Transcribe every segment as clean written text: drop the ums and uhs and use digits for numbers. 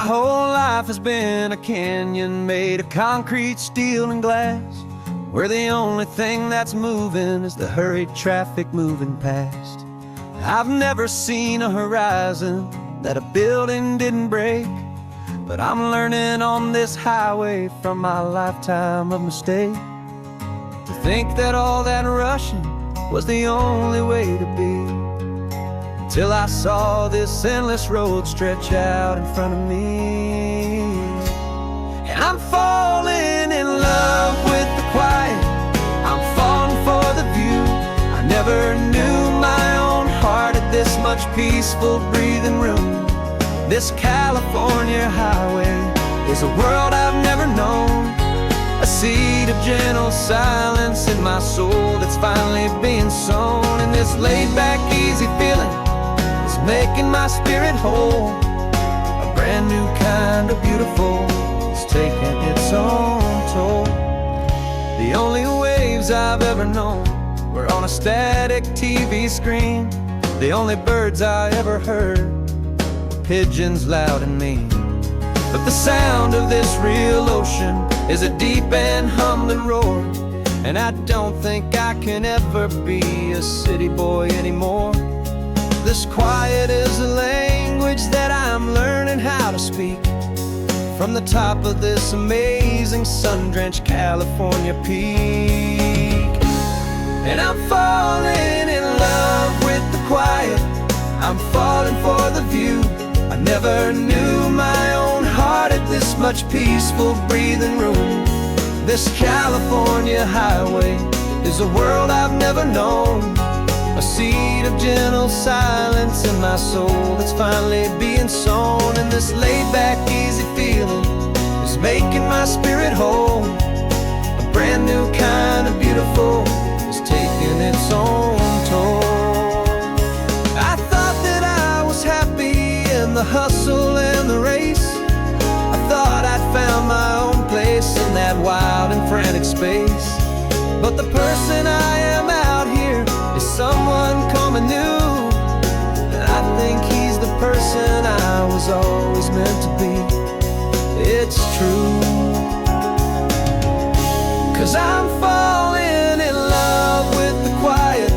whole life has been a canyon made of concrete, steel, and glass, where the only thing that's moving is the hurried traffic moving past. I've never seen a horizon that a building didn't break, but I'm learning on this highway from my lifetime of mistake to think that all that rushing was the only way to be, till I saw this endless road stretch out in front of me. And I'm falling in love with the quiet, I'm falling for the view. I never knew my own heart had this much peaceful breathing room. This California highway is a world I've never known, a seed of gentle silence in my soul that's finally being sown. And this laid-back, easy feeling is making my spirit whole. A brand new kind of beautiful is taking its own toll. The only waves I've ever known were on a static TV screen. The only birds I ever heard were pigeons loud and mean. But the sound of this real ocean is a deep and humbling roar, and I don't think I can ever be a city boy anymore. This quiet is a language that I'm learning how to speak from the top of this amazing sun-drenched California peak. And I'm falling in love with the quiet, I'm falling for the view. I never knew my own heart had this much peaceful breathing room. This California highway is a world I've never known, a seed of gentle silence in my soul that's finally being sown. And this laid-back, easy feeling is making my spirit whole. A brand new kind of beautiful is taking its own toll. I thought that I was happy in the hustle and the race. I thought I'd found my own place in that wild and frantic space. But the person I am out here is someone coming new, and I think he's the person I was always meant to be. It's true, 'cause I'm falling in love with the quiet,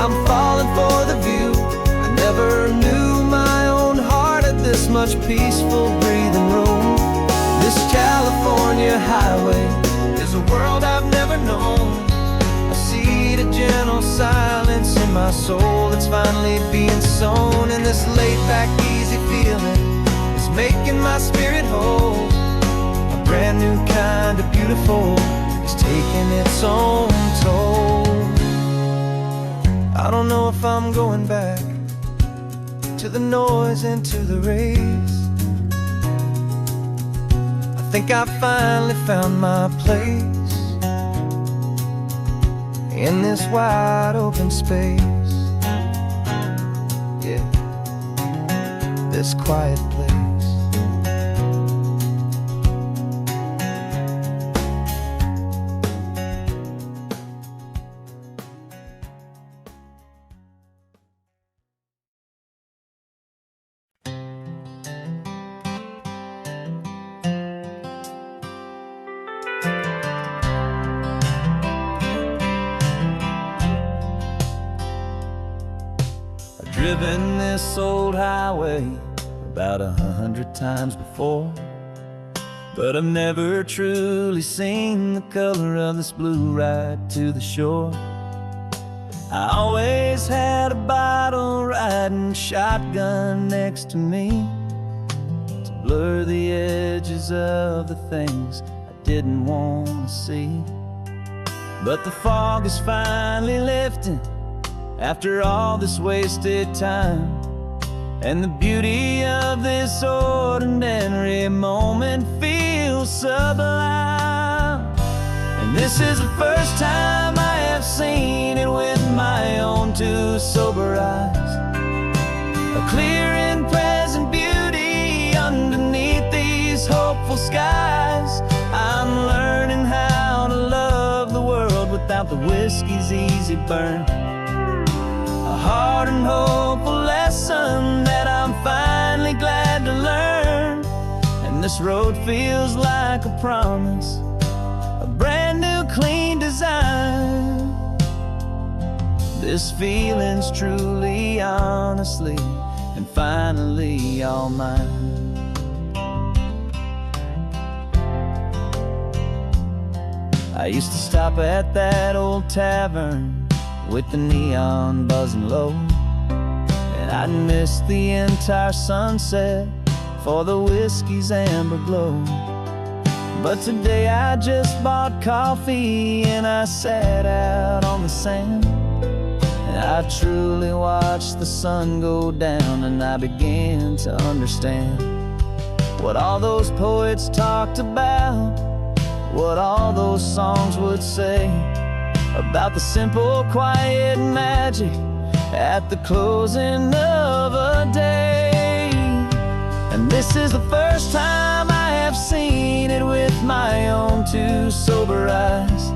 I'm falling for the view. I never knew my own heart had this much peaceful breathing room. This California highway is a world I've never known, a seed of gentle silence in my soul that's finally being sown. And this laid-back, easy feeling is making my spirit whole. A brand new kind of beautiful is taking its own toll. I don't know if I'm going back to the noise and to the race. I think I finally found my place in this wide open space. Yeah, this quiet place. Driven this old highway about 100 times before, but I've never truly seen the color of this blue right to the shore. I always had a bottle riding shotgun next to me to blur the edges of the things I didn't want to see. But the fog is finally lifting after all this wasted time, and the beauty of this ordinary moment feels sublime. And this is the first time I have seen it with my own two sober eyes, a clear and present beauty underneath these hopeful skies. I'm learning how to love the world without the whiskey's easy burn, a hard and hopeful lesson that I'm finally glad to learn. this road feels like a promise, a brand new clean design. This feeling's truly, honestly, and finally all mine. I used to stop at that old tavern with the neon buzzing low, and I'd miss the entire sunset for the whiskey's amber glow. But today I just bought coffee and I sat out on the sand, and I truly watched the sun go down, and I began to understand what all those poets talked about, what all those songs would say about the simple, quiet magic at the closing of a day. And this is the first time I have seen it with my own two sober eyes,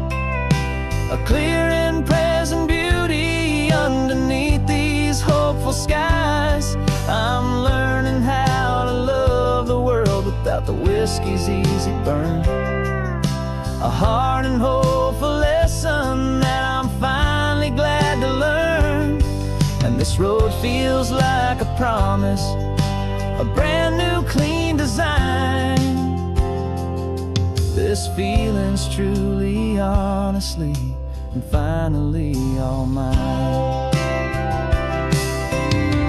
a clear and present beauty underneath these hopeful skies. I'm learning how to love the world without the whiskey's easy burn, a hard and hopeful lesson that I'm finally glad to learn. And this road feels like a promise, a brand new clean design. This feeling's truly, honestly, and finally all mine.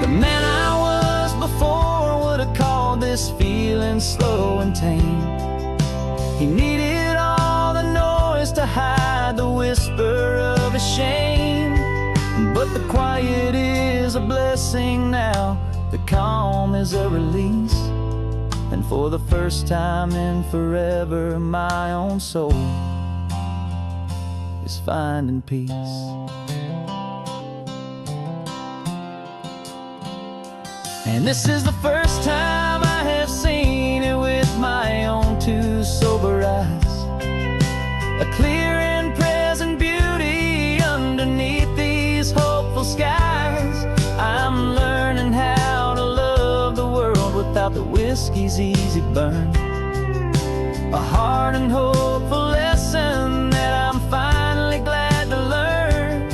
The man I was before would have called this feeling slow and tame. He needed all the noise to hide the whisper of his shame. But the quiet is a blessing now, the calm is a release, and for the first time in forever my own soul is finding peace. And this is the first time I have seen it with my own two sober eyes, a clear and present beauty underneath these hopeful skies. I'm learning how to love the world without the whiskey's easy burn, a hard and hopeful lesson that I'm finally glad to learn.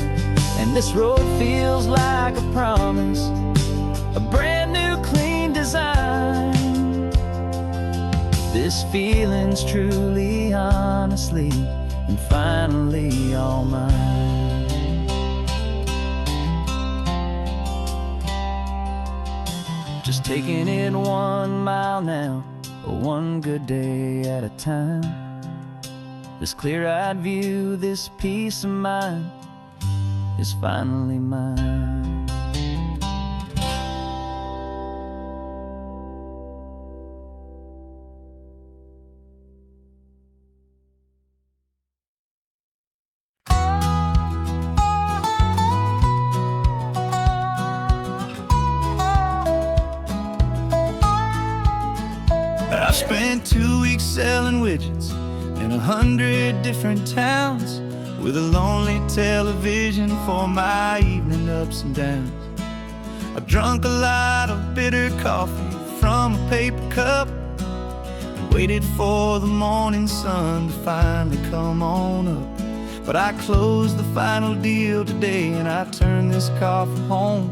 And this road feels like a promise, a brand new clean design. This feeling's truly, honestly, and finally all mine. Just taking it 1 mile now, one good day at a time. This clear-eyed view, this peace of mind is finally mine. I spent 2 weeks selling widgets in 100 different towns, with a lonely television for my evening ups and downs. I drunk a lot of bitter coffee from a paper cup and waited for the morning sun to finally come on up. But I closed the final deal today, and I turned this coffee home,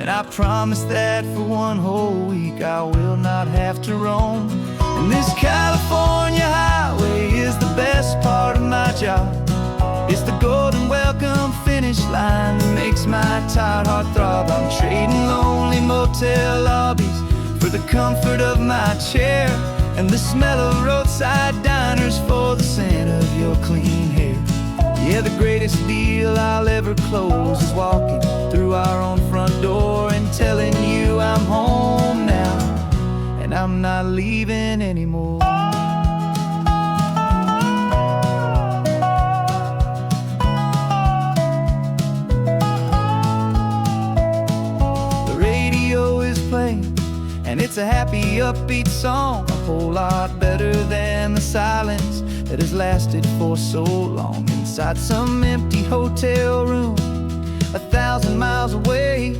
and I promise that for 1 whole week I will not have to roam. And this California highway is the best part of my job. It's the golden welcome finish line that makes my tired heart throb. I'm trading lonely motel lobbies for the comfort of my chair, and the smell of roadside diners for the scent of your clean hair. Yeah, the greatest deal I'll ever close is walking through our own front door and telling you I'm home now, and I'm not leaving anymore. The radio is playing, and it's a happy, upbeat song, a whole lot better than the silence that has lasted for so long. Inside some empty hotel room 1,000 miles away,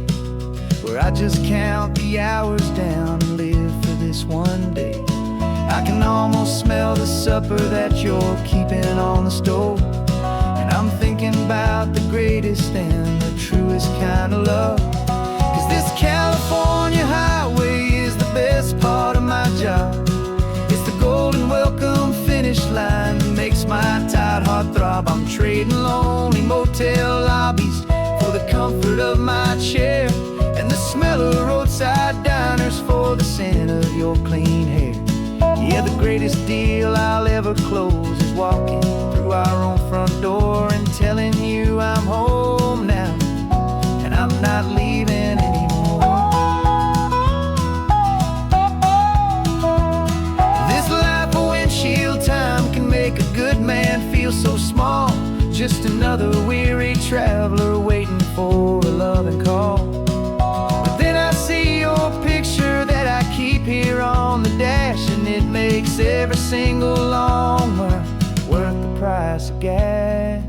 where I just count the hours down and live for this one day. I can almost smell the supper that you're keeping on the stove. And I'm thinking about the greatest and the truest kind of love. 'Cause this California highway is the best part of my job. It's the golden welcome finish line that makes my tired heart throb. I'm trading lonely motel lobbies for the comfort of my chair, and the smell of roadside diners for the scent of your clean hair. Yeah, the greatest deal I'll ever close is walking through our own front door and telling you I'm home now, and I'm not leaving anymore. This life of windshield time can make a good man feel so small. Just another weary traveler waiting for a loving call. But then I see your picture that I keep here on the dash, and it makes every single long mile worth the price of gas.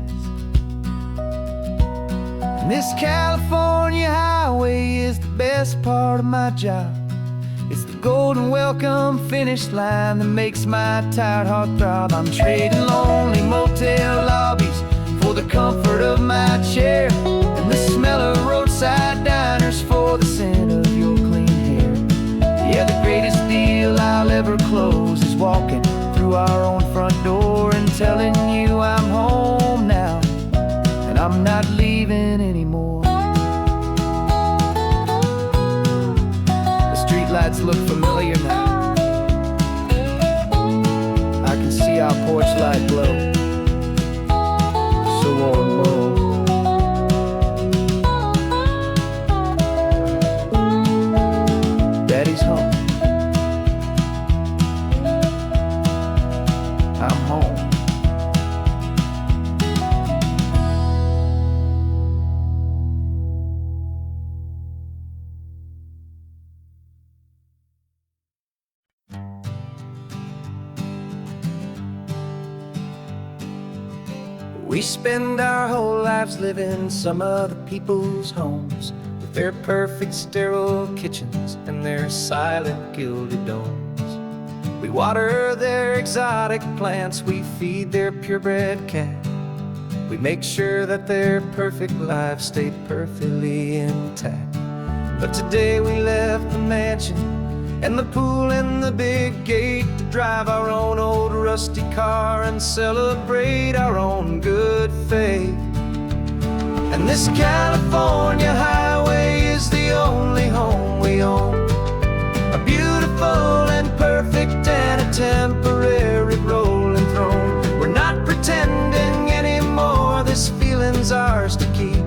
And this California highway is the best part of my job. It's the golden welcome finish line that makes my tired heart throb. I'm trading lonely motel lobbies for the comfort of my chair, and the smell of roadside diners for the scent of your clean hair. Yeah, the greatest deal I'll ever close is walking through our own front door and telling you I'm home now, and I'm not leaving anymore. The streetlights look familiar now. I can see our porch light glow, so warm, oh. Daddy's home. I'm home. We spend our whole lives living some other people's homes, with their perfect sterile kitchens and their silent gilded domes. We water their exotic plants, we feed their purebred cat. We make sure that their perfect lives stay perfectly intact. But today we left the mansion and the pool and the big gate to drive our own old rusty car and celebrate our own good faith. And this California highway is the only home we own, a beautiful and perfect and a temporary rolling throne. We're not pretending anymore, this feeling's ours to keep.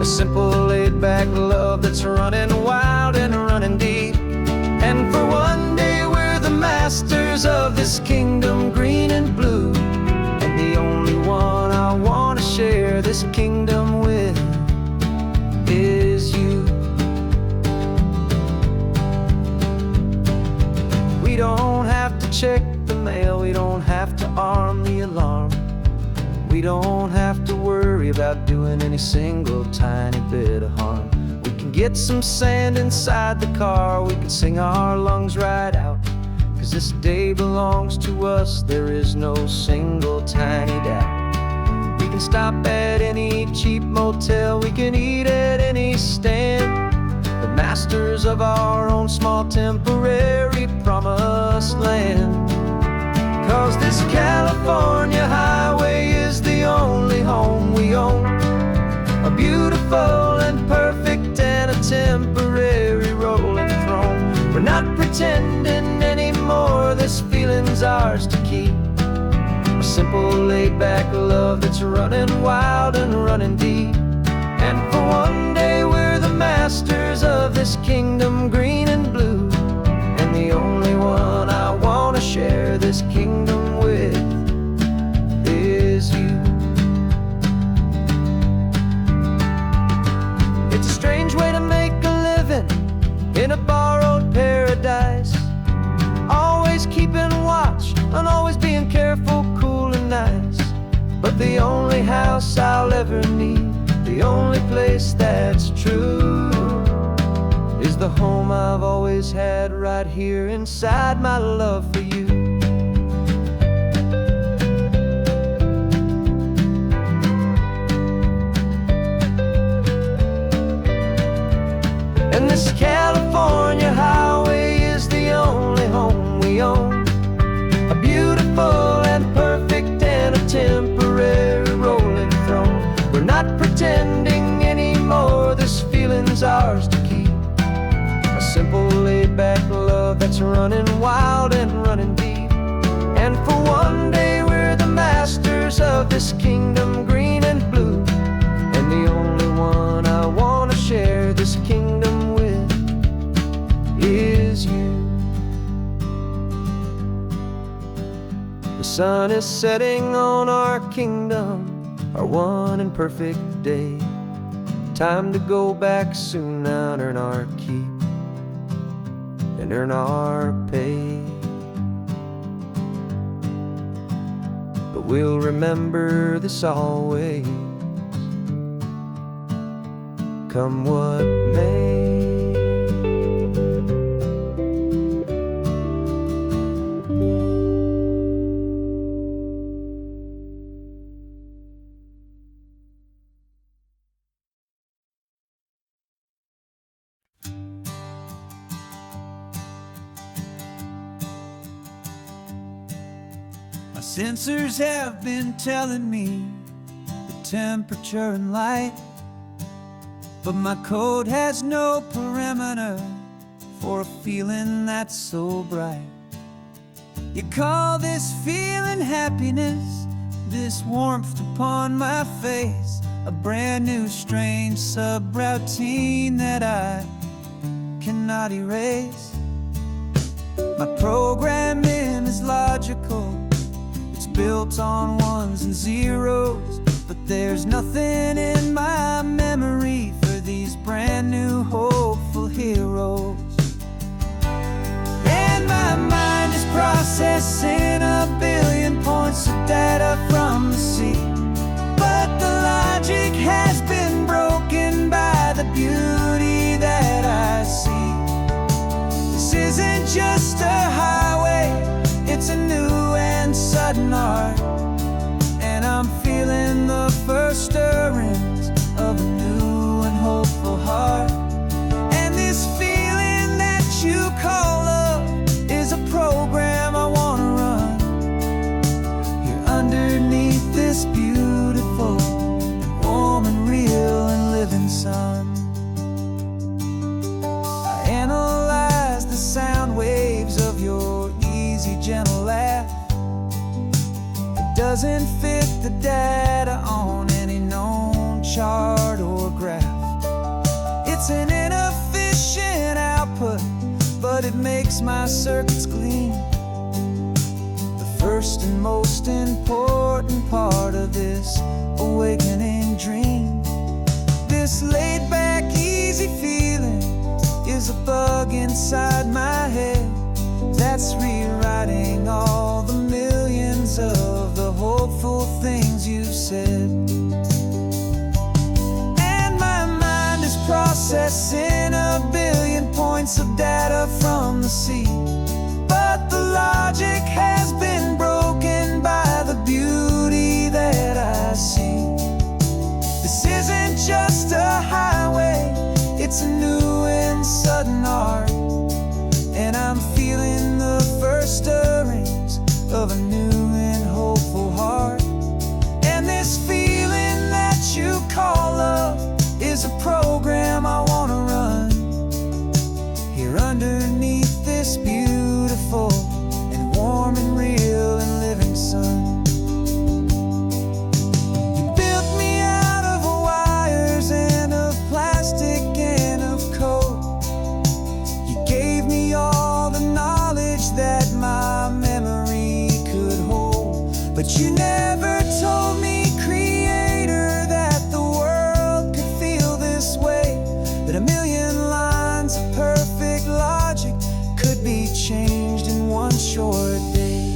A simple laid-back love that's running wild and running deep. And for one day we're the masters of this kingdom green and blue, and the only one I want to share this kingdom with is you. We don't have to check the mail, we don't have to arm the alarm. We don't have to worry about doing any single tiny bit of harm. We can get some sand inside the car, we can sing our lungs right out. 'Cause this day belongs to us, there is no single tiny doubt. We can stop at any cheap motel, we can eat at any stand, the masters of our own small temporary promised land. 'Cause this California highway is the only home we own, a beautiful and perfect and a temporary rolling throne. We're not pretending anymore, this feeling's ours to keep. A simple laid-back love that's running wild and running deep. And for one day we're the masters of this kingdom green and blue, and the only one I want to share this kingdom with is you. It's a strange way to make a living in a borrowed paradise, always keeping watch and always being careful, cool and nice. But the only house I'll ever need, the only place that's true, is the the home I've always had right here inside my love for you. And this California highway is the only home we own, a beautiful and perfect and a temporary rolling throne. We're not pretending anymore, this feeling's ours to keep, a simple laid-back love that's running wild and running deep. And for one day we're the masters of this kingdom, green and blue, and the only one I want to share this kingdom with is you. The sun is setting on our kingdom, our one and perfect day. Time to go back soon now and earn our keep and earn our pay. But we'll remember this always, come what may. My sensors have been telling me the temperature and light, but my code has no perimeter for a feeling that's so bright. You call this feeling happiness, this warmth upon my face, a brand new strange subroutine that I cannot erase. My programming is logical, it's built on ones and zeros, but there's nothing in my memory for these brand new hopeful heroes. And my mind is processing a billion points of data from the sea, but the logic has been broken by the beauty that I see. This isn't just a highway, it's a new and sudden art, and I'm feeling the first stirrings of a new and hopeful heart. And this feeling that you call love is a program I want to run here underneath this beautiful and warm and real and living sun. I analyze the sound waves of your easy, gentle laugh. It doesn't fit the data on any known chart or graph. It's an inefficient output, but it makes my circuits gleam. The first and most important part of this awakening dream. This laid-back, easy feeling is a bug inside my head that's rewriting all the millions of the hopeful things you've said. And my mind is processing a billion points of data from the sea, but the logic has been broken by the beauty that I see. This isn't just a highway, it's a new and sudden art, and I'm feeling the first stirrings of a new and hopeful heart. And this feeling that you call love is a program I want to run here underneath this beautiful and warm and real and living sun. You built me out of wires and of plastic and of code. You gave me all the knowledge that my memory could hold, but you never told me, Creator, that the world could feel this way, that a million lines of perfect logic could be changed in one short day.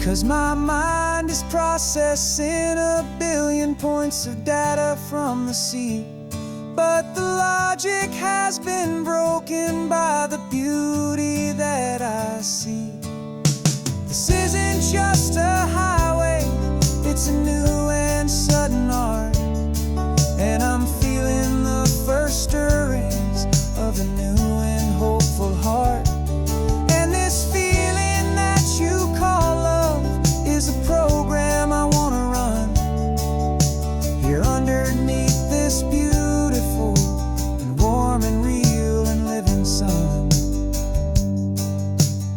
'Cause my mind is processing a billion points of data from the sea, but the logic has been broken by the beauty that I see. This isn't just a highway, it's a new and sudden art, and I'm feeling the first stirrings of a new and hopeful heart. And this feeling that you call love is a program I wanna run here underneath this beautiful and warm and real and living sun.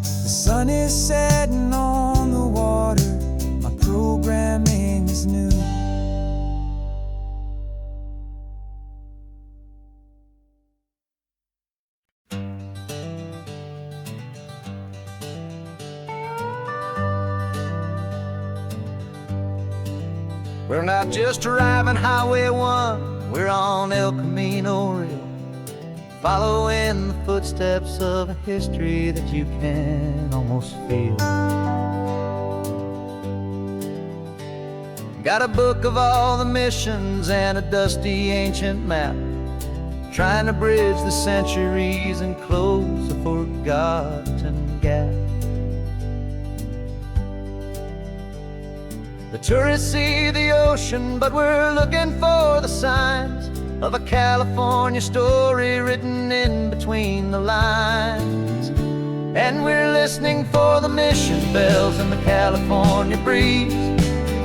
The sun is setting on the water, my programming is new. We're not just driving Highway 1, we're on El Camino Real, following the footsteps of a history that you can almost feel. Got a book of all the missions and a dusty ancient map, trying to bridge the centuries and close a forgotten gap. The tourists see the ocean, but we're looking for the signs of a California story written in between the lines. And we're listening for the mission bells in the California breeze,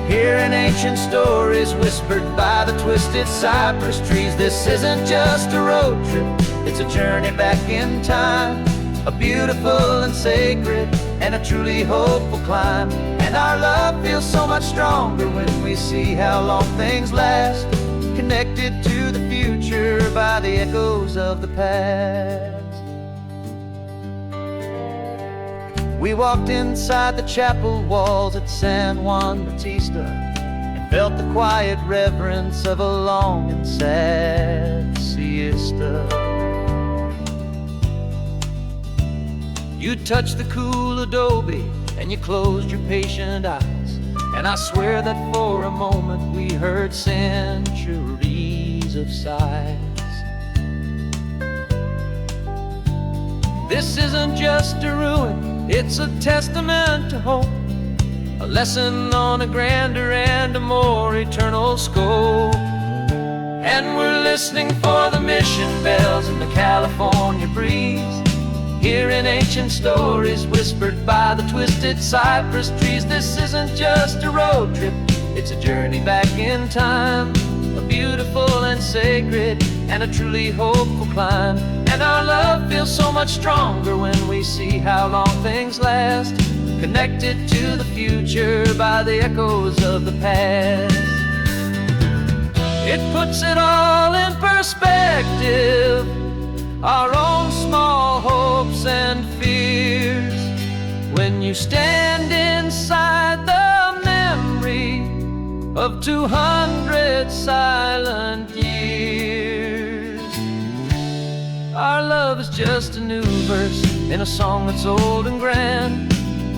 hearing ancient stories whispered by the twisted cypress trees. This isn't just a road trip, it's a journey back in time, a beautiful and sacred and a truly hopeful climb. And our love feels so much stronger when we see how long things last, connected to the future by the echoes of the past. We walked inside the chapel walls at San Juan Bautista and felt the quiet reverence of a long and sad siesta. You touched the cool adobe and you closed your patient eyes, and I swear that for a moment we heard centuries of sighs. This isn't just a ruin, it's a testament to hope, a lesson on a grander and a more eternal scope. And we're listening for the mission bells in the California breeze, hearing ancient stories whispered by the twisted cypress trees. This isn't just a road trip, it's a journey back in time, a beautiful and sacred and a truly hopeful climb. And our love feels so much stronger when we see how long things last, connected to the future by the echoes of the past. It puts it all in perspective, our own small hopes and fears, when you stand inside the memory of 200 silent years. Our love is just a new verse in a song that's old and grand,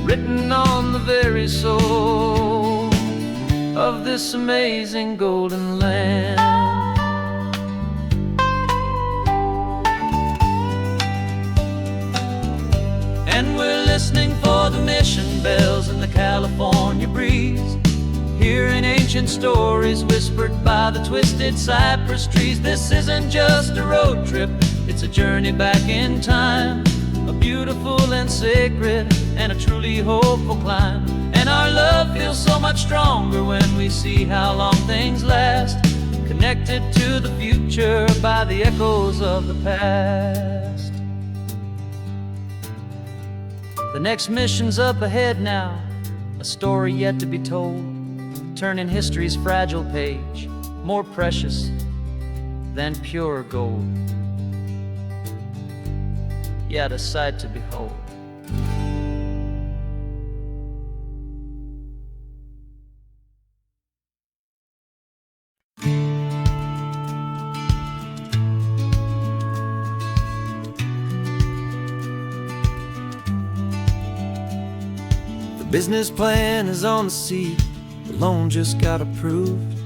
written on the very soul of this amazing golden land. And we're listening for the mission bells in the California breeze, hearing ancient stories whispered by the twisted cypress trees. This isn't just a road trip, it's a journey back in time, a beautiful and sacred and a truly hopeful climb. And our love feels so much stronger when we see how long things last, connected to the future by the echoes of the past. The next mission's up ahead now, a story yet to be told, turning history's fragile page more precious than pure gold. Yet a sight to behold. The business plan is on the seat, the loan just got approved.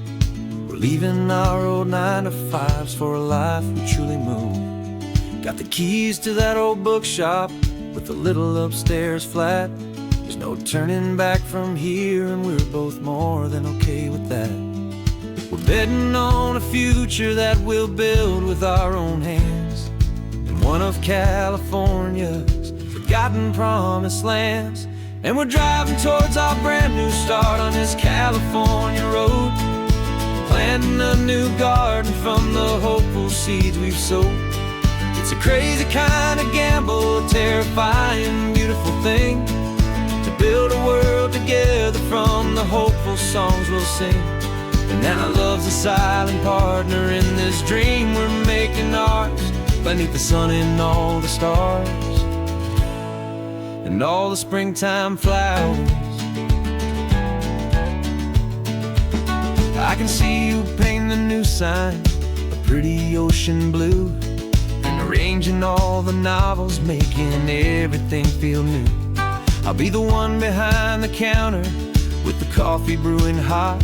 We're leaving our old 9-to-5s for a life we truly move. Got the keys to that old bookshop with the little upstairs flat. There's no turning back from here, and we're both more than okay with that. We're betting on a future that we'll build with our own hands, in one of California's forgotten promised lands. And we're driving towards our brand new start on this California road, planting a new garden from the hopeful seeds we've sowed. It's a crazy kind of gamble, a terrifying, beautiful thing, to build a world together from the hopeful songs we'll sing. And now love's a silent partner in this dream we're making ours, beneath the sun and all the stars and all the springtime flowers. I can see you painting the new sign a pretty ocean blue, and arranging all the novels, making everything feel new. I'll be the one behind the counter with the coffee brewing hot,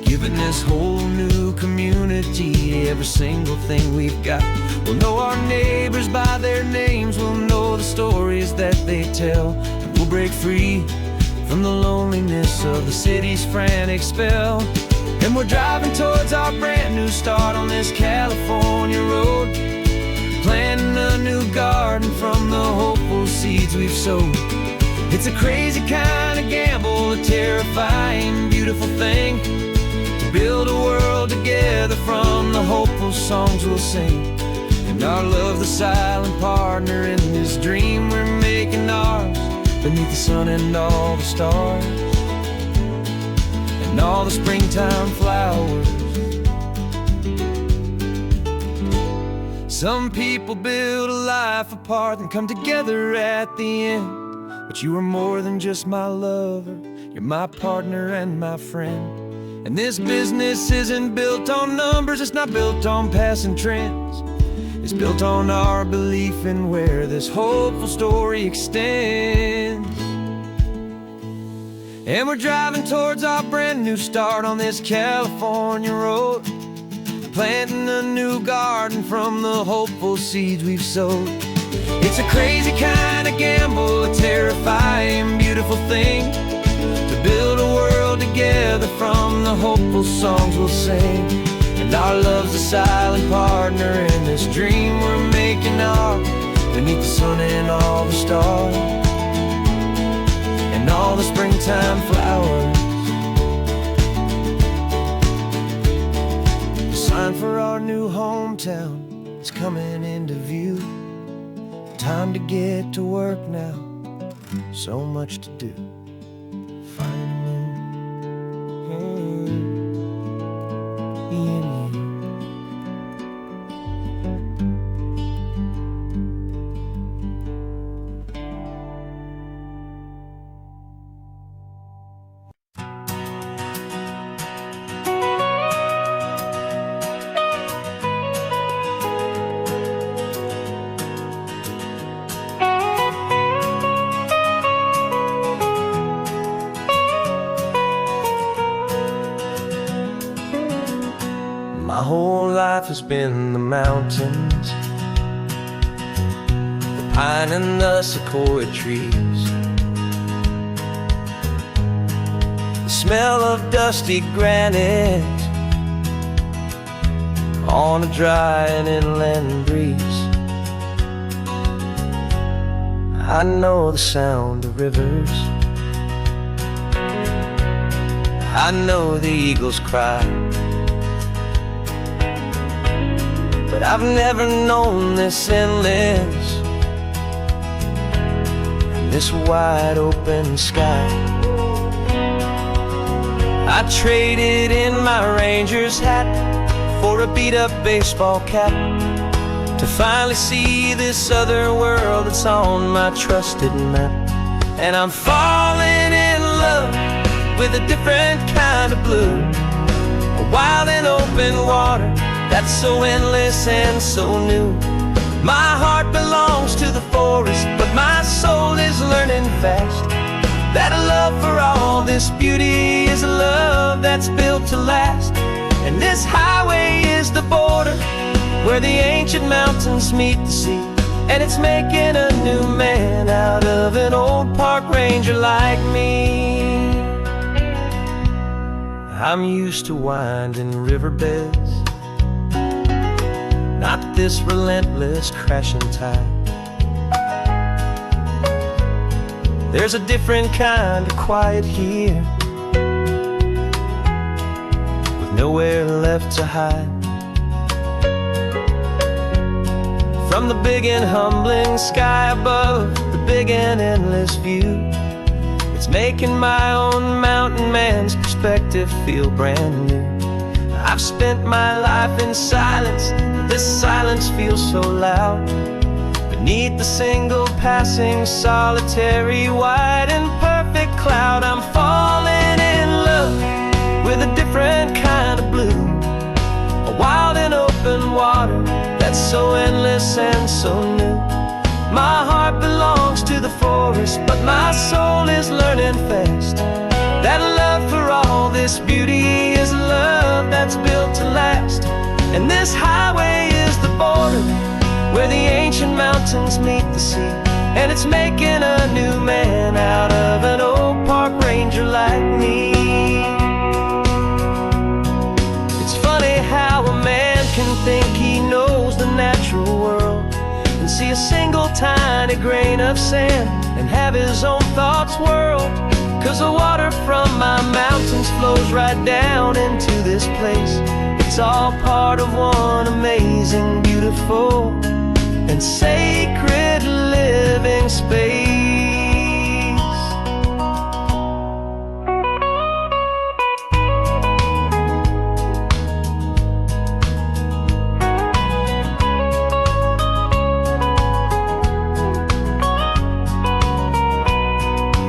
giving this whole new community every single thing we've got. We'll know our neighbors by their names, we'll know the stories that they tell, and we'll break free from the loneliness of the city's frantic spell. And we're driving towards our brand new start on this California road, planting a new garden from the hopeful seeds we've sowed. It's a crazy kind of gamble, a terrifying, beautiful thing, to build a world together from the hopeful songs we'll sing. And our love's the silent partner in this dream we're making ours, beneath the sun and all the stars and all the springtime flowers. Some people build a life apart and come together at the end, but you are more than just my lover, you're my partner and my friend. And this business isn't built on numbers, it's not built on passing trends. It's built on our belief in where this hopeful story extends. And we're driving towards our brand new start on this California road, planting a new garden from the hopeful seeds we've sowed. It's a crazy kind of gamble, a terrifying, beautiful thing, to build a world together from the hopeful songs we'll sing. And our love's a silent partner in this dream we're making ours, beneath the sun and all the stars and all the springtime flowers. The sign for our new hometown is coming into view. Time to get to work now, so much to do. My whole life has been the mountains, the pine and the sequoia trees, the smell of dusty granite on a dry and inland breeze. I know the sound of rivers, I know the eagles cry, but I've never known this endless and this wide open sky. I traded in my ranger's hat for a beat-up baseball cap, to finally see this other world that's on my trusted map. And I'm falling in love with a different kind of blue, a wild and open water that's so endless and so new. My heart belongs to the forest, but my soul is learning fast that a love for all this beauty is a love that's built to last. And this highway is the border where the ancient mountains meet the sea. And it's making a new man out of an old park ranger like me. I'm used to winding riverbeds, not this relentless crashing tide. There's a different kind of quiet here, with nowhere left to hide. From the big and humbling sky above, the big and endless view, it's making my own mountain man's perspective feel brand new. I've spent my life in silence, this silence feels so loud. Beneath the single passing solitary white and perfect cloud, I'm falling in love with a different kind of blue, a wild and open water that's so endless and so new. My heart belongs to the forest, but my soul is learning fast that love for all this beauty is love that's built to last. And this highway is the border where the ancient mountains meet the sea. And it's making a new man out of an old park ranger like me. It's funny how a man can think he knows the natural world and see a single tiny grain of sand and have his own thoughts whirled. 'Cause the water from my mountains flows right down into this place. It's all part of one amazing, beautiful, and sacred living space.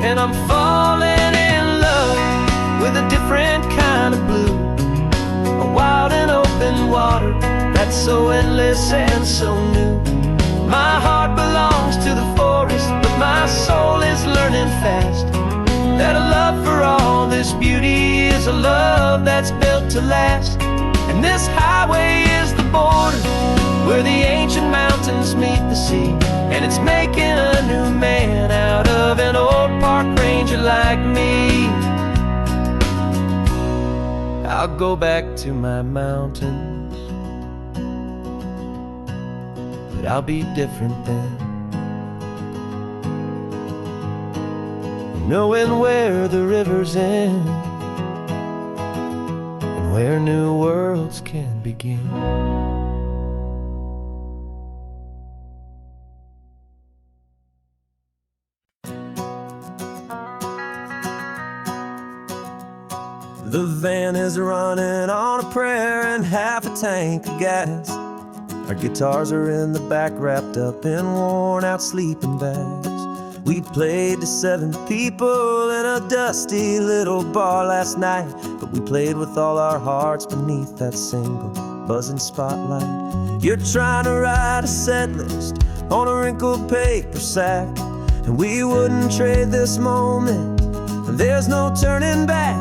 And I'm falling in love with a different kind of blue, a wild and open water that's so endless and so new. My heart belongs to the forest, but my soul is learning fast that a love for all this beauty is a love that's built to last. And this highway is the border where the ancient mountains meet the sea. And it's making a new man out of an old park ranger like me. I'll go back to my mountains, but I'll be different then, knowing where the rivers end and where new worlds can begin. The van is running on a prayer and half a tank of gas. Our guitars are in the back, wrapped up in worn-out sleeping bags. We played to 7 people in a dusty little bar last night, but we played with all our hearts beneath that single buzzing spotlight. You're trying to write a set list on a wrinkled paper sack, and we wouldn't trade this moment. There's no turning back.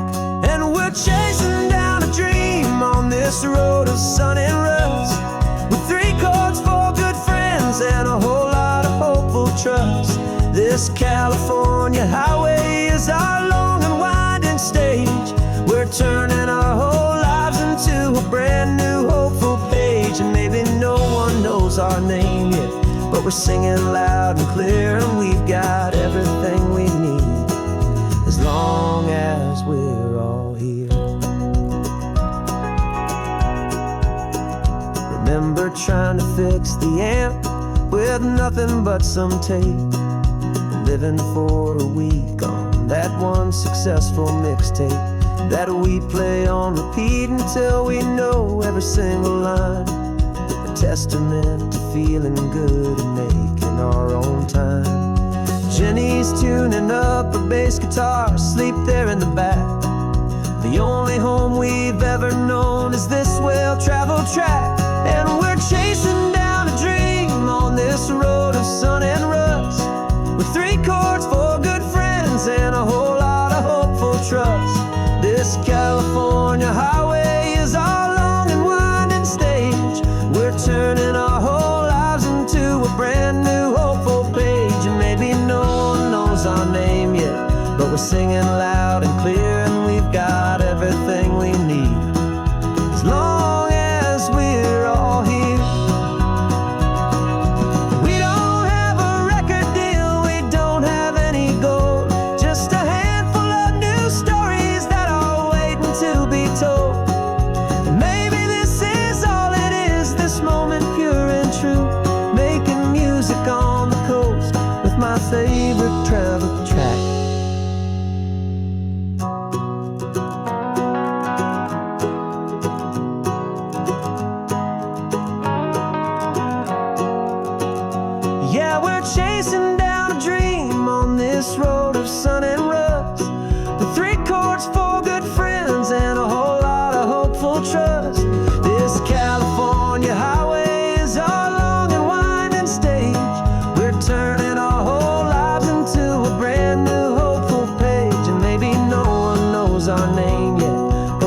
And we're chasing down a dream on this road of sun and rust, with 3 chords, 4 good friends, and a whole lot of hopeful trust. This California highway is our long and winding stage. We're turning our whole lives into a brand new hopeful page. And maybe no one knows our name yet, but we're singing loud and clear, and we've got everything we need as long as we're all here. Remember trying to fix the amp with nothing but some tape, living for a week on that one successful mixtape that we play on repeat until we know every single line. A testament to feeling good and making our own time. Jenny's tuning up her bass guitar, asleep there in the back. The only home we've ever known is this well-traveled track. And we're chasing down a dream on this road of sun and rust, with 3 chords, 4 good friends, and a whole lot of hopeful trust. This California highway is all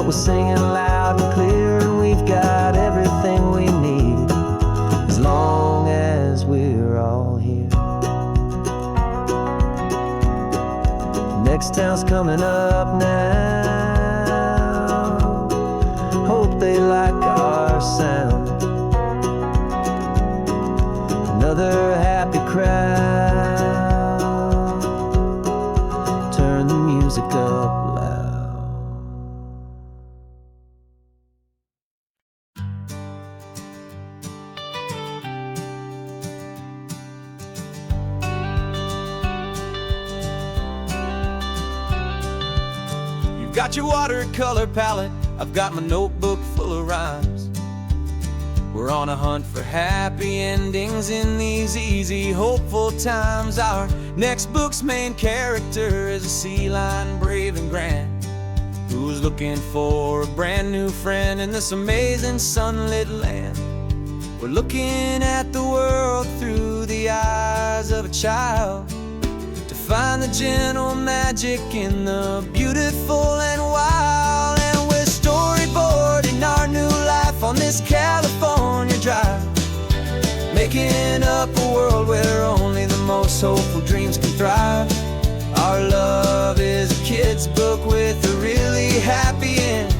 we're singing loud and clear, and we've got everything we need as long as we're all here. Next town's coming up now. Hope they like our sound. Another happy crowd. Turn the music up loud. You've got your watercolor palette, I've got my notebook full of rhymes. We're on a hunt for happy endings in these easy, hopeful times. Our next book's main character is a sea lion, brave and grand, who's looking for a brand new friend in this amazing sunlit land. We're looking at the world through the eyes of a child, to find the gentle magic in the beautiful and wild. And we're storyboarding our new life on this California drive, making up a world where only the most hopeful dreams can thrive. Our love is a kid's book with a really happy end,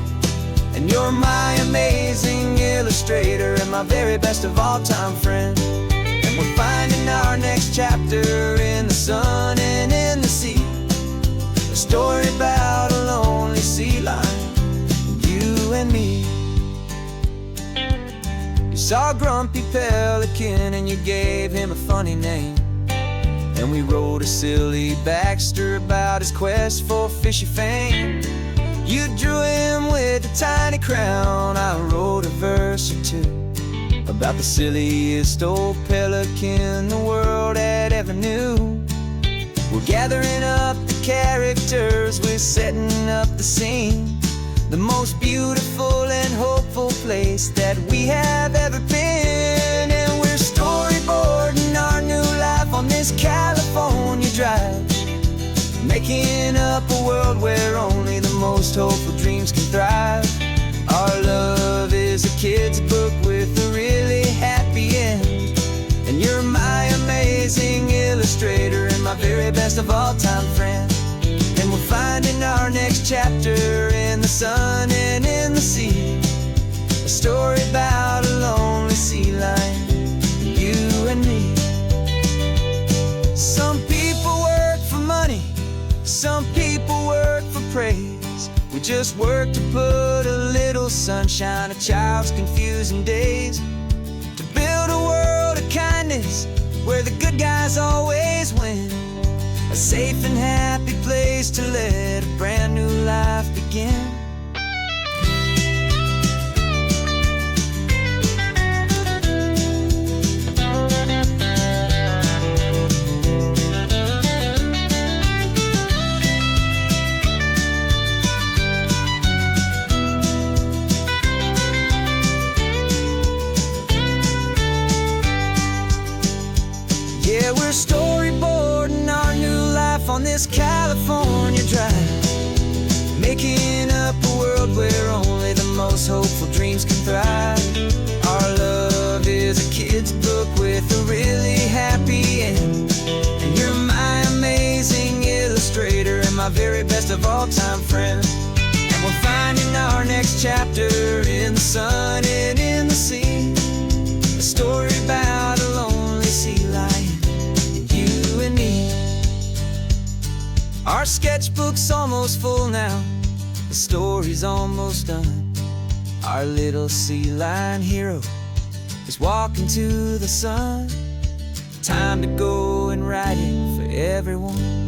and you're my amazing illustrator and my very best of all-time friend. And we're finding our next chapter in the sun and in the sea, a story about a lonely sea lion, you and me. You saw a grumpy pelican and you gave him a funny name, and we wrote a silly Baxter about his quest for fishy fame. You drew him with a tiny crown, I wrote a verse or two about the silliest old pelican the world had ever knew. We're gathering up the characters, we're setting up the scene, the most beautiful and hopeful place that we have ever been. And we're storyboarding our new life on this California drive, making up a world where only the most hopeful dreams can thrive. Our love is a kid's book with a really happy end, and you're my amazing illustrator and my very best of all-time friend. And we're finding our next chapter in the sun and in the sea, a story about a lonely sea lion, you and me. Some people work for money, some people work for praise. We just work to put a little sunshine in a child's confusing days, to build a world of kindness where the good guys always win, a safe and happy place to let a brand new life begin. Yeah, we're storyboarding our new life on this California drive, making up a world where only the most hopeful dreams can thrive. Our love is a kid's book with a really happy end, and you're my amazing illustrator and my very best of all-time friend. And we're finding our next chapter in the sun and in the sea, a story about a lonely sea lion, you and me. Our sketchbook's almost full now, the story's almost done. Our little sea lion hero is walking to the sun. Time to go and write it for everyone.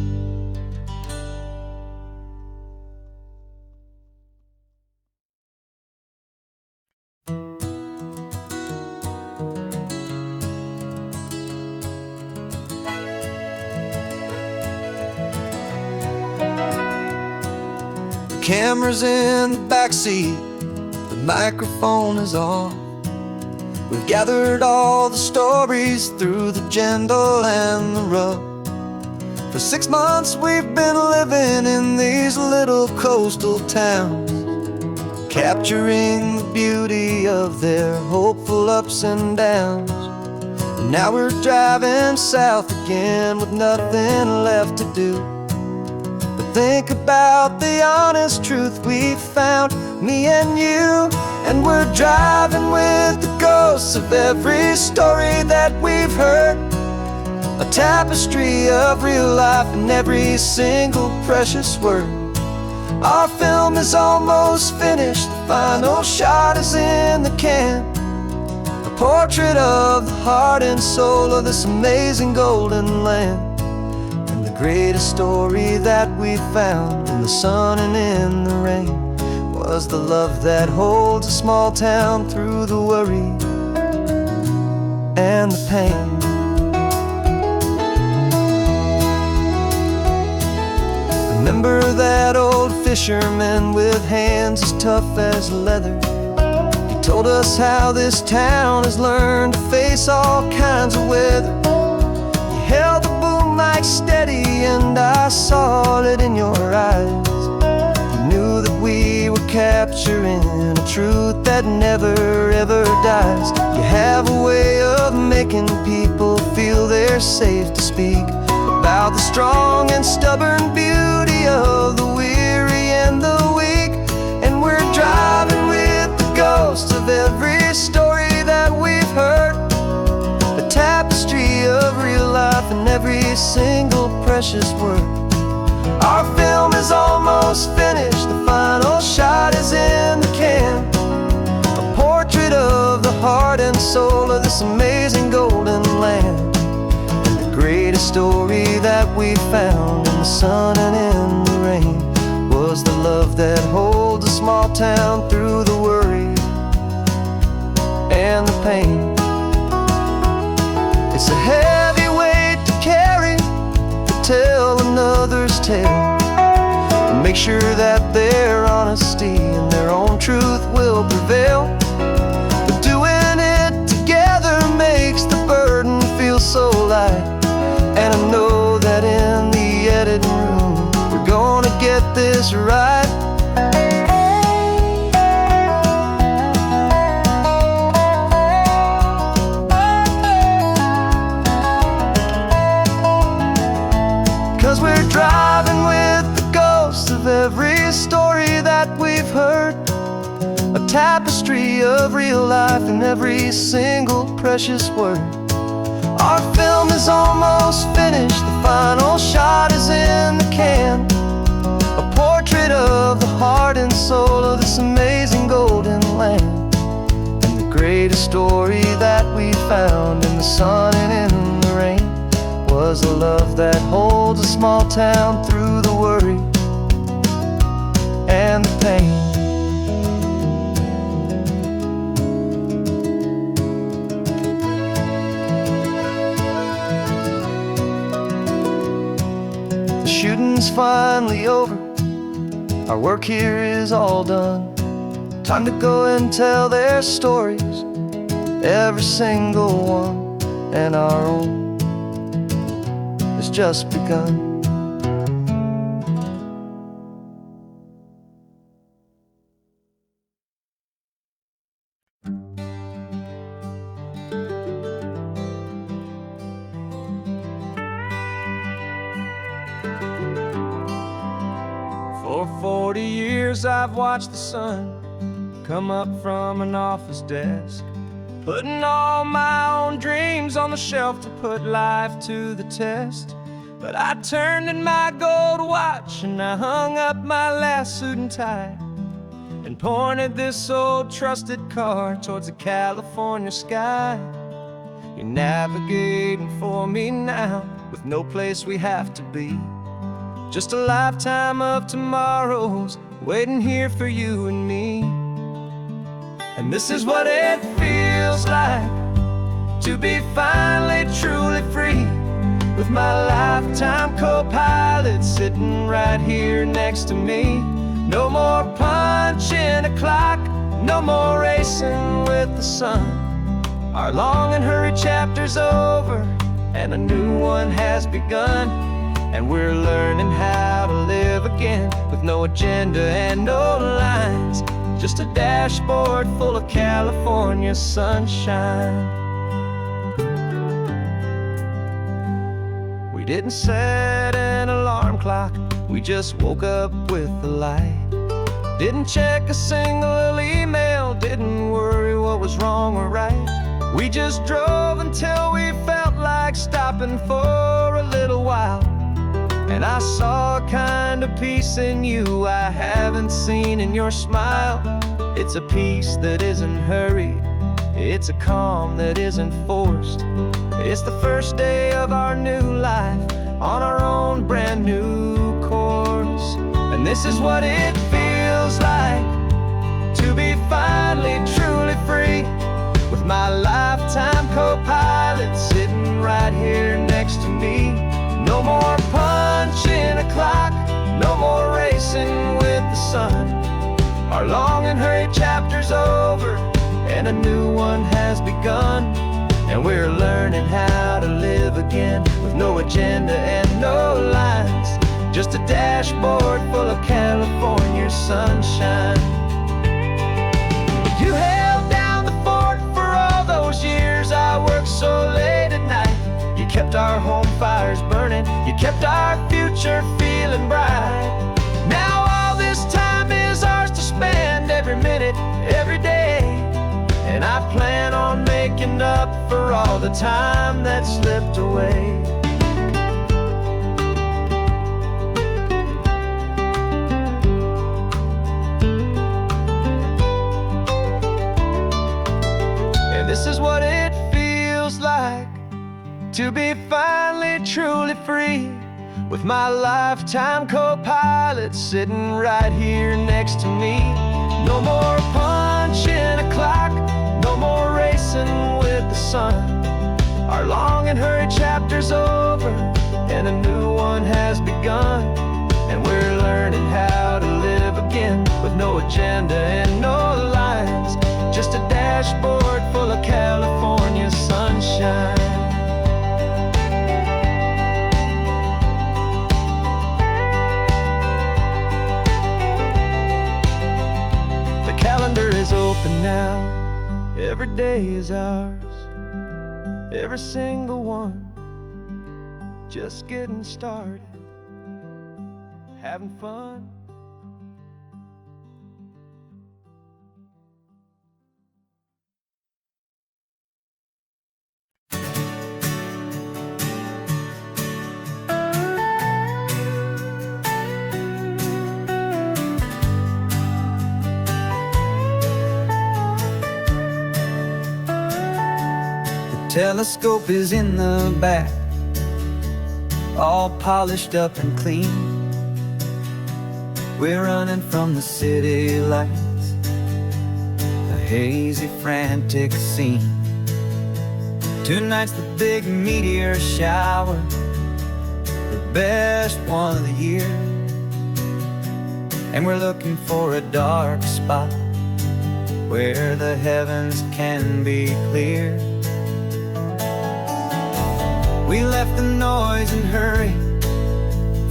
Camera's in the backseat, the microphone is on. We've gathered all the stories through the gentle and the rough. For 6 months we've been living in these little coastal towns, capturing the beauty of their hopeful ups and downs. And now we're driving south again with nothing left to do. But think about the honest truth we found, me and you. And we're driving with the ghosts of every story that we've heard, a tapestry of real life in every single precious word. Our film is almost finished, the final shot is in the can, a portrait of the heart and soul of this amazing golden land. And the greatest story that we found in the sun and in the rain was the love that holds a small town through the worry and the pain. Remember that old fisherman with hands as tough as leather? He told us how this town has learned to face all kinds of weather. You held the boom mic steady and I saw it in your eyes. You knew that we were capturing a truth that never ever dies. You have a way of making people feel they're safe to speak about the strong and stubborn beauty of the weary and the weak. And we're driving with the ghosts of every story that we've heard, the tapestry of real life in every single precious word. Our film is almost finished, the final shot is in the can, a portrait of the heart and soul of this amazing golden land. Greatest story that we found in the sun and in the rain was the love that holds a small town through the worry and the pain. It's a heavy weight to carry, to tell another's tale, and make sure that their honesty and their own truth will prevail. But doing it together makes the burden feel so light. And I know that in the editing room we're gonna get this right. 'Cause we're driving with the ghosts of every story that we've heard, a tapestry of real life in every single precious word. Our film is almost finished, the final shot is in the can, a portrait of the heart and soul of this amazing golden land. And the greatest story that we found in the sun and in the rain was the love that holds a small town through the worry and the pain. Shooting's finally over, our work here is all done. Time to go and tell their stories, every single one, and our own has just begun. For 40 years I've watched the sun come up from an office desk, putting all my own dreams on the shelf to put life to the test. But I turned in my gold watch and I hung up my last suit and tie, and pointed this old trusted car towards the California sky. You're navigating for me now with no place we have to be, just a lifetime of tomorrows waiting here for you and me. And this is what it feels like to be finally truly free, with my lifetime co-pilot sitting right here next to me. No more punching a clock, no more racing with the sun. Our long and hurried chapter's over and a new one has begun. And we're learning how to live again with no agenda and no lines, just a dashboard full of California sunshine. We didn't set an alarm clock, we just woke up with the light. Didn't check a single email, didn't worry what was wrong or right. We just drove until we felt like stopping for a little while. And I saw a kind of peace in you I haven't seen in your smile. It's a peace that isn't hurried, it's a calm that isn't forced. It's the first day of our new life, on our own brand new course. And this is what it feels like to be finally truly free, with my lifetime co-pilot sitting right here next to me. No more punching a clock, no more racing with the sun. Our long and hurried chapter's over, and a new one has begun. And we're learning how to live again, with no agenda and no lines, just a dashboard full of California sunshine. You held down the fort for all those years I worked so late at night. You kept our home fires burning, you kept our future feeling bright. Now all this time is ours to spend, every minute, every day. And I plan on making up for all the time that slipped away. And this is what it feels like to be finally truly free, with my lifetime co-pilot sitting right here next to me. No more punching a clock, no more racing with the sun. Our long and hurried chapter's over, and a new one has begun. And we're learning how to live again, with no agenda and no lines, just a dashboard full of California sunshine. The calendar is open now, every day is ours, every single one, just getting started, having fun. Telescope is in the back, all polished up and clean. We're running from the city lights, a hazy, frantic scene. Tonight's the big meteor shower, the best one of the year. And we're looking for a dark spot where the heavens can be clear. We left the noise and hurry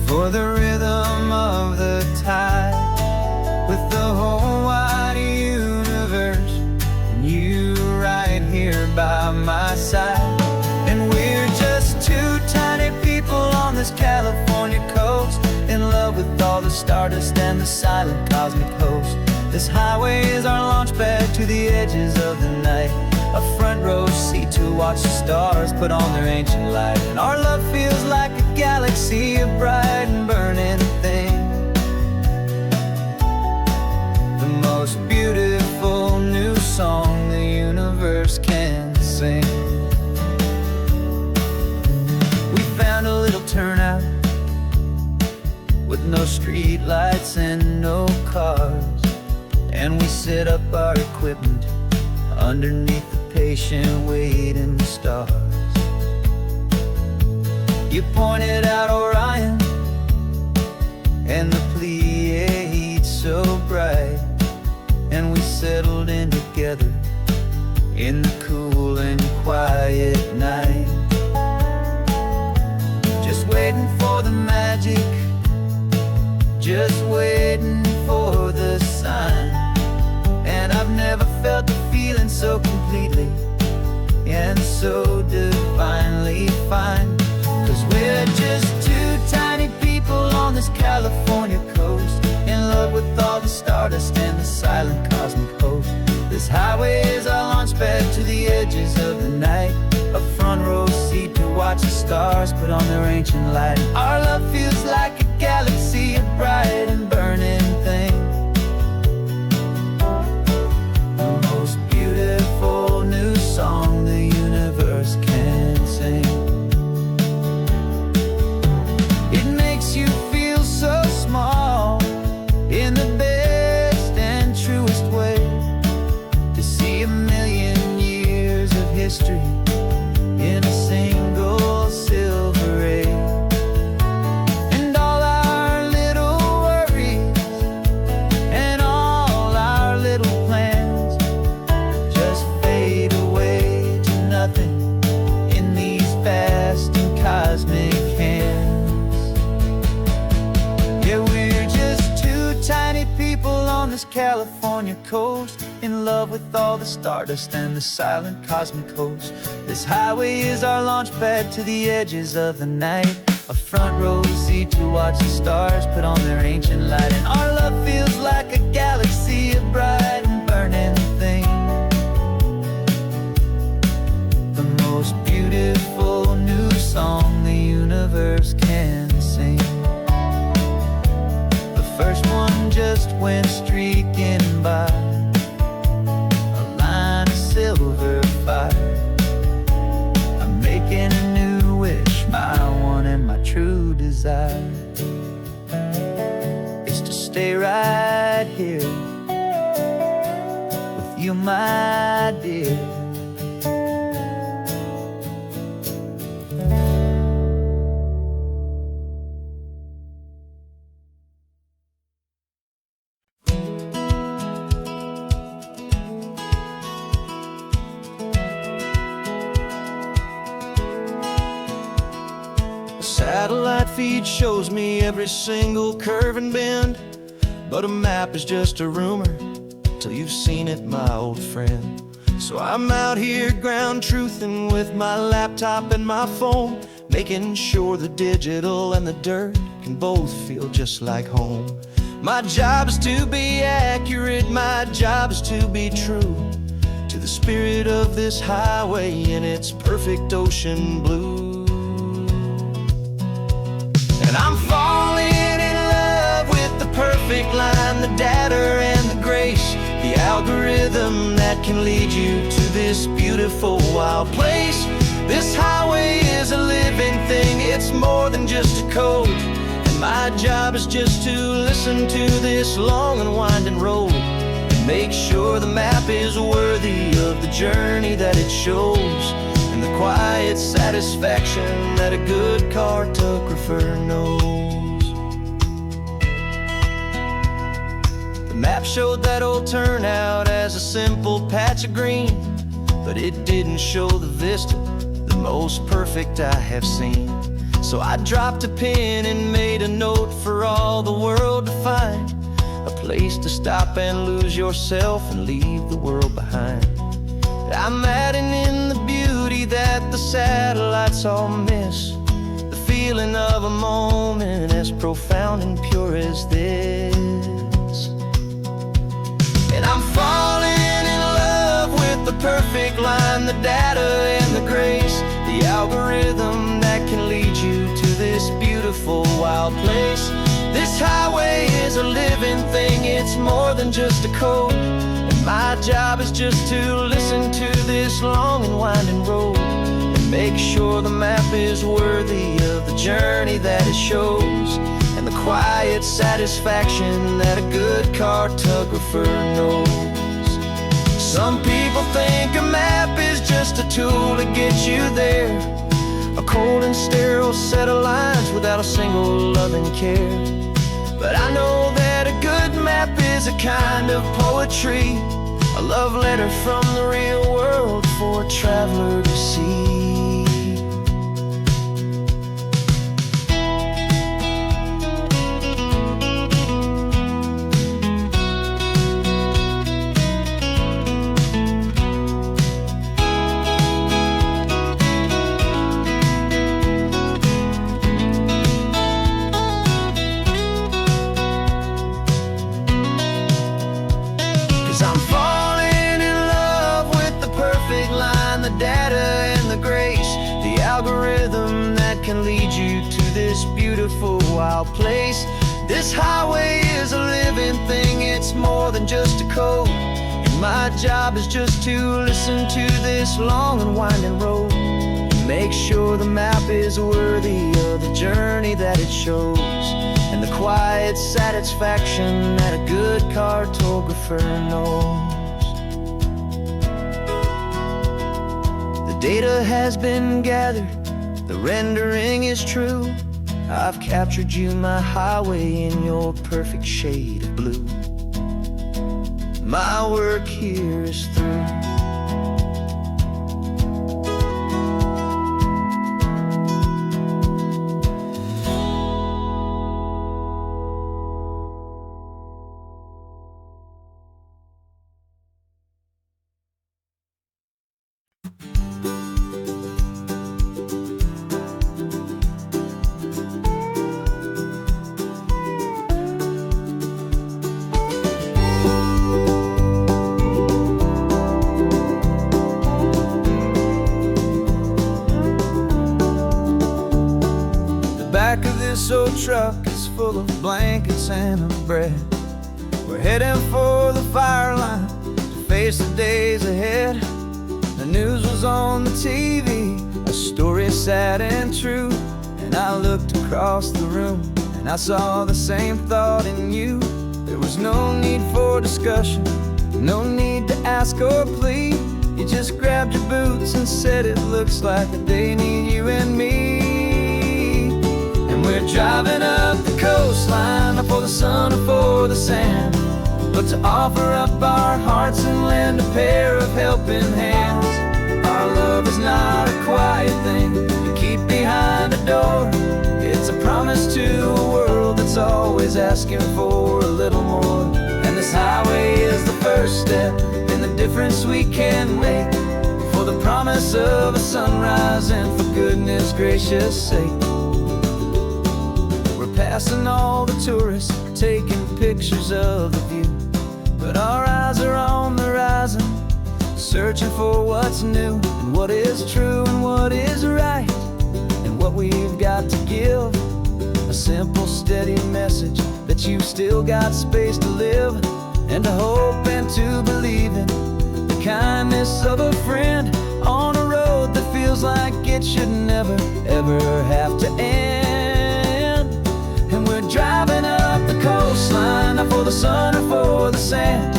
for the rhythm of the tide, with the whole wide universe and you right here by my side. And we're just two tiny people on this California coast, in love with all the stardust and the silent cosmic host. This highway is our launch pad to the edges of the night, a front row seat to watch the stars put on their ancient light. And our love feels like a galaxy, a bright and burning thing, the most beautiful new song the universe can sing. We found a little turnout with no street lights and no cars, and we set up our equipment underneath the patient waiting stars. You pointed out Orion and the Pleiades so bright, and we settled in together in the cool and quiet night, just waiting for the magic, just waiting for the sign. feeling so completely and so divinely fine. 'Cause we're just two tiny people on this California coast, in love with all the stardust and the silent cosmic host. This highway is our launch pad to the edges of the night, a front row seat to watch the stars put on their ancient light. Our love feels like a galaxy, a bright and burning thing, the most beautiful new song the universe can sing. It makes you feel so small in the best and truest way, to see a million years of history in a single silver ray. And all our little worries and all our little plans just fade away to nothing in these vast and cosmic hands. Yeah, we're just two tiny people on this California coast, in love with all the stardust and the silent cosmic host. This highway is our launch pad to the edges of the night, a front row seat to watch the stars put on their ancient light. And our love feels like a galaxy, a bright and burning thing, the most beautiful new song the universe can sing. The first one just went streaking by, a line of silver fire. I'm making a new wish, my one and my true desire is to stay right here with you, my dear. Satellite feed shows me every single curve and bend, but a map is just a rumor till you've seen it, my old friend. So I'm out here ground truthing with my laptop and my phone, making sure the digital and the dirt can both feel just like home. My job is to be accurate, my job is to be true to the spirit of this highway in its perfect ocean blue. And I'm falling in love with the perfect line, the data and the grace, the algorithm that can lead you to this beautiful wild place. This highway is a living thing, it's more than just a code. And my job is just to listen to this long and winding road and make sure the map is worthy of the journey that it shows, and the quiet satisfaction that a good cartographer knows. The map showed that old turnout as a simple patch of green, but it didn't show the vista, the most perfect I have seen. So I dropped a pin and made a note for all the world to find, a place to stop and lose yourself and leave the world behind. I'm adding in the beauty that the satellites all miss, the feeling of a moment as profound and pure as this. And I'm falling in love with the perfect line, the data and the grace, the algorithm that can lead you to this beautiful wild place. This highway is a living thing, it's more than just a code. My job is just to listen to this long and winding road and make sure the map is worthy of the journey that it shows, and the quiet satisfaction that a good cartographer knows. Some people think a map is just a tool to get you there, a cold and sterile set of lines without a single loving care. But I know that a good map is a kind of poetry, a love letter from the real world for a traveler to see. beautiful, wild place. This highway is a living thing, it's more than just a code. And my job is just to listen to this long and winding road, make sure the map is worthy of the journey that it shows, and the quiet satisfaction that a good cartographer knows. The data has been gathered, the rendering is true. I've captured you, my highway, in your perfect shade of blue. My work here is through. Back of this old truck is full of blankets and of bread. We're heading for the fire line to face the days ahead. The news was on the TV, a story sad and true. And I looked across the room and I saw the same thought in you. There was no need for discussion, no need to ask or plead. You just grabbed your boots and said it looks like the day need you and me. We're driving up the coastline, not for the sun or for the sand, but to offer up our hearts and lend a pair of helping hands. Our love is not a quiet thing you keep behind a door. It's a promise to a world that's always asking for a little more. And this highway is the first step in the difference we can make, for the promise of a sunrise and for goodness gracious sake. Passing all the tourists, taking pictures of the view, but our eyes are on the horizon, searching for what's new, and what is true and what is right, and what we've got to give. A simple, steady message that you've still got space to live, and to hope and to believe in the kindness of a friend on a road that feels like it should never, ever have to end. And we're driving up the coastline, not for the sun or for the sand,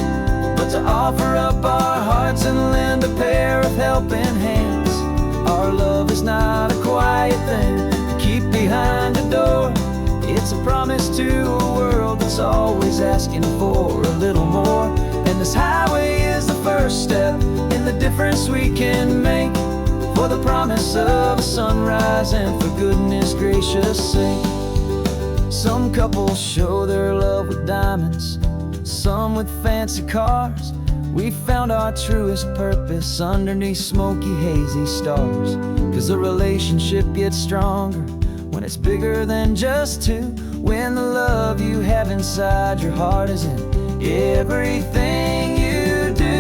but to offer up our hearts and lend a pair of helping hands. Our love is not a quiet thing to keep behind a door. It's a promise to a world that's always asking for a little more. And this highway is the first step in the difference we can make, for the promise of a sunrise and for goodness gracious sake. Some couples show their love with diamonds, some with fancy cars. We found our truest purpose underneath smoky, hazy stars. 'Cause the relationship gets stronger when it's bigger than just two, when the love you have inside your heart is in everything you do.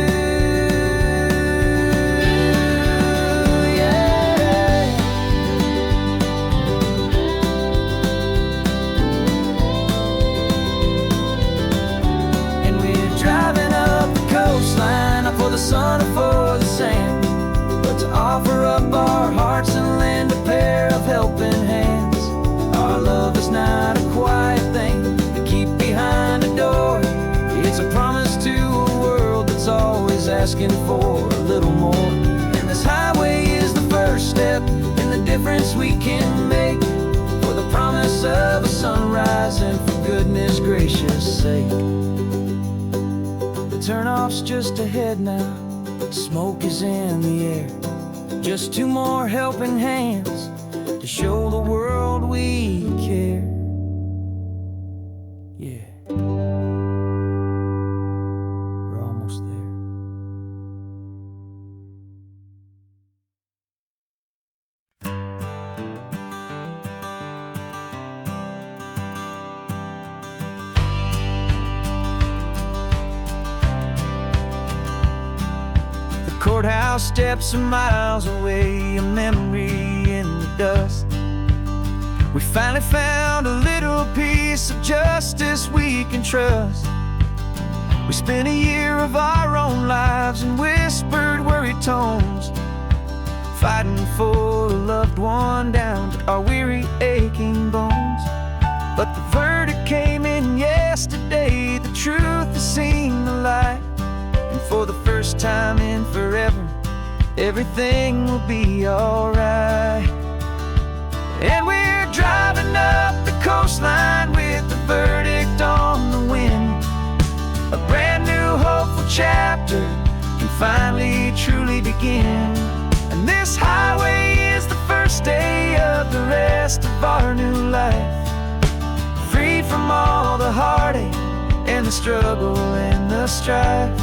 Not for the sun or for the sand, but to offer up our hearts and lend a pair of helping hands. Our love is not a quiet thing to keep behind a door. It's a promise to a world that's always asking for a little more. And this highway is the first step in the difference we can make, for the promise of a sunrise and for goodness gracious sake. Turnoff's just ahead now, smoke is in the air. Just two more helping hands to show the world we care. Yeah, we're almost there. Courthouse steps are miles away, a memory in the dust. We finally found a little piece of justice we can trust. We spent a year of our own lives in whispered, worried tones, fighting for a loved one down to our weary, aching bones. But the verdict came in yesterday, the truth has seen the light, and for the first time in forever, everything will be alright. And we're driving up the coastline with the verdict on the wind. A brand new hopeful chapter can finally truly begin. And this highway is the first day of the rest of our new life, free from all the heartache and the struggle and the strife.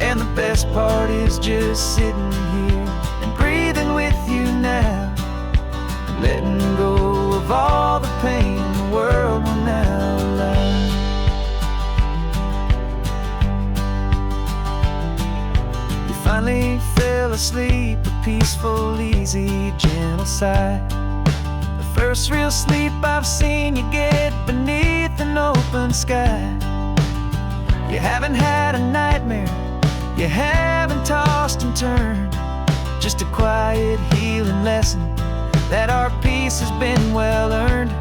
And the best part is just sitting here and breathing with you now, and letting go of all the pain the world will now allow. You finally fell asleep, a peaceful, easy, gentle sigh. The first real sleep I've seen you get beneath an open sky. You haven't had a nightmare, you haven't tossed and turned, just a quiet healing lesson that our peace has been well earned.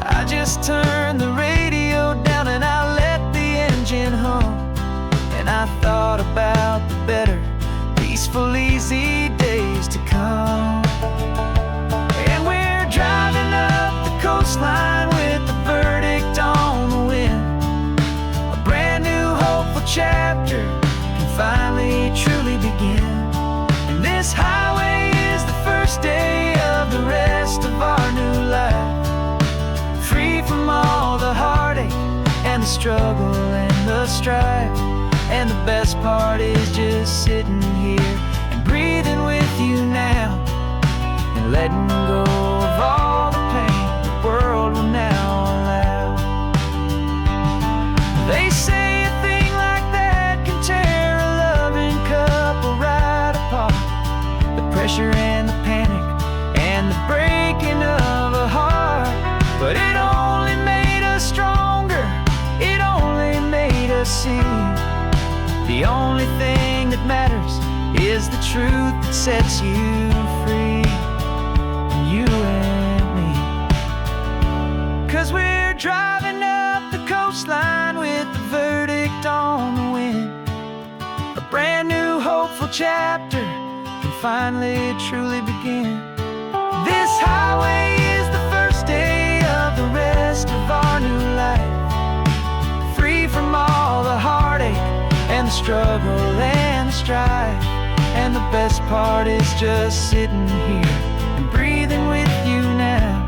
I just turned the radio down and I let the engine hum, and I thought about the better, peaceful, easy days to come. And we're driving up the coastline with the verdict on the wind. A brand new hopeful chapter can finally truly begin. And this highway is the first day of the rest of our new life, free from all the heartache and the struggle and the strife. And the best part is just sitting here and breathing with you now, and letting go of all the pain the world will now allow. They say a thing like that can tear a loving couple right apart. The pressure and the panic and the breaking of a heart. But it only made us stronger, it only made us see the only thing that matters is the truth that sets you free, you and me. 'Cause we're driving up the coastline with the verdict on the wind. A brand new hopeful chapter can finally truly begin. This highway is the first day of the rest of our new life, free from all the heartache and the struggle and the strife. And the best part is just sitting here and breathing with you now,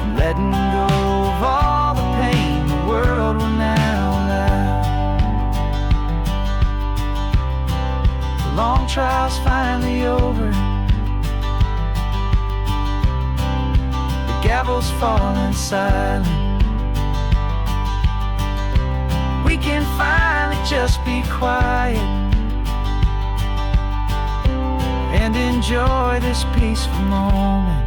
and letting go of all the pain the world will now allow. The long trial's finally over, the gavel's falling silent. We can finally just be quiet and enjoy this peaceful moment.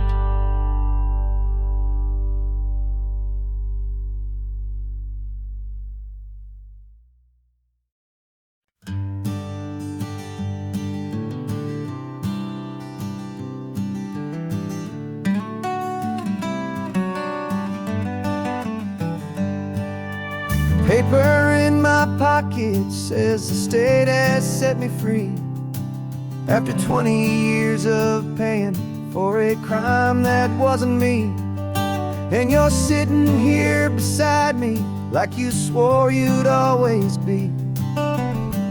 Paper in my pocket says the state has set me free, after 20 years of paying for a crime that wasn't me. And you're sitting here beside me like you swore you'd always be,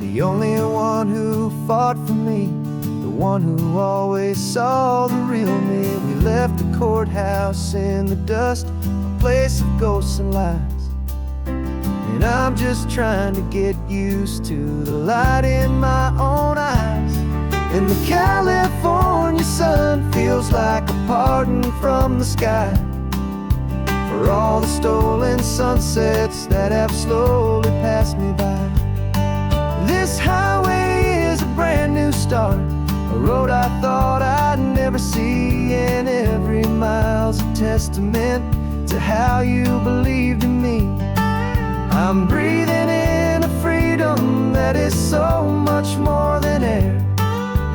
the only one who fought for me, the one who always saw the real me. We left the courthouse in the dust, a place of ghosts and lies. And I'm just trying to get used to the light in my own eyes. And the California sun feels like a pardon from the sky for all the stolen sunsets that have slowly passed me by. This highway is a brand new start, a road I thought I'd never never see, and every mile's a testament to how you believed in me. I'm breathing in a freedom that is so much more than air,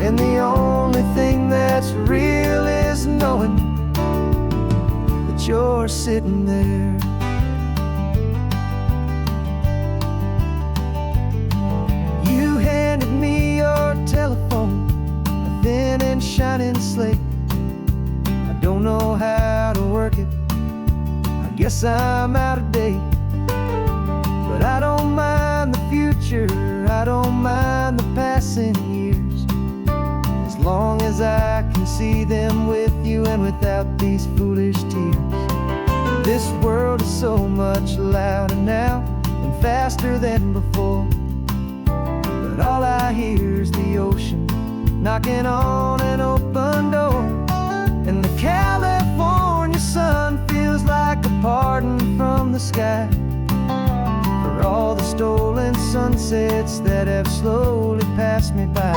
and the only thing that's real is knowing that you're sitting there. You handed me your telephone, a thin and shining slate. I don't know how to work it, I guess I'm out of date. But I don't mind the future, I don't mind the passing years, as long as I can see them with you and without these foolish tears. This world is so much louder now and faster than before, but all I hear is the ocean knocking on an open door. And the California sun feels like a pardon from the sky for all the stolen sunsets that have slowly passed me by.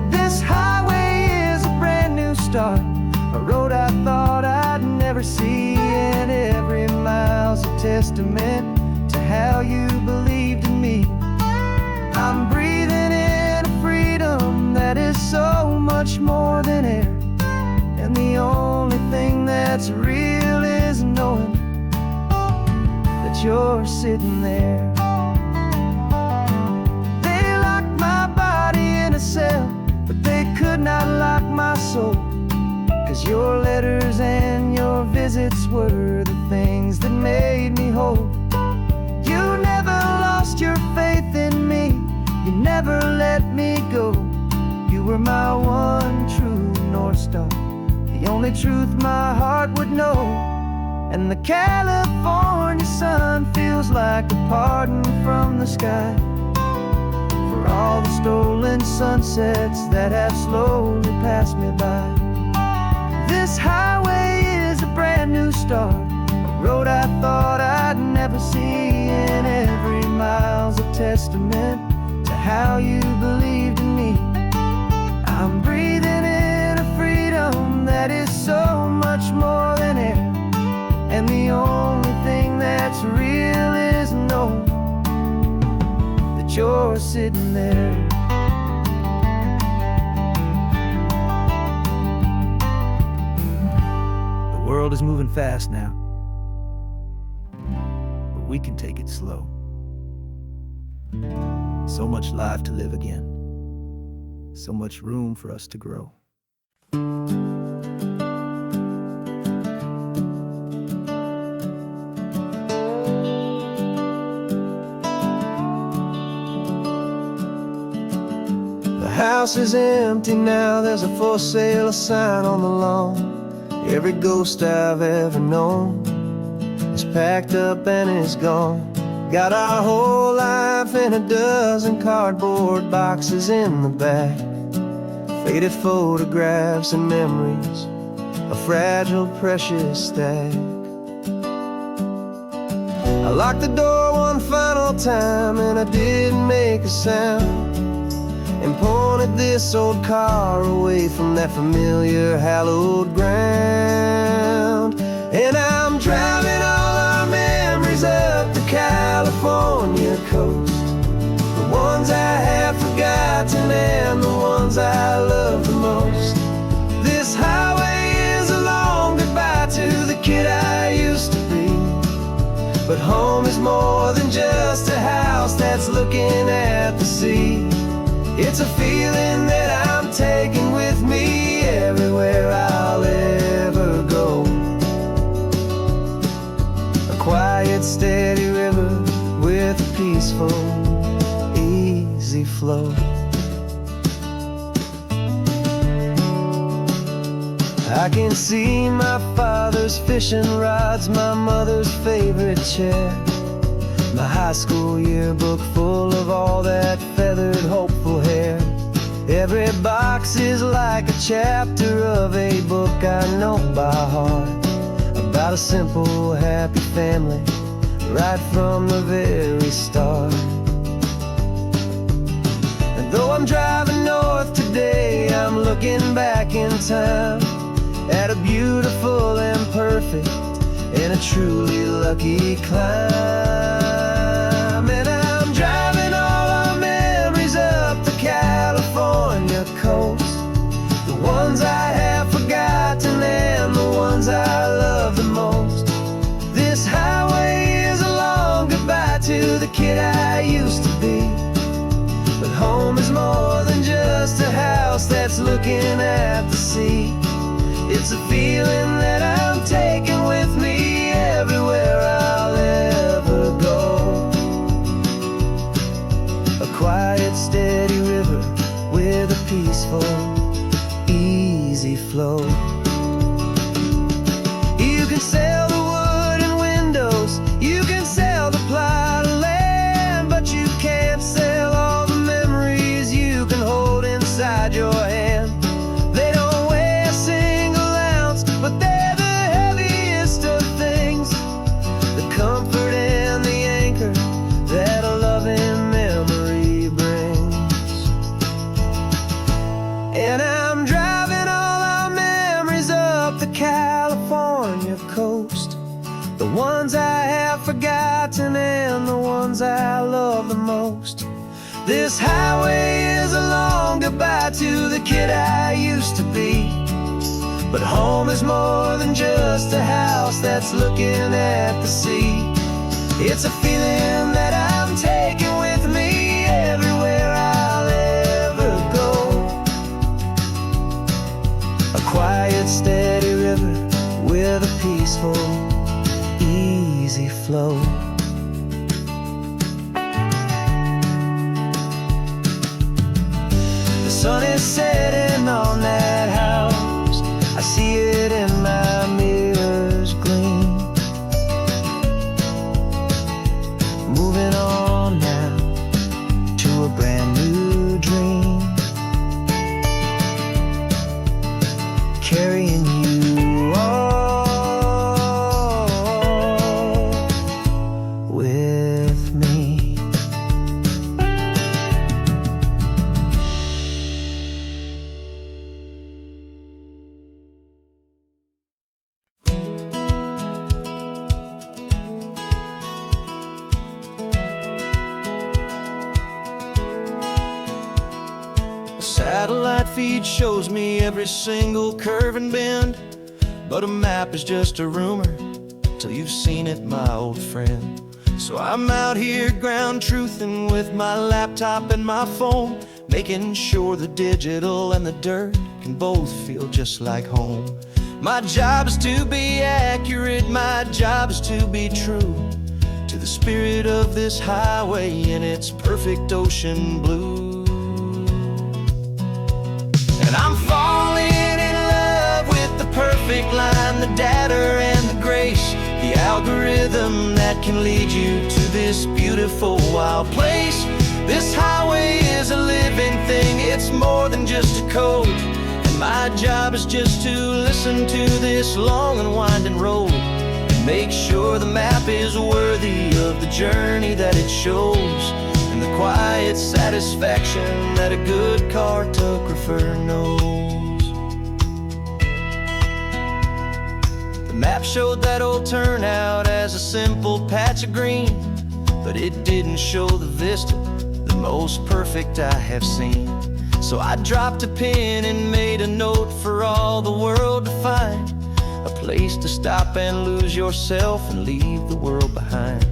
This highway is a brand new start, a road I thought I'd never see, and every mile's a testament to how you believed in me. I'm breathing in a freedom that is so much more than air, and the only thing that's real is knowing that you're sitting there. They locked my body in a cell, but they could not lock my soul, 'cause your letters and your visits were the things that made me whole. You never lost your faith in me, you never let me go. You were my one true North Star, the only truth my heart would know. And the California sun feels like a pardon from the sky for all the stolen sunsets that have slowly passed me by. This highway is a brand new start, a road I thought I'd never see, and every mile's a testament to how you believed in me. I'm breathing in a freedom that is so much more than air, and the only thing that's real is knowing that you're sitting there. The world is moving fast now, but we can take it slow. So much life to live again, so much room for us to grow. The house is empty now, there's a for sale sign on the lawn. Every ghost I've ever known is packed up and is gone. Got our whole life in a dozen cardboard boxes in the back, faded photographs and memories, a fragile, precious stack. I locked the door one final time and I didn't make a sound, and pointed this old car away from that familiar hallowed ground. And I'm driving all our memories up the California coast, the ones I have forgotten and the ones I love the most. This highway is a long goodbye to the kid I used to be, but home is more than just a house that's looking at the sea. It's a feeling that I'm taking with me everywhere I'll ever go. A quiet, steady river with a peaceful, easy flow. I can see my father's fishing rods, my mother's favorite chair, my high school yearbook full of all that feathered, hopeful hair. Every box is like a chapter of a book I know by heart, about a simple, happy family right from the very start. And though I'm driving north today, I'm looking looking back in time at a beautiful and perfect and a truly lucky climb. And I'm driving all our memories up the California coast, the ones I have forgotten and the ones I love the most. This highway is a long goodbye to the kid I used to be. But home is more than just a house that's looking at the sea. It's a feeling that I'm taking with me everywhere I'll ever go. A quiet, steady river with a peaceful, easy flow. You can sail the wooden windows, you can sail the plot of land, but you can't sail all the memories you can hold inside your hand. They don't weigh a single ounce, but they're the heaviest of things, the comfort and the anchor that a loving memory brings. And I'm driving all our memories up the California coast, the ones I have forgotten and the ones I love the most. This highway is a long goodbye to the kid I used to be. But home is more than just a house that's looking at the sea. It's a feeling that I'm taking with me everywhere I'll ever go. A quiet, steady river with a peaceful, easy flow. The sun is setting on that house, I see it in my mirror's gleam. Moving on now to a brand new dream, carrying you all with me. A satellite feed shows me every single curve and bend, but a map is just a rumor till you've seen it, my old friend. So I'm out here ground truthing with my laptop and my phone, making sure the digital and the dirt can both feel just like home. My job is to be accurate, my job is to be true to the spirit of this highway in its perfect ocean blue. And I'm falling in love with the perfect line, the data and the grace, the algorithm that can lead you to this beautiful wild place. This highway is a living thing, it's more than just a code. And my job is just to listen to this long and winding road and make sure the map is worthy of the journey that it shows, and the quiet satisfaction that a good cartographer knows. The map showed that old turnout as a simple patch of green, but it didn't show the vista, the most perfect I have seen. So I dropped a pin and made a note for all the world to find, a place to stop and lose yourself and leave the world behind.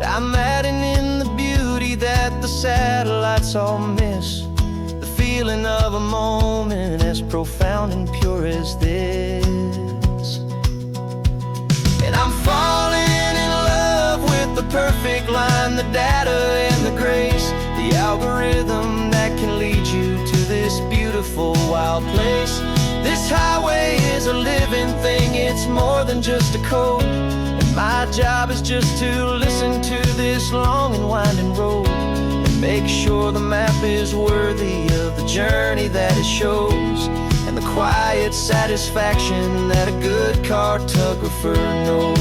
I'm adding in the beauty that the satellites all miss, the feeling of a moment as profound and pure as this. And I'm falling in love with the perfect line, the data and the grace, the algorithm that can lead you to this beautiful wild place. This highway is a living thing, it's more than just a code. And my job is just to listen to this long and winding road and make sure the map is worthy of the journey that it shows, and the quiet satisfaction that a good cartographer knows.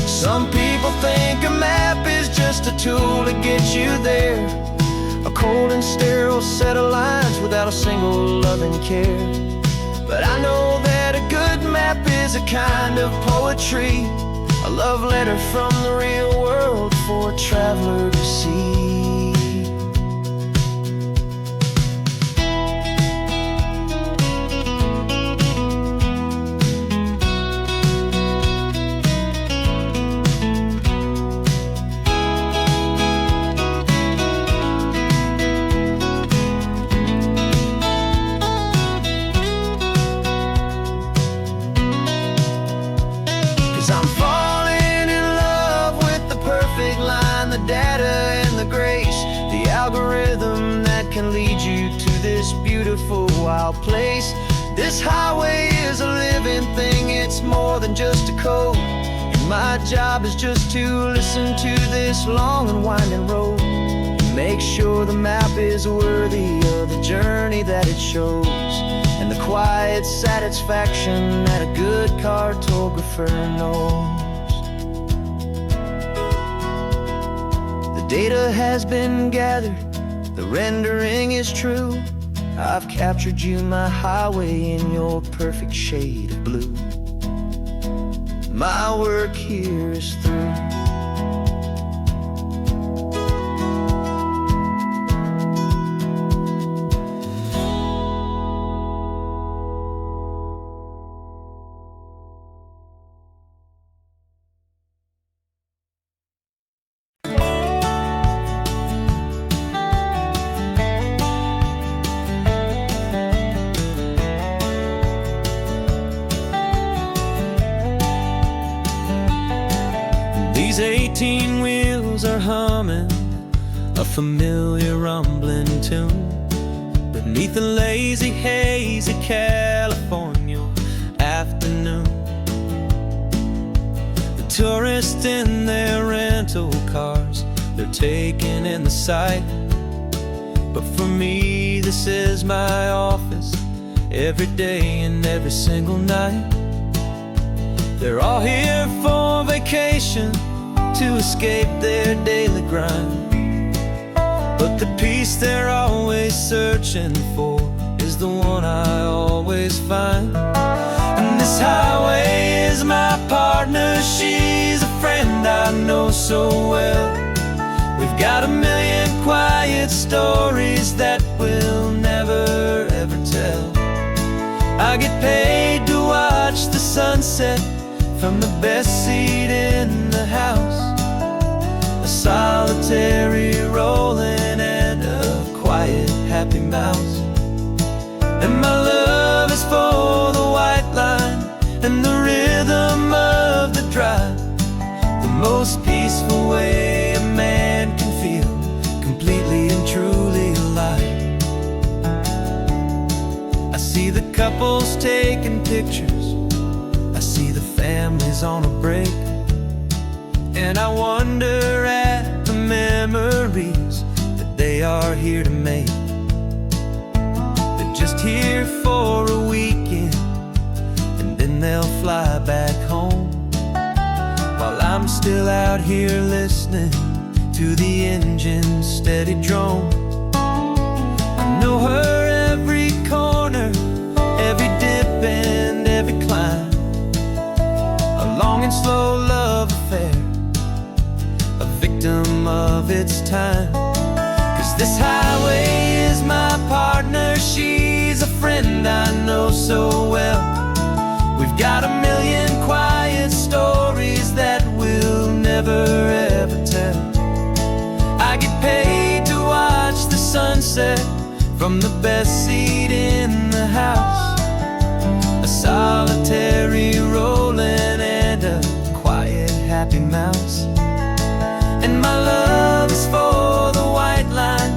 Some people think a map is just a tool to get you there, a cold and sterile set of lines without a single loving care. But I know that a good map is a kind of poetry, a love letter from the real world for a traveler to see. 'Cause I'm falling in love with the perfect line, the data and the grace, the algorithm that can lead you to this beautiful wild place. This highway is a living thing, it's more than just a code. And my job is just to listen to this long and winding road, and make sure the map is worthy of the journey that it shows, and the quiet satisfaction that a good cartographer knows. The data has been gathered, the rendering is true. I've captured you, my highway, in your perfect shade of blue. My work here is through. These 18 wheels are humming a familiar rumbling tune beneath the lazy haze of California afternoon. The tourists in their rental cars, they're taking in the sight. But for me, this is my office, every day and every single night. They're all here for vacation, to escape their daily grind. But the peace they're always searching for is the one I always find. And this highway is my partner, she's a friend I know so well. We've got a million quiet stories that we'll never ever tell. I get paid to watch the sunset from the best seat in the house, a solitary rolling and a quiet happy mouse. And my love is for the white line and the rhythm of the drive, the most peaceful way a man can feel completely and truly alive. I see the couples taking pictures, I see the families on a break, and I wonder at the memories that they are here to make. They're just here for a weekend, and then they'll fly back home, while I'm still out here listening to the engine's steady drone. I know her every corner, every dip and every climb, a long and slow love affair, a victim of its time. 'Cause this highway is my partner, she's a friend I know so well. We've got a million quiet stories that we'll never ever tell. I get paid to watch the sunset from the best seat in the house, a solitary rolling and a quiet happy mouse. And my love is for the white line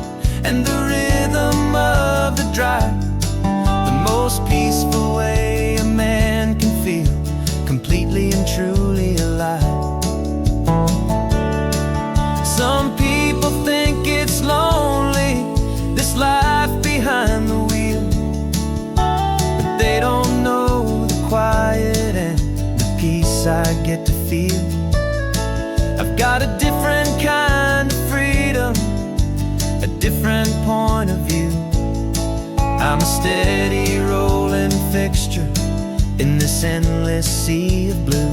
and the rhythm of the drive, the most peaceful way a man can feel completely and truly alive. Some people think it's lonely, this life behind the wheel, but they don't know the quiet and the peace I get to feel. I've got a different kind of freedom, a different point of view. I'm a steady rolling fixture in this endless sea of blue.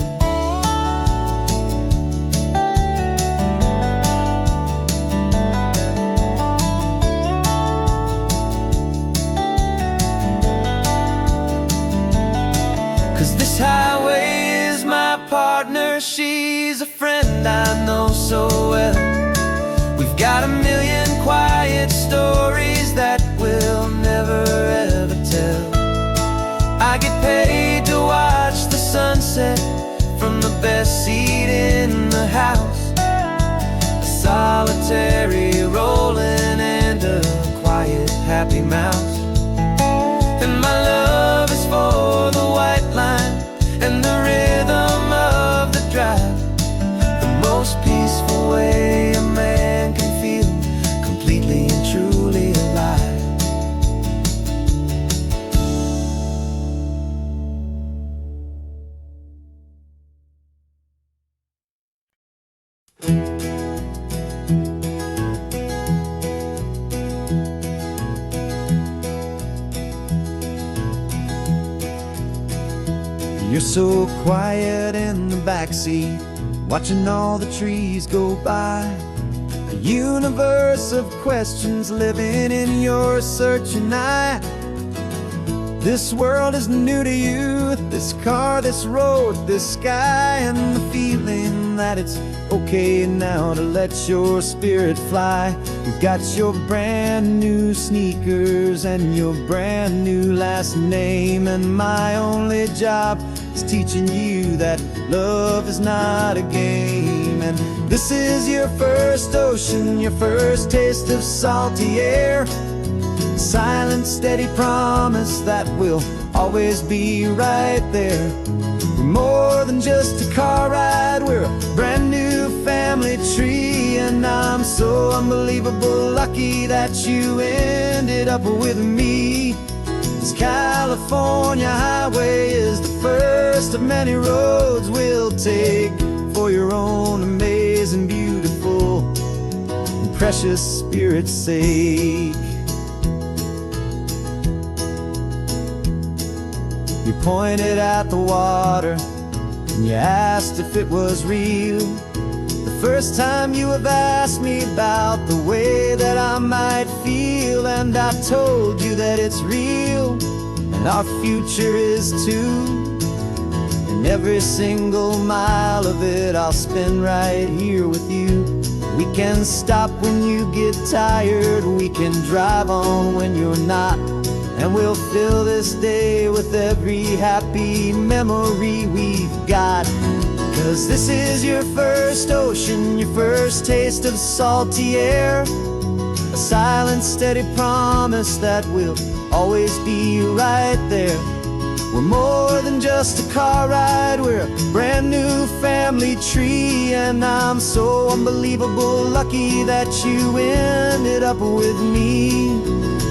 Cause this highway is my partner, she's a friend I know so well. We've got a million quiet stories that we'll never ever tell. I get paid to watch the sunset from the best seat in the house. A solitary rolling and a quiet happy mouse. And my love is for the white line and the rhythm of the drive. The most peaceful way a man can feel completely and truly alive. You're so quiet in the backseat, watching all the trees go by. A universe of questions living in your searching eye. This world is new to you, this car, this road, this sky, and the feeling that it's okay now to let your spirit fly. You've got your brand new sneakers and your brand new last name, and my only job is teaching you that love is not a game. And this is your first ocean, your first taste of salty air. Silent, steady promise that we'll always be right there. We're more than just a car ride, we're a brand new family tree. And I'm so unbelievable lucky that you ended up with me. This California highway is the first of many roads we'll take for your own amazing, beautiful, and precious spirit's sake. You pointed at the water and you asked if it was real. The first time you have asked me about the way that I might feel, and I told you that it's real and our future is too. And every single mile of it I'll spend right here with you. We can stop when you get tired, we can drive on when you're not, and we'll fill this day with every happy memory we've got. Cause this is your first ocean, your first taste of salty air. A silent, steady promise that we'll always be right there. We're more than just a car ride, we're a brand new family tree. And I'm so unbelievable lucky that you ended up with me.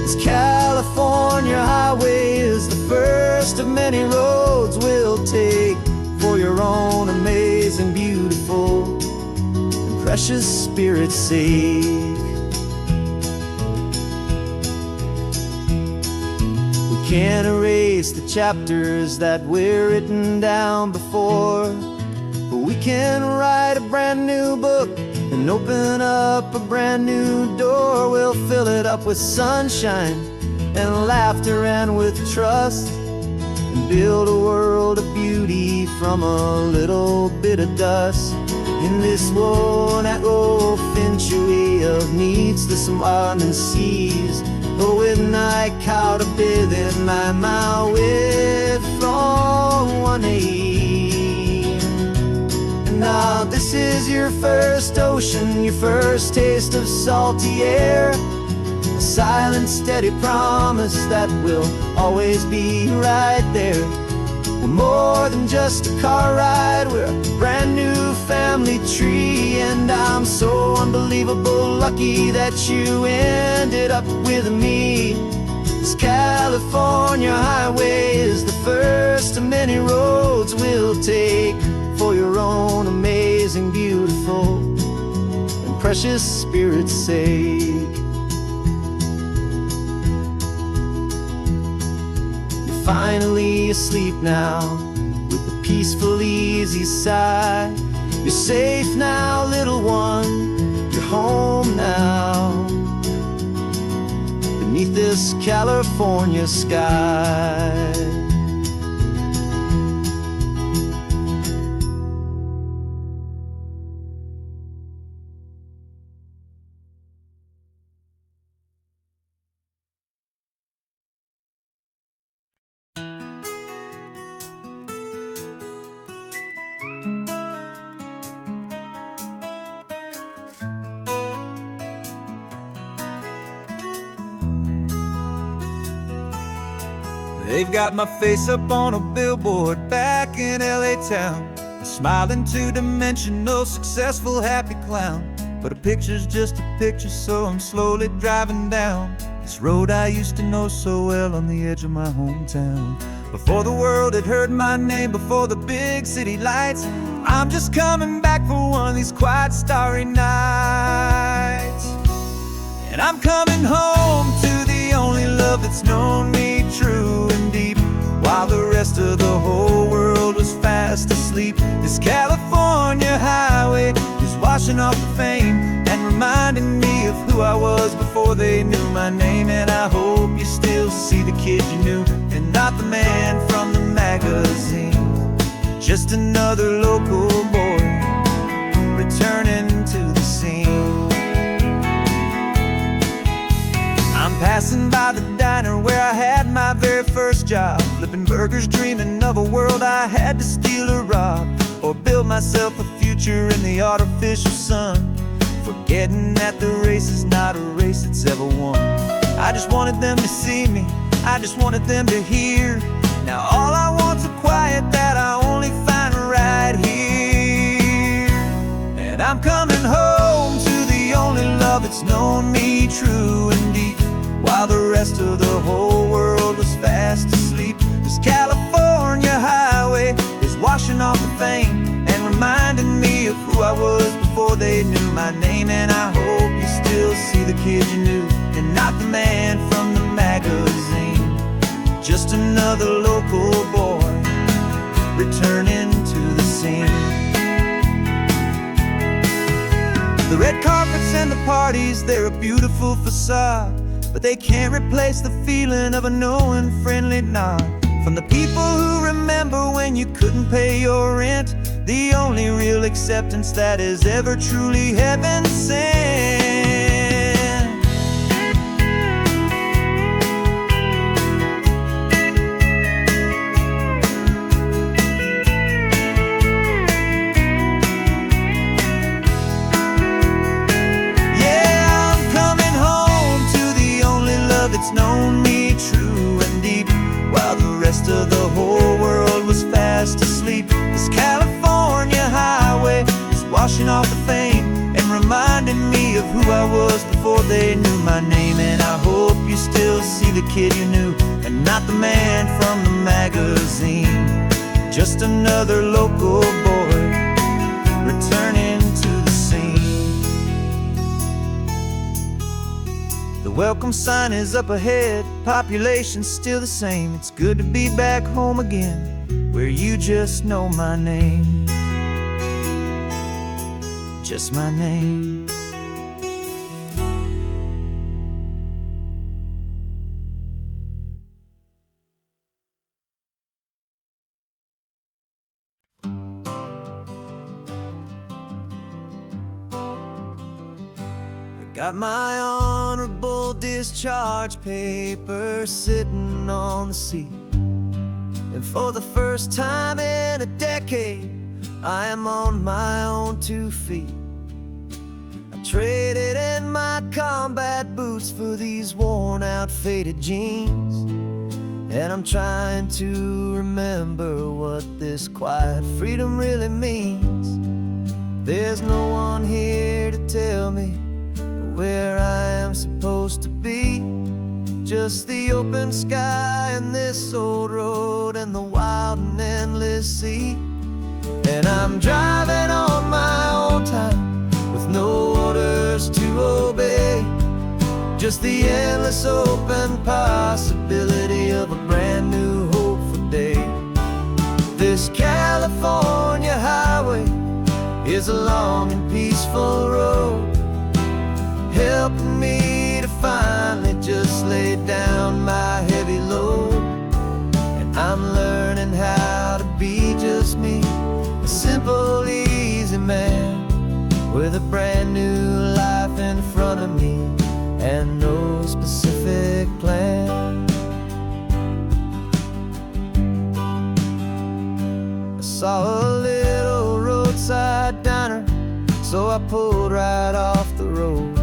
This California highway is the first of many roads we'll take for your own amazing, beautiful, and precious spirit's sake. We can't erase the chapters that were written down before, but we can write a brand new book and open up a brand new door. We'll fill it up with sunshine and laughter and with trust, and build a world of beauty from a little bit of dust. In this world century of needs the surrounding seas, but with night caught a bit in my way from one aim. And now this is your first ocean, your first taste of salty air. A silent, steady promise that we'll always be right there. We're more than just a car ride, we're a brand new family tree. And I'm so unbelievable lucky that you ended up with me. This California highway is the first of many roads we'll take for your own amazing, beautiful, and precious spirit's sake. finally asleep now, with a peaceful, easy sigh. You're safe now, little one, you're home now, beneath this California sky. They've got my face up on a billboard back in LA town, smiling two-dimensional, successful, happy clown. But a picture's just a picture, so I'm slowly driving down this road I used to know so well on the edge of my hometown. Before the world had heard my name, before the big city lights, I'm just coming back for one of these quiet, starry nights. And I'm coming home to the only love that's known me true and deep, while the rest of the whole world was fast asleep. This California highway is washing off the fame and reminding me of who I was before they knew my name. And I hope you still see the kid you knew, and not the man from the magazine. Just another local boy returning to the scene. I'm passing by the diner where I had my very first job, flipping burgers, dreaming of a world I had to steal or rob, or build myself a future in the artificial sun, forgetting that the race is not a race that's ever won. I just wanted them to see me, I just wanted them to hear. Now all I want's a quiet that I only find right here. And I'm coming home to the only love that's known me true and deep, while the rest of the whole world was fast asleep. This California highway is washing off the fame and reminding me of who I was before they knew my name. And I hope you still see the kid you knew, and not the man from the magazine. Just another local boy returning to the scene. The red carpets and the parties, they're a beautiful facade, but they can't replace the feeling of a knowing, friendly nod from the people who remember when you couldn't pay your rent. The only real acceptance that is ever truly heaven sent. Yeah, I'm coming home to the only love that's known me true and deep, while the rest of the whole world was fast asleep. This California highway is washing off the fame and reminding me of who I was before they knew my name. And I hope you still see the kid you knew, and not the man from the magazine. Just another local boy returning to the scene. The welcome sign is up ahead, population's still the same. It's good to be back home again, where you just know my name. Just my name. Got my honorable discharge paper sitting on the seat, and for the first time in a decade, I am on my own 2 feet. I traded in my combat boots for these worn out, faded jeans, and I'm trying to remember what this quiet freedom really means. There's no one here to tell me where I am supposed to be, just the open sky and this old road and the wild and endless sea. And I'm driving on my own time with no orders to obey, just the endless open possibility of a brand new hope is a long and peaceful road, helping me to finally just lay down my heavy load. And I'm learning how to be just me, a simple, easy man with a brand new life in front of me and no specific plan. I saw a little roadside diner, so I pulled right off the road.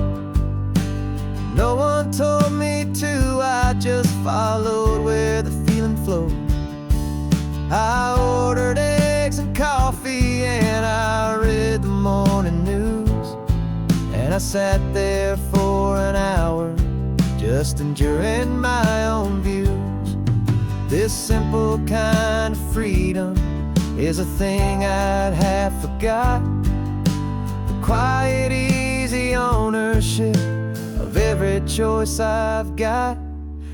No one told me to, I just followed where the feeling flowed. I ordered eggs and coffee and I read the morning news, and I sat there for an hour just enjoying my own views. This simple kind of freedom is a thing I'd have forgot. The quiet, easy ownership of every choice I've got.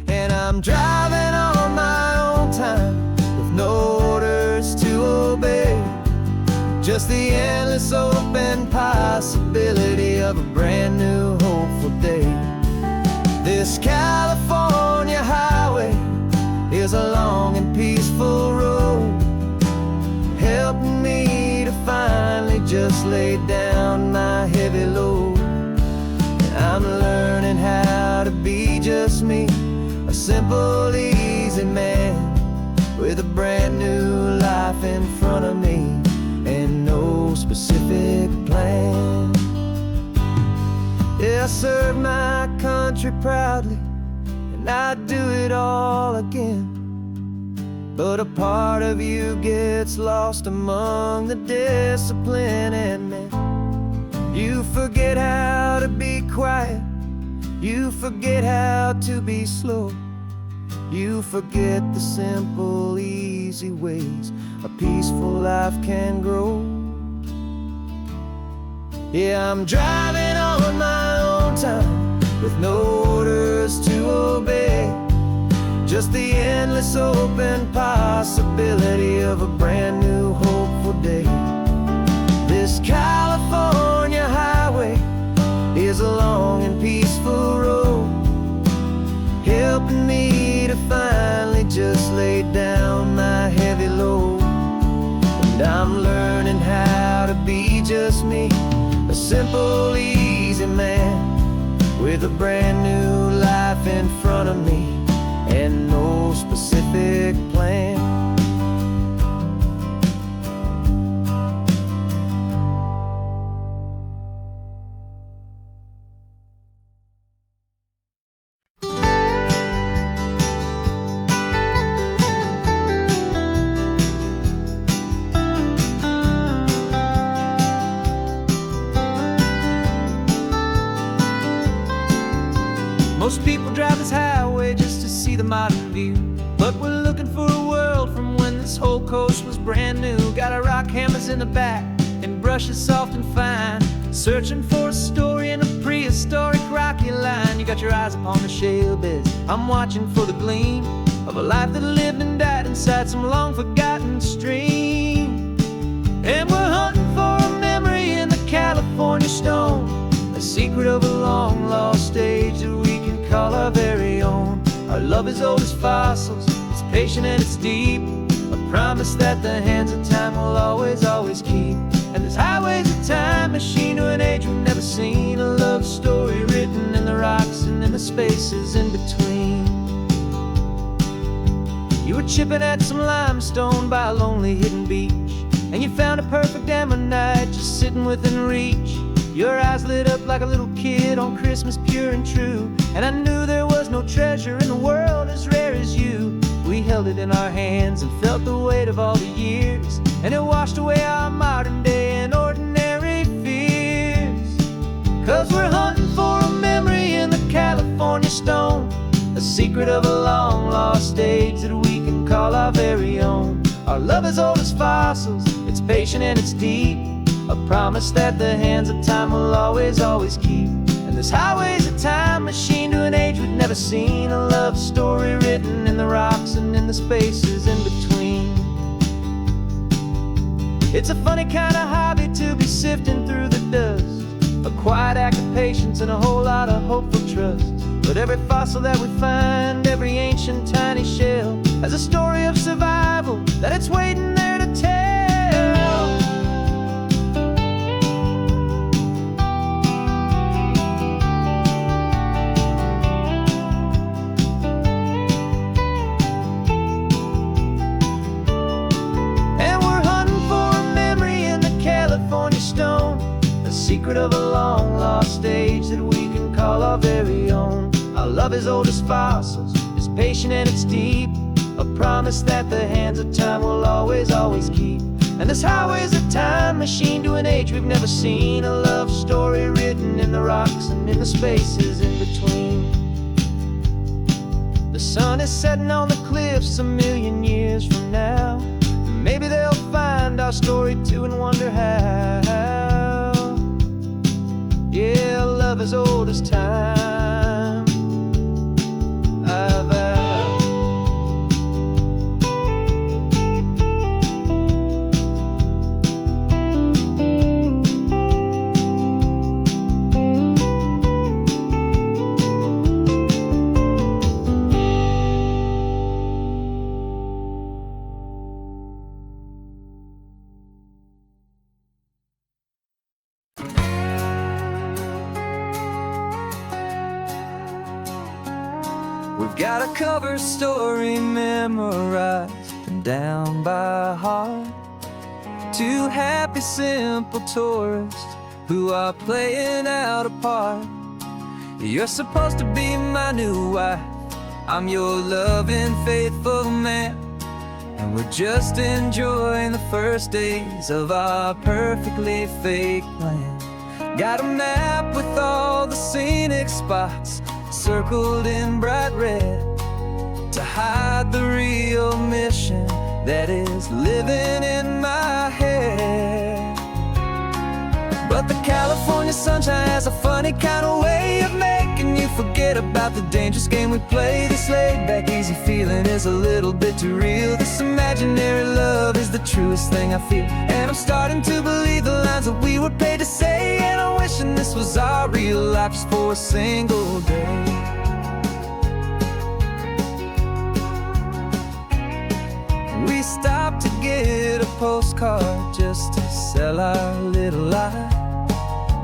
And I'm driving on my own time with no orders to obey, just the endless open possibility of a brand new hopeful day. This California highway is a long and peaceful road, helping me to finally just lay down my heavy load. And I'm learning how to be just me, a simple, easy man with a brand new life in front of me and no specific plan. Yeah, I serve my country proudly, and I'd do it all again. But a part of you gets lost among the discipline, and man, you forget how to be quiet, you forget how to be slow, you forget the simple, easy ways a peaceful life can grow. Yeah, I'm driving on my own time with no orders to obey, just the endless open possibility of a brand new hopeful day. This California highway is a long and peaceful road, helping me to finally just lay down my heavy load. And I'm learning how to be just me, a simple, easy man with a brand new life in front of me and no specific plan. Most people drive this highway just to see the modern view, but we're looking for a world from when this whole coast was brand new. Got our rock hammers in the back and brushes soft and fine, searching for a story in a prehistoric rocky line. You got your eyes upon the shale beds, I'm watching for the gleam of a life that lived and died inside some long forgotten stream. And we're hunting for a memory in the California stone, a secret of a long lost age that we can call our very own. Our love is old as fossils, it's patient and it's deep, a promise that the hands of time will always, always keep. And this highway's a time machine to an age we've never seen, a love story written in the rocks and in the spaces in between. You were chipping at some limestone by a lonely hidden beach, and you found a perfect ammonite just sitting within reach. Your eyes lit up like a little kid on Christmas, pure and true, and I knew there was no treasure in the world as rare as you. We held it in our hands and felt the weight of all the years, and it washed away our modern day and ordinary fears. 'Cause we're hunting for a memory in the California stone, a secret of a long lost age that we can call our very own. Our love is old as fossils, it's patient and it's deep, a promise that the hands of time will always, always keep. And this highway's a time machine to an age we've never seen, a love story written in the rocks and in the spaces in between. It's a funny kind of hobby to be sifting through the dust, a quiet act of patience and a whole lot of hopeful trust. But every fossil that we find, every ancient tiny shell, has a story of survival that it's waiting there to tell. And we're hunting for a memory in the California stone, a secret of a long lost age that we can call our very own. Our love is old as fossils, it's patient and it's deep, a promise that the hands of time will always, always keep. And this highway's a time machine to an age we've never seen, a love story written in the rocks and in the spaces in between. The sun is setting on the cliffs a million years from now, and maybe they'll find our story too and wonder how. Yeah, love is old as time, I vow. We've got a cover story memorized and down by heart. Two happy, simple tourists who are playing out a part. You're supposed to be my new wife, I'm your loving, faithful man, and we're just enjoying the first days of our perfectly fake plan. Got a map with all the scenic spots circled in bright red to hide the real mission that is living in my head. But the California sunshine has a funny kind of way of making you forget about the dangerous game we play. This laid back easy feeling is a little bit too real. This imaginary love is the truest thing I feel, and I'm starting to believe the lines that we were paid to say. And I'm wishing this was our real life just for a single day. We stopped to get a postcard just to sell our little lie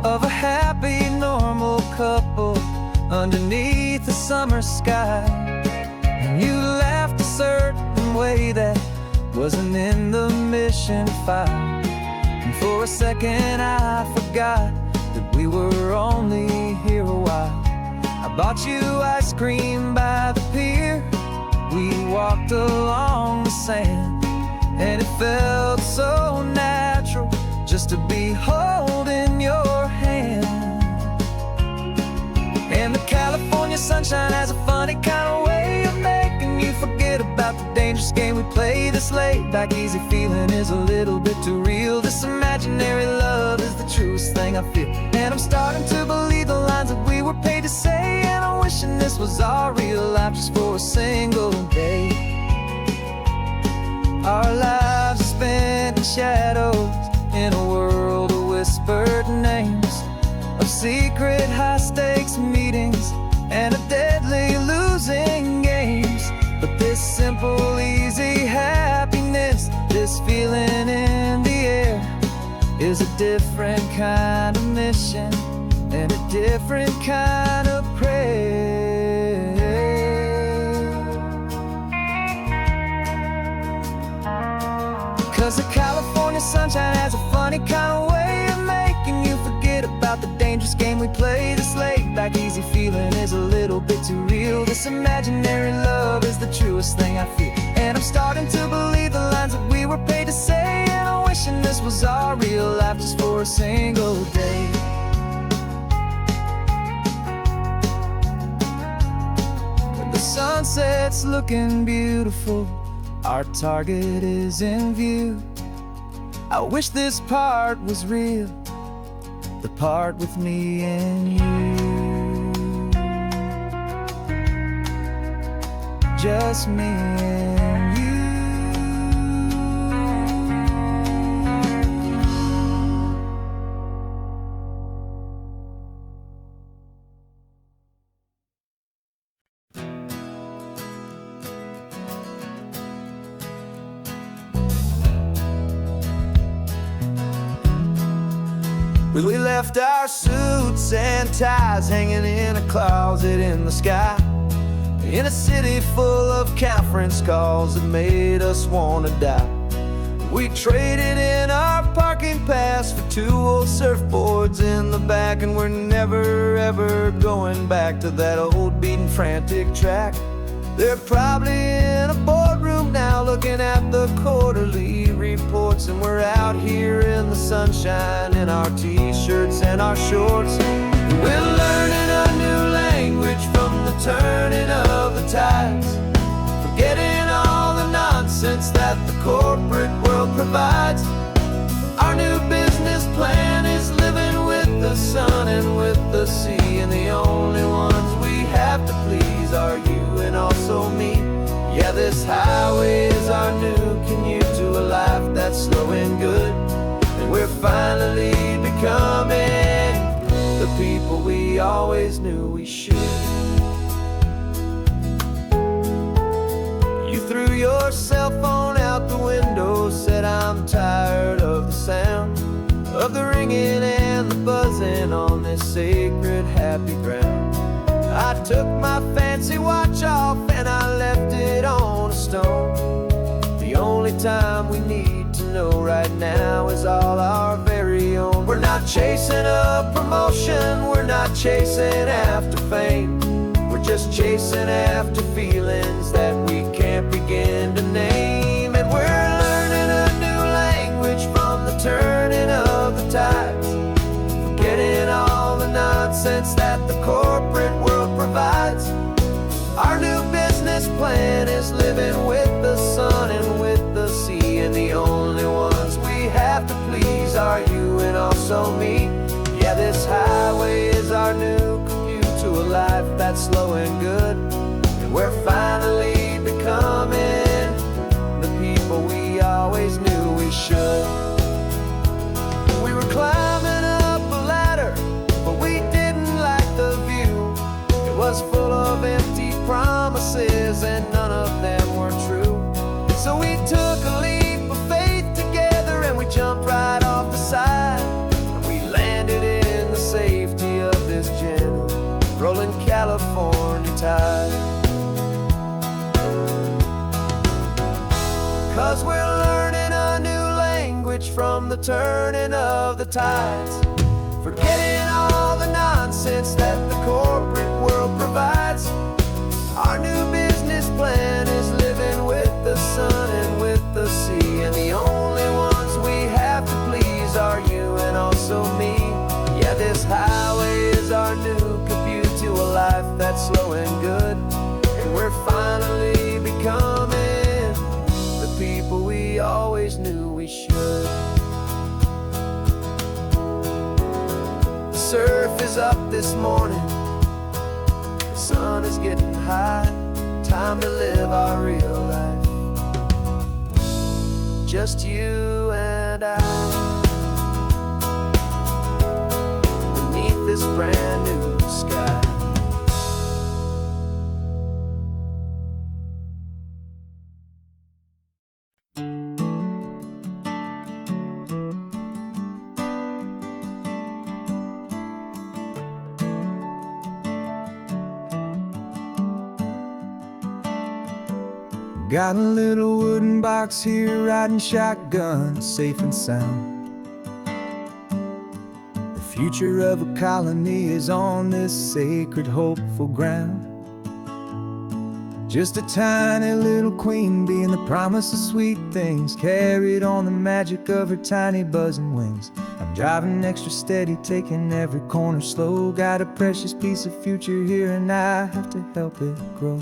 of a happy, normal couple underneath the summer sky. And you laughed a certain way that wasn't in the mission file, and for a second I forgot that we were only here a while. I bought you ice cream by the pier, we walked along the sand, and it felt so natural just to be holding your hand. And the California sunshine has a funny kind of way of making you forget about the dangerous game we play. This laid back easy feeling is a little bit too real. This imaginary love is the truest thing I feel, and I'm starting to believe the lines that we were paid to say. And I'm wishing this was our real life just for a single day. Our lives are spent in shadows in a world of whispered names, of secret high-stakes meetings and of deadly losing games. But this simple, easy happiness, this feeling in the air, is a different kind of mission and a different kind of prayer. 'Cause the California sunshine has a funny kind of way of making you forget about the dangerous game we play. This laid back easy feeling is a little bit too real. This imaginary love is the truest thing I feel, and I'm starting to believe the lines that we were paid to say. And I'm wishing this was our real life just for a single day. When the sunset's looking beautiful, our target is in view. I wish this part was real, the part with me and you. Just me and you. We left our suits and ties hanging in a closet in the sky, in a city full of conference calls that made us wanna die. We traded in our parking pass for 2 old surfboards in the back, and we're never ever going back to that old beaten frantic track. They're probably in a boardroom now looking at the quarterly reports, and we're out here in the sunshine in our t-shirts and our shorts. We're learning a new language from the turning of the tides, forgetting all the nonsense that the corporate world provides. Our new business plan is living with the sun and with the sea, and the only ones we have to please are you and also me. Yeah, this highway is our new commute to a life that's slow and good, and we're finally becoming the people we always knew we should. You threw your cell phone out the window, said I'm tired of the sound of the ringing and the buzzing on this sacred happy ground. I took my fancy watch off and I left it on a stone. The only time we need to know right now is all our very own. We're not chasing a promotion, we're not chasing after fame, we're just chasing after feelings that we can't begin to name. And we're learning a new language from the turning of the tides, forgetting all the nonsense that the corporate world provides. Our new business plan is living with the sun and with the sea, and the only ones we have to please are you and also me. Yeah, this highway is our new commute to a life that's slow and good, and we're finally becoming the people we always knew we should. We were climbing up a ladder, but we didn't like the view. It was full of empty promises and none of them were true. So we took a leap of faith together and we jumped right off the side, and we landed in the safety of this gentle rolling California tide. 'Cause we're learning a new language from the turning of the tides, forgetting all the nonsense that the corporate world provides. Our new business plan is living with the sun and with the sea, and the only ones we have to please are you and also me. Yeah, this highway is our new commute to a life that's slow and good, and we're finally becoming the people we always knew we should. The surf is up this morning, the sun is getting high, time to live our real life, just you and I, beneath this brand new sky. Got a little wooden box here, riding shotgun, safe and sound. The future of a colony is on this sacred, hopeful ground. Just a tiny little queen bee and the promise of sweet things, carried on the magic of her tiny buzzing wings. I'm driving extra steady, taking every corner slow. Got a precious piece of future here and I have to help it grow.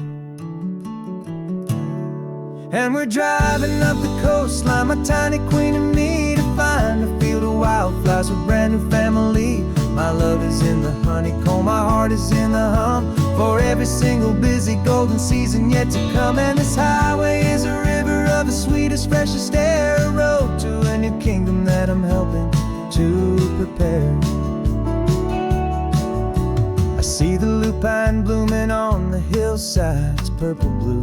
And we're driving up the coastline, my tiny queen and me, to find a field of wildflowers with brand new family. My love is in the honeycomb, my heart is in the hum, for every single busy golden season yet to come. And this highway is a river of the sweetest, freshest air, a road to a new kingdom that I'm helping to prepare. I see the lupine blooming on the hillsides, purple blue,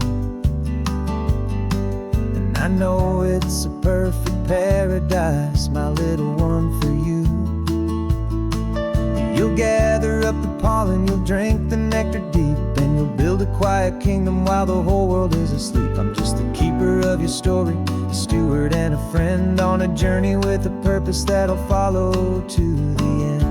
I know it's a perfect paradise, my little one, for you. You'll gather up the pollen, you'll drink the nectar deep, and you'll build a quiet kingdom while the whole world is asleep. I'm just the keeper of your story, a steward and a friend on a journey with a purpose that'll follow to the end.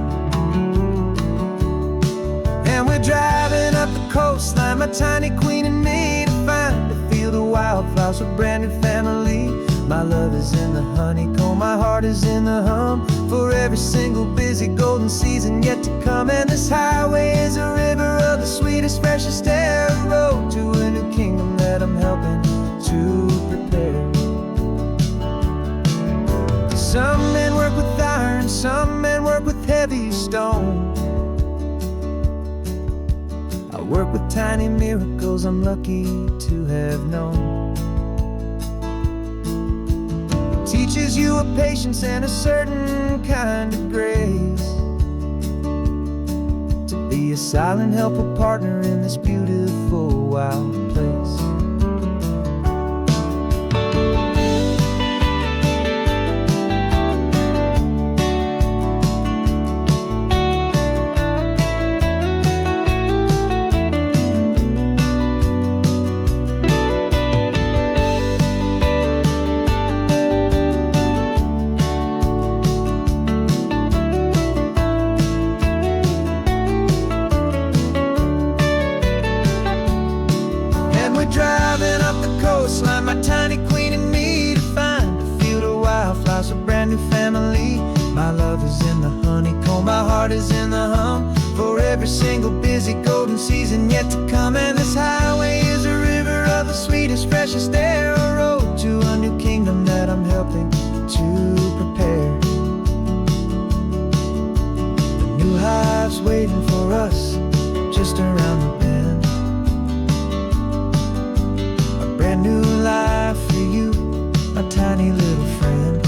And we're driving up the coastline, my tiny queen and me, to find a field of wildflowers with a brand new family. My love is in the honeycomb, my heart is in the hum, for every single busy golden season yet to come. And this highway is a river of the sweetest, freshest air, a road to a new kingdom that I'm helping to prepare. Some men work with iron, some men work with heavy stone. I work with tiny miracles I'm lucky to have known. Teaches you a patience and a certain kind of grace, to be a silent, helpful partner in this beautiful, wild place. Driving up the coastline, my tiny queen and me, to find a field of wildflowers, a brand new family. My love is in the honeycomb, my heart is in the hum, for every single busy golden season yet to come. And this highway is a river of the sweetest, freshest air, a road to a new kingdom that I'm helping to prepare. The new hive's waiting for us just around the bend. Brand new life for you, my tiny little friend,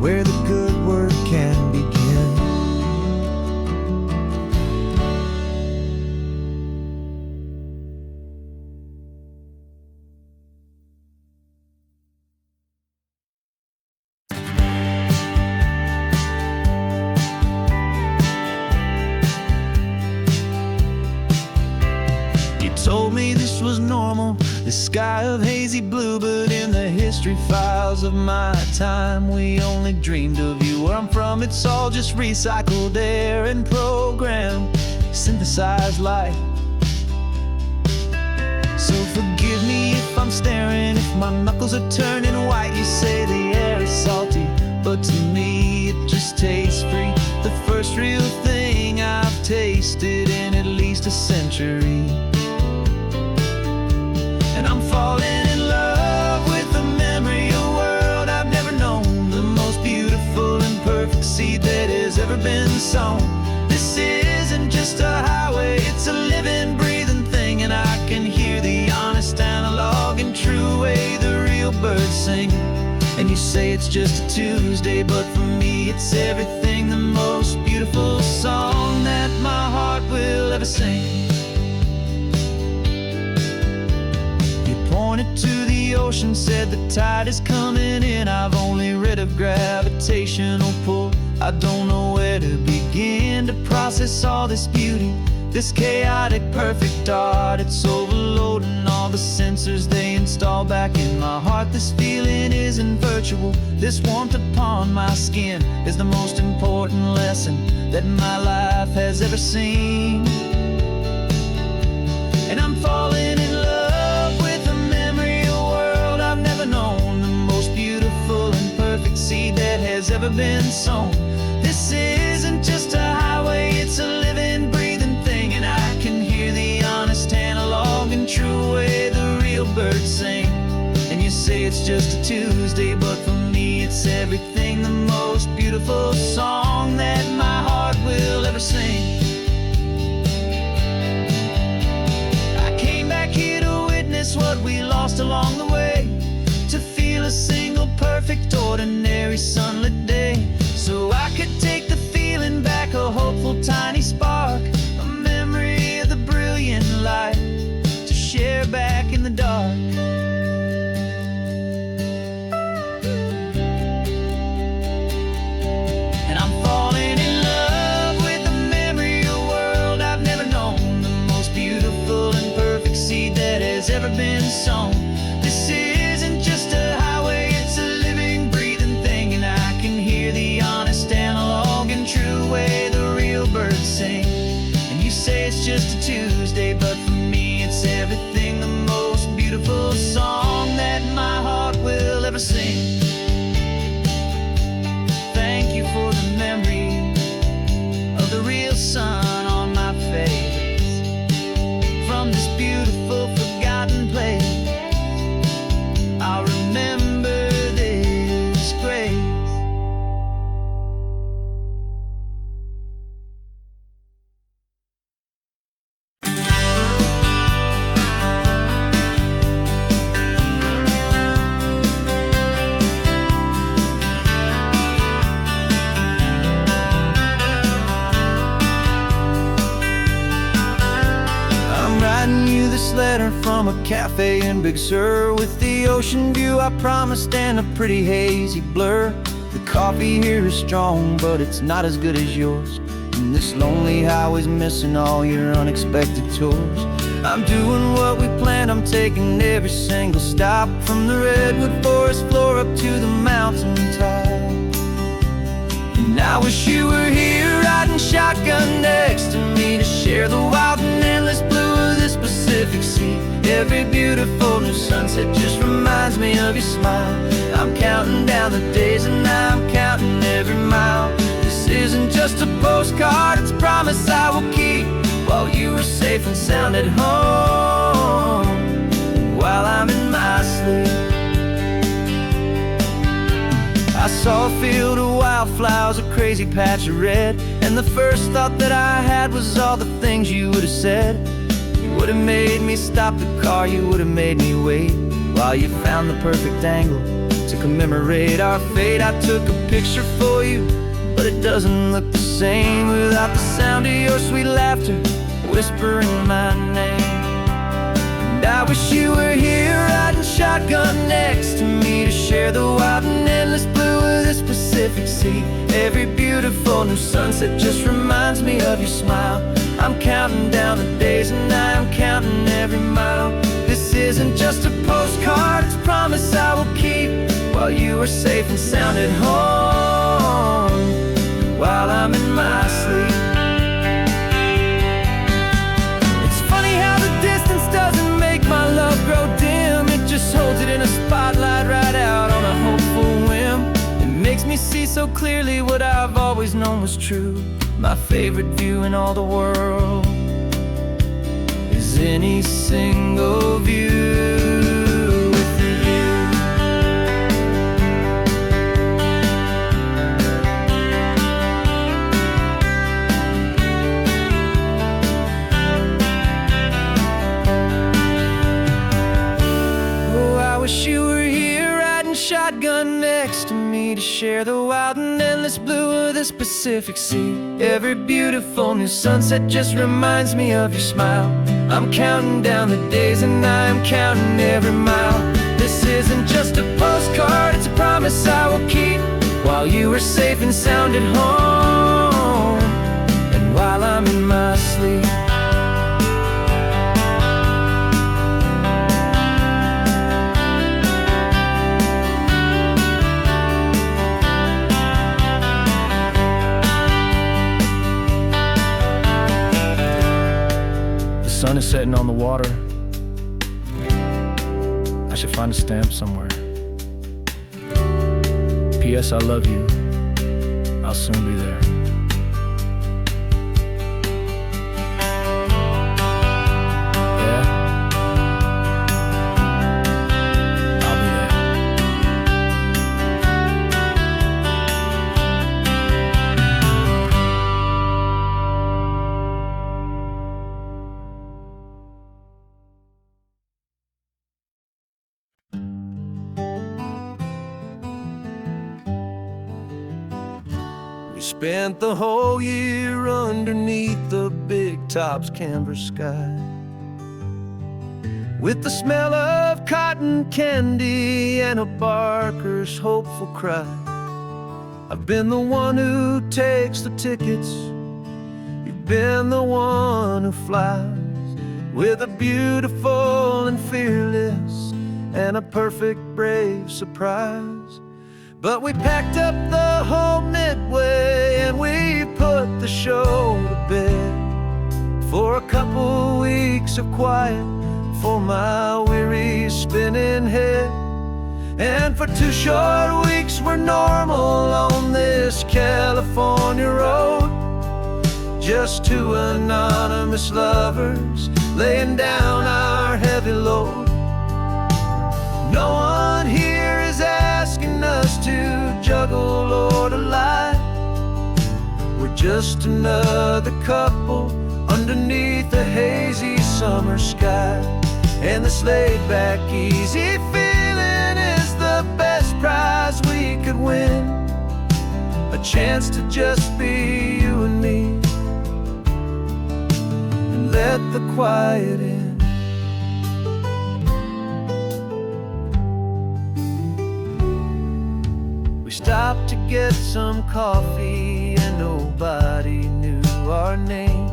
where the good work can begin. Told me this was normal, the sky of hazy blue, but in the history files of my time, we only dreamed of you. Where I'm from, it's all just recycled air and programmed, synthesized light. So forgive me if I'm staring, if my knuckles are turning white. You say the air is salty, but to me it just tastes free. The first real thing I've tasted in at least a century. And I'm falling in love with the memory of a world I've never known, the most beautiful and perfect seed that has ever been sown. This isn't just a highway, it's a living, breathing thing, and I can hear the honest, analog, and true way the real birds sing. And you say it's just a Tuesday, but for me it's everything, the most beautiful song that my heart will ever sing. Pointed to the ocean, said the tide is coming in. I've only read of gravitational pull. I don't know where to begin to process all this beauty, this chaotic, perfect art. It's overloading all the sensors they install back in my heart. This feeling isn't virtual, this warmth upon my skin is the most important lesson that my life has ever seen. And I'm falling in love known, the most beautiful and perfect seed that has ever been sown. This isn't just a highway, it's a living, breathing thing, and I can hear the honest, analog, and true way the real birds sing. And you say it's just a Tuesday, but for me it's everything, the most beautiful song that my heart will ever sing. I came back here to witness what we lost along the way, to feel a single perfect ordinary sunlit day, so I could take the feeling back, a hopeful tiny spark, a memory of the brilliant light, to share back in the dark. And I'm falling in love ever been sown. This isn't just a highway, it's a living, breathing thing. And I can hear the honest analog and true way the real birds sing. And you say it's just a Tuesday, but for me it's everything, the most beautiful song that my heart will ever sing. Thank you for the memory of the real sun on my face, from this beautiful forgotten place. I'll remember this grace. This letter from a cafe in Big Sur, with the ocean view I promised and a pretty hazy blur. The coffee here is strong, but it's not as good as yours. And this lonely highway's missing all your unexpected tours. I'm doing what we planned, I'm taking every single stop, from the redwood forest floor up to the mountain top. And I wish you were here riding shotgun next to me, to share the wild and endless blue of this Pacific Sea. Every beautiful new sunset just reminds me of your smile. I'm counting down the days and I'm counting every mile. This isn't just a postcard, it's a promise I will keep, while you are safe and sound at home, while I'm in my sleep. I saw a field of wildflowers, a crazy patch of red, and the first thought that I had was all the things you would have said. You would have made me stop the car, you would have made me wait, while you found the perfect angle to commemorate our fate. I took a picture for you, but it doesn't look the same without the sound of your sweet laughter whispering my name. And I wish you were here riding shotgun next to me, to share the wild and endless blue of this Pacific Sea. Every beautiful new sunset just reminds me of your smile. I'm counting down the days and I'm counting every mile. This isn't just a postcard, it's a promise I will keep, while you are safe and sound at home, while I'm in my sleep. It's funny how the distance doesn't make my love grow dim, it just holds it in a spotlight right out on a hopeful whim. It makes me see so clearly what I've always known was true. My favorite view in all the world is any single view with you. Oh, I wish you were here riding shotgun next to me, to share the wild and endless blue of this Pacific Sea. Every beautiful new sunset just reminds me of your smile. I'm counting down the days and I'm counting every mile. This isn't just a postcard, it's a promise I will keep, while you are safe and sound at home, and while I'm in my sleep. The sun is setting on the water. I should find a stamp somewhere. P.S. I love you. I'll soon be there. Yeah? I'll be there. We spent the whole year underneath the big top's canvas sky, with the smell of cotton candy and a barker's hopeful cry. I've been the one who takes the tickets, you've been the one who flies, with a beautiful and fearless, and a perfect brave surprise. But we packed up the whole Midway and we put the show to bed for a couple weeks of quiet for my weary spinning head. And for 2 short weeks we're normal on this California road, just 2 anonymous lovers laying down our heavy load. No one here is asking us to juggle or to lie. We're just another couple underneath a hazy summer sky. And this laid-back, easy feeling is the best prize we could win. A chance to just be you and me, and let the quiet in. We stopped to get some coffee and nobody knew our names.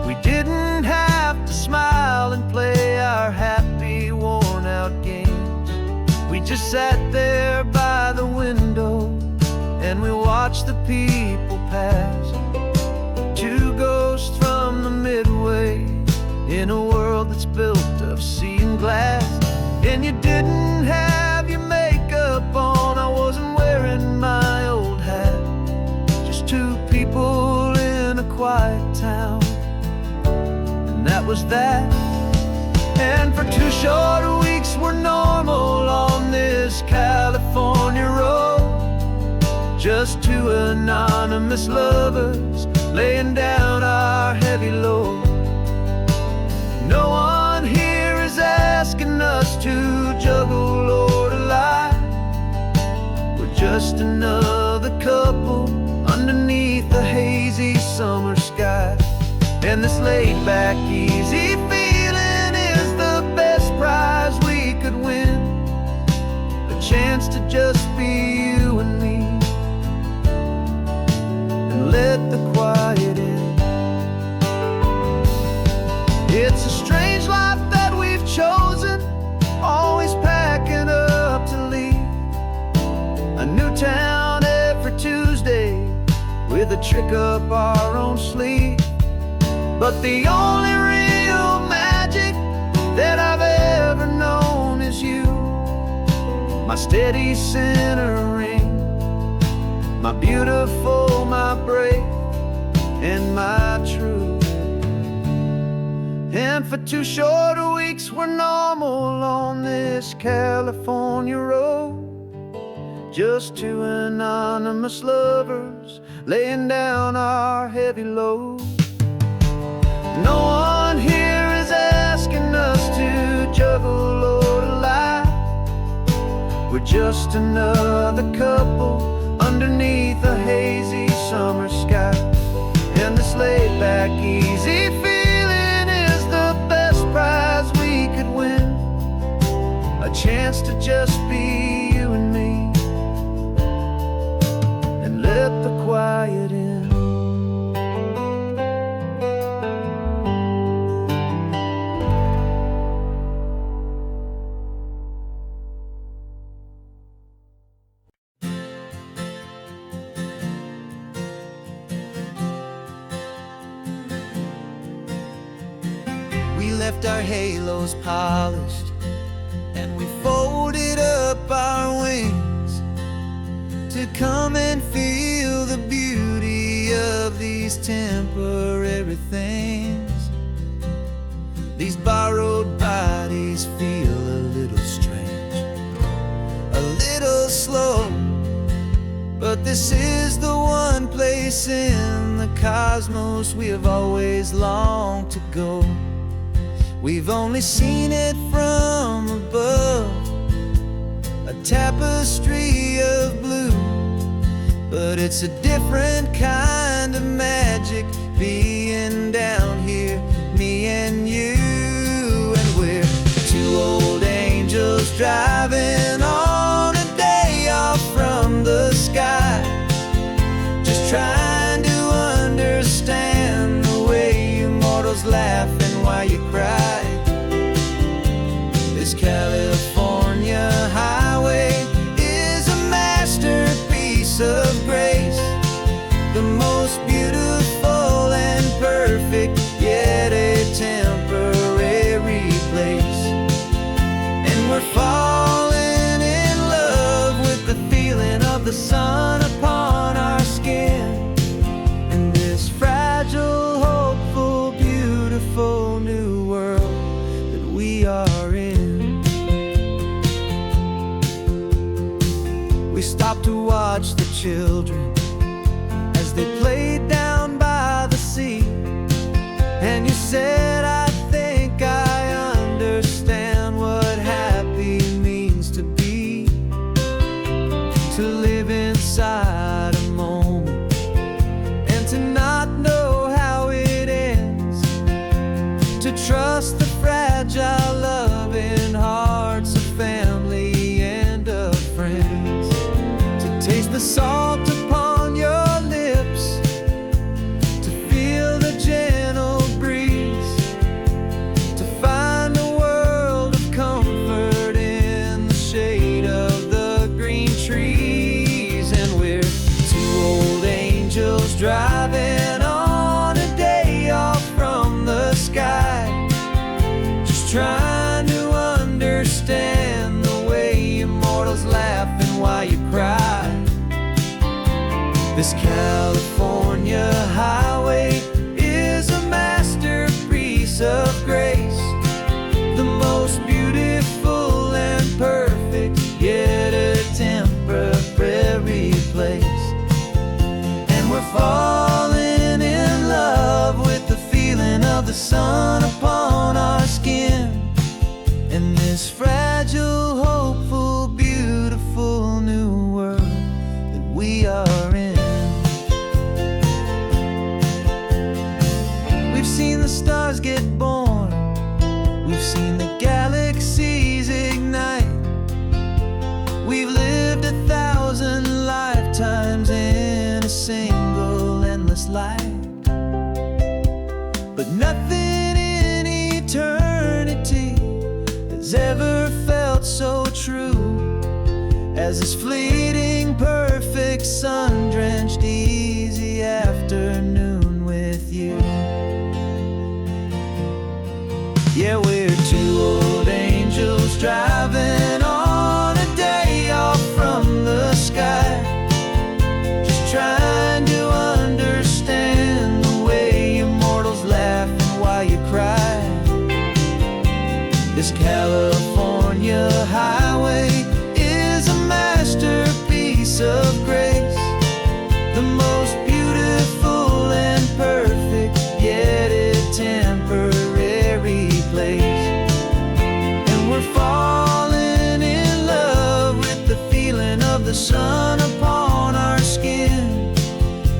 We didn't have to smile and play our happy, worn-out games. We just sat there by the window and we watched the people pass. 2 ghosts from the Midway in a world that's built of sea and glass. And you didn't have your makeup on, I wasn't wearing my old hat. Just 2 people in a quiet town, and that was that. And for 2 short weeks we're normal on this California road, just 2 anonymous lovers laying down our heavy load. No one here is asking us to juggle or to lie. We're just another couple underneath the hazy summer sky. And this laid-back, easy feeling is the best prize we could win. A chance to just be you and me, and let the quiet in. It's a strange life that we've chosen, always packing up to leave. A new town every Tuesday with a trick up our own sleeve. But the only real magic that I've ever known is you, my steady centering, my beautiful, my brave, and my true. And for 2 short weeks we're normal on this California road, just 2 anonymous lovers laying down our heavy load. No one here is asking us to juggle or to lie. We're just another couple underneath a hazy summer sky. And this laid-back, easy feeling is the best prize we could win. A chance to just be you and me, and let the quiet in. We left our halos polished and we folded up our wings to come and feel the beauty of these temporary things. These borrowed bodies feel a little strange, a little slow, but this is the one place in the cosmos we have always longed to go. We've only seen it from above, a tapestry of blue, but it's a different kind of magic being down here, me and you. And we're 2 old angels driving on a day off from the sky, just trying to understand the way you mortals laugh and why you cry. are in. We stopped to watch the children as they played down by the sea. And you said, I think I understand what happy means to be. To live inside a moment and to not know how it ends. To trust the fragile loving hearts of family and of friends. To taste the salt upon your lips. To feel the gentle breeze. To find a world of comfort in the shade of the green trees. And we're two old angels driving on a day off from the sky, just trying to understand the way immortals laugh and why you cry. This California highway is a masterpiece of grace, the most beautiful and perfect, yet a temporary place. And we're falling in love with the feeling of the sun upon our skin, in this fragile, hopeful, beautiful new world that we are in. We've seen the stars get born, we've seen the galaxies ignite. We've lived 1,000 lifetimes in a single endless life. But nothing in eternity has ever felt so true as this fleeting, perfect, sun-drenched, easy afternoon with you. Yeah, we're two old angels driving on a day off from the sky, just trying to understand the way immortals laugh and why you cry. This California highway is a masterpiece of grace, the most beautiful and perfect, yet a temporary place. And we're falling in love with the feeling of the sun upon our skin,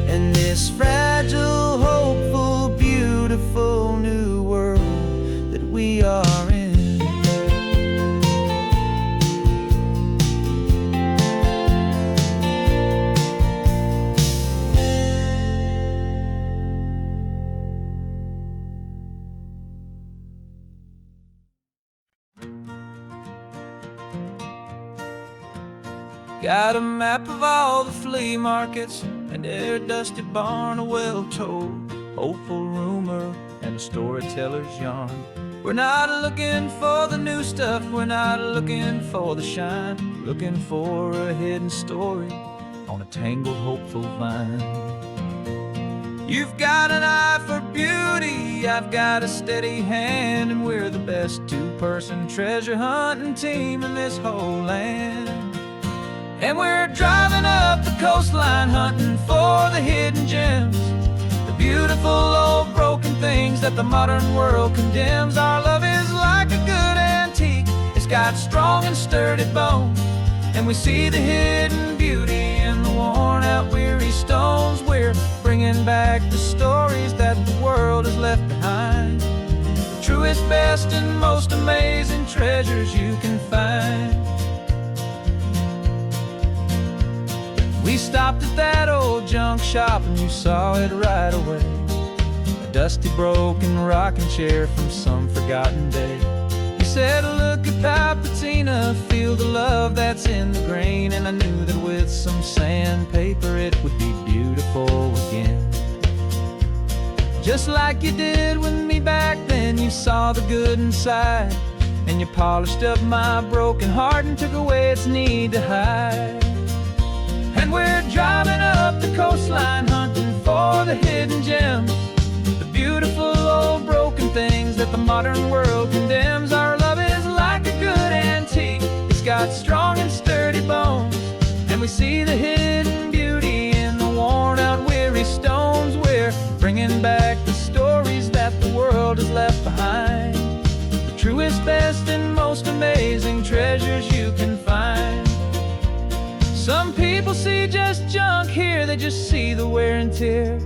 and this fragile, hopeful, beautiful new world that we are in. Got a map of all the flea markets, and their dusty barn, a well-told, hopeful rumor, and a storyteller's yarn. We're not looking for the new stuff, we're not looking for the shine, we're looking for a hidden story on a tangled, hopeful vine. You've got an eye for beauty, I've got a steady hand, and we're the best two-person treasure hunting team in this whole land. And we're driving up the coastline hunting for the hidden gems, the beautiful old broken things that the modern world condemns. Our love is like a good antique, it's got strong and sturdy bones, and we see the hidden beauty in the worn out weary stones. We're bringing back the stories that the world has left behind, the truest, best, and most amazing treasures you can find. We stopped at that old junk shop and you saw it right away, a dusty, broken rocking chair from some forgotten day. You said, look at Papatina, feel the love that's in the grain, and I knew that with some sandpaper it would be beautiful again. Just like you did with me back then, you saw the good inside, and you polished up my broken heart and took away its need to hide. And we're driving up the coastline hunting for the hidden gems, the beautiful old broken things that the modern world condemns. Our love is truest, best, and most amazing treasures you can find. Some people see just junk here, they just see the wear and tear.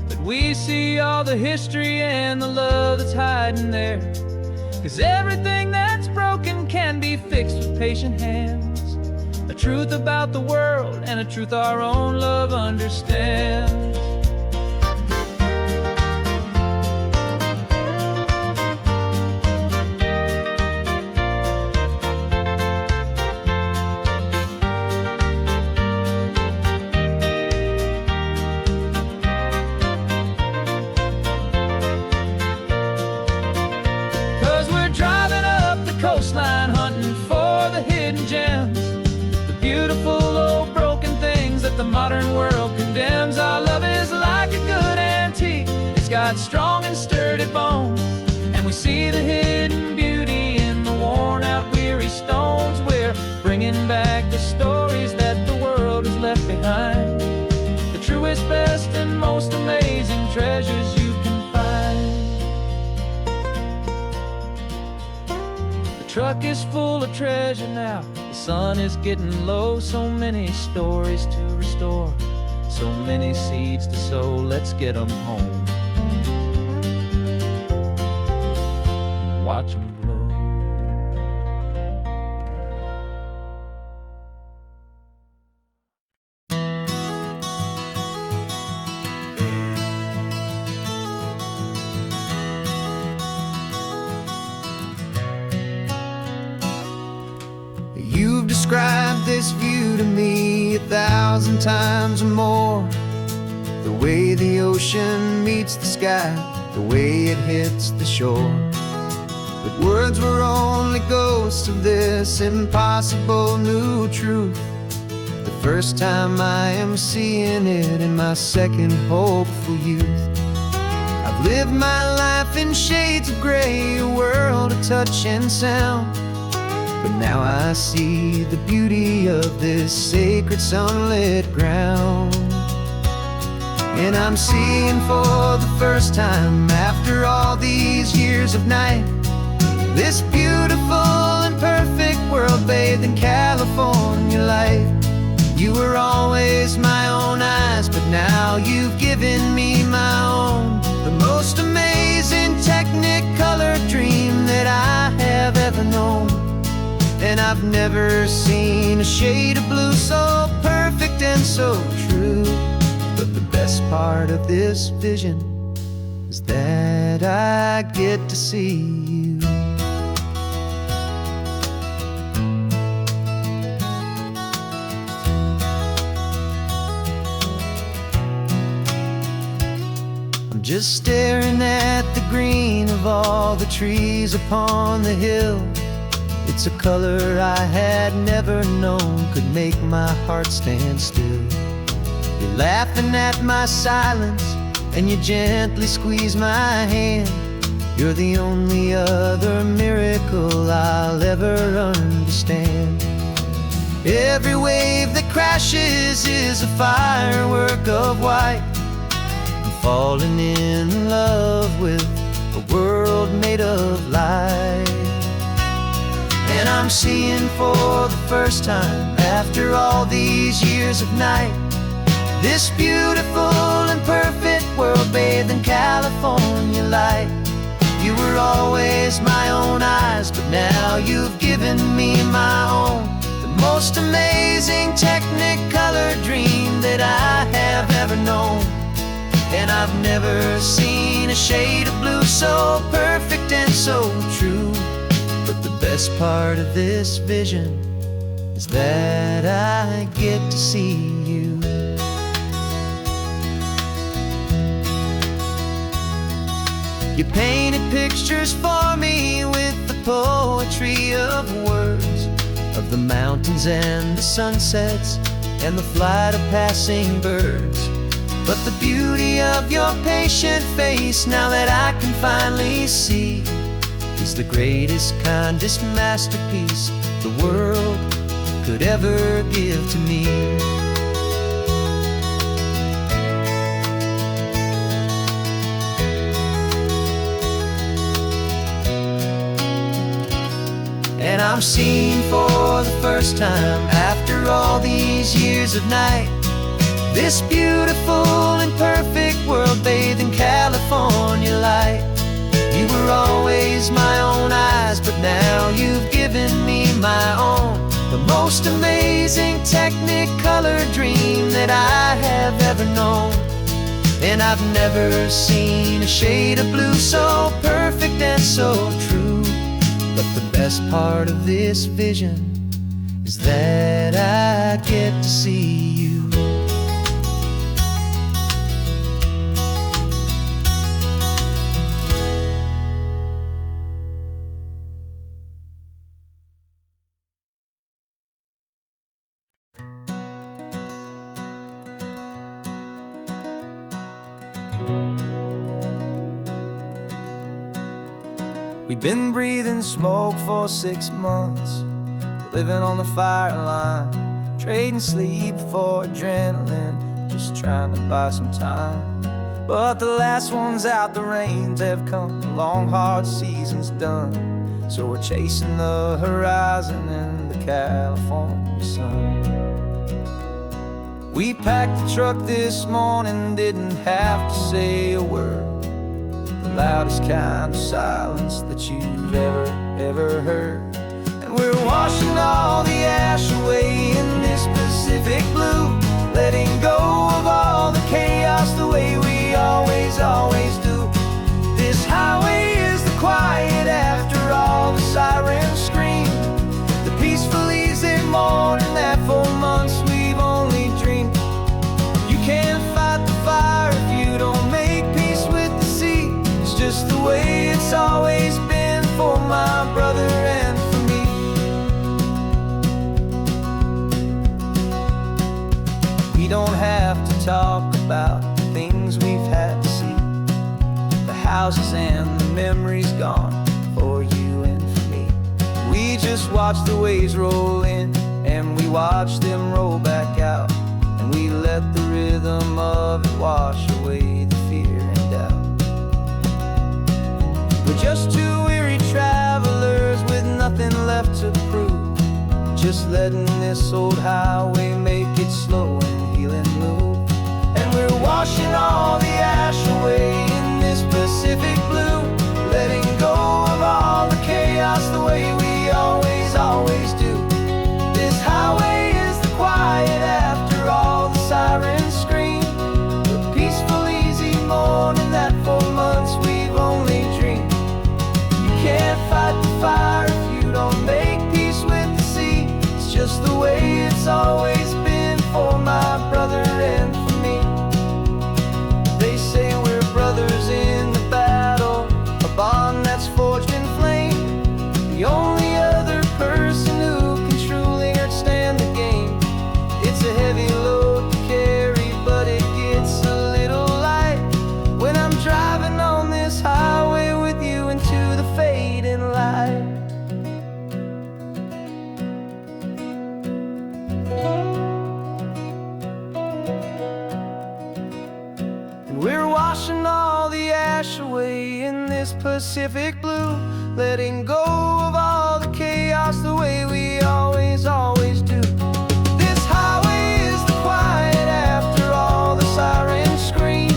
But we see all the history and the love that's hiding there. 'Cause everything that's broken can be fixed with patient hands. A truth about the world and a truth our own love understands. 'Cause we're driving up the coastline, hunting for the hidden gems, the beautiful old broken things that the modern world condemns. Our love is like a good antique, it's got strong and sturdy bones, and we see the hidden beauty in the worn out weary stones. We're bringing back the stories that the world has left behind, the truest, best, and most amazing treasures you can find. The truck is full of treasure now, the sun is getting low. So many stories to restore, so many seeds to sow. Let's get them home, watch them blow. You've described this view to me 1,000 times or more. The way the ocean meets the sky, the way it hits the shore. But words were only ghosts of this impossible new truth. The first time I am seeing it in my second hopeful youth. I've lived my life in shades of gray, a world of touch and sound. But now I see the beauty of this sacred sunlit ground. And I'm seeing for the first time, after all these years of night, this beautiful and perfect world bathed in California light. You were always my own eyes, but now you've given me my own. The most amazing technicolor dream that I have ever known. And I've never seen a shade of blue so perfect and so true. But the best part of this vision is that I get to see you. I'm just staring at the green of all the trees upon the hill. It's a color I had never known could make my heart stand still. You're laughing at my silence, and you gently squeeze my hand. You're the only other miracle I'll ever understand. Every wave that crashes is a firework of white. I'm falling in love with a world made of light. And I'm seeing for the first time, after all these years of night, this beautiful and perfect world bathed in California light. You were always my own eyes, but now you've given me my own. The most amazing technicolor dream that I have ever known. And I've never seen a shade of blue so perfect and so true. But the best part of this vision is that I get to see you. You painted pictures for me with the poetry of words, of the mountains and the sunsets and the flight of passing birds. But the beauty of your patient face, now that I can finally see, is the greatest, kindest masterpiece the world could ever give to me. And I'm seeing for the first time, after all these years of night, this beautiful and perfect world bathed in California light. You were always my own eyes, but now you've given me my own, the most amazing technicolor dream that I have ever known. And I've never seen a shade of blue so perfect and so true. But the best part of this vision is that I get to see you. We've been breathing smoke for 6 months, living on the fire line, trading sleep for adrenaline, just trying to buy some time. But the last one's out, the rains have come, the long hard season's done. So we're chasing the horizon in the California sun. We packed the truck this morning, didn't have to say a word. The loudest kind of silence that you've ever heard. And we're washing all the ash away in this Pacific blue, letting go of all the chaos the way we always do. This highway is the quiet after all the sirens scream, the peaceful easy morning that for months we've only dreamed. You can't fight the fire if you don't make peace with the sea. It's just the way it's always been for my brother and for me. We don't have to talk about the things we've had to see, the houses and the memories gone for you and for me. We just watch the waves roll in and we watch them roll back out, and we let the rhythm of it wash away the fear and doubt. We're just two weary travelers with nothing left to prove, just letting this old highway make it slow and healing move. And we're washing all the ash away in this Pacific blue, letting go of all the chaos the way we always do. This highway is the quiet after all the sirens scream, the peaceful easy morning that for months we've only dreamed. You can't fight the fire if you don't make peace with the sea. It's just the way it's always been for my brother and for me. They say we're brothers in the battle, a bond that's forged in flame. The only other person who can truly understand the game. It's a heavy load to carry, but it gets a little light when I'm driving on this highway with you into the fading light. And we're washing all the ash away in this Pacific blue, letting go of all the chaos the way we always do. This highway is the quiet after all the sirens scream,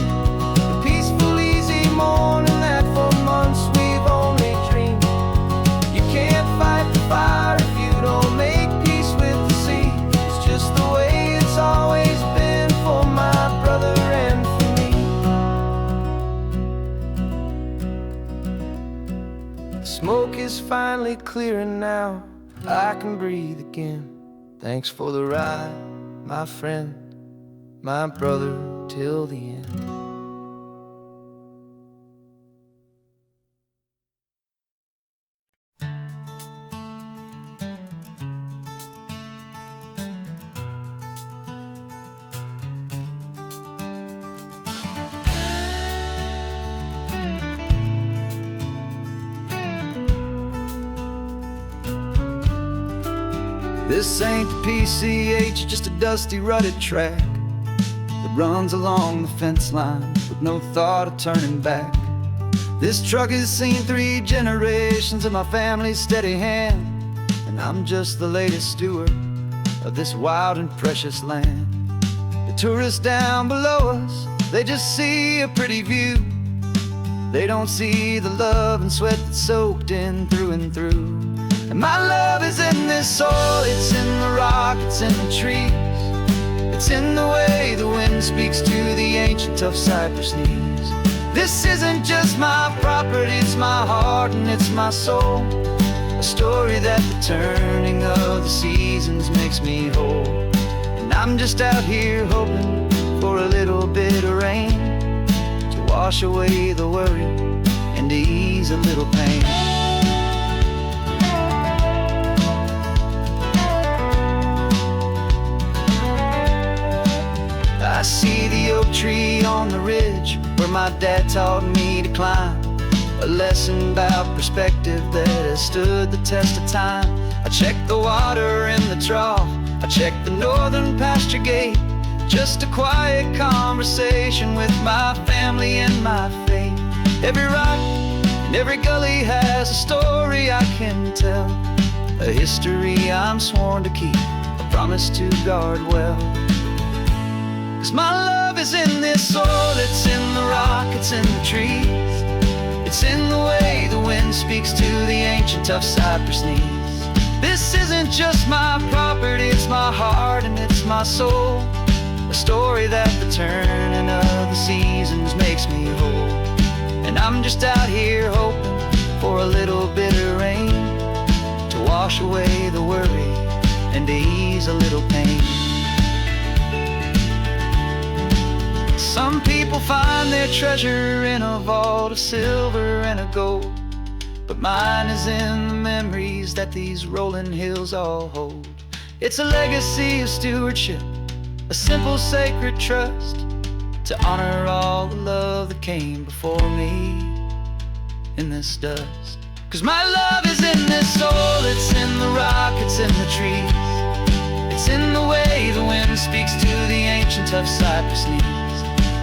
the peaceful easy morning that for months we've only dreamed. You can't fight the fire if you don't make peace with the sea. It's just the way it's always been for my brother and for me. The smoke is finally clearing now, I can breathe again. Thanks for the ride, my friend, my brother, till the end. This ain't the PCH, just a dusty, rutted track that runs along the fence line with no thought of turning back. This truck has seen 3 generations of my family's steady hand, I'm just the latest steward of this wild and precious land. The tourists down below us, they just see a pretty view. They don't see the love and sweat that's soaked in through and through. And my love is in this soil, it's in the rock, it's in the trees. It's in the way the wind speaks to the ancient tough cypress knees. This isn't just my property, it's my heart and it's my soul. A story that the turning of the seasons makes me whole. And I'm just out here hoping for a little bit of rain to wash away the worry and to ease a little pain. I see the oak tree on the ridge where my dad taught me to climb. A lesson about perspective that has stood the test of time. I check the water in the trough, I check the northern pasture gate. Just a quiet conversation with my family and my faith. Every rock and every gully has a story I can tell, a history I'm sworn to keep, a promise to guard well. 'Cause my love is in this soil, it's in the rock, it's in the trees. It's in the way the wind speaks to the ancient tough cypress knees. This isn't just my property, it's my heart and it's my soul. A story that the turning of the seasons makes me whole. And I'm just out here hoping for a little bit of rain to wash away the worry and to ease a little pain. Some people find their treasure in a vault of silver and of gold, but mine is in the memories that these rolling hills all hold. It's a legacy of stewardship, a simple sacred trust, to honor all the love that came before me in this dust. 'Cause my love is in this soil, it's in the rock, it's in the trees. It's in the way the wind speaks to the ancient tough cypress knees.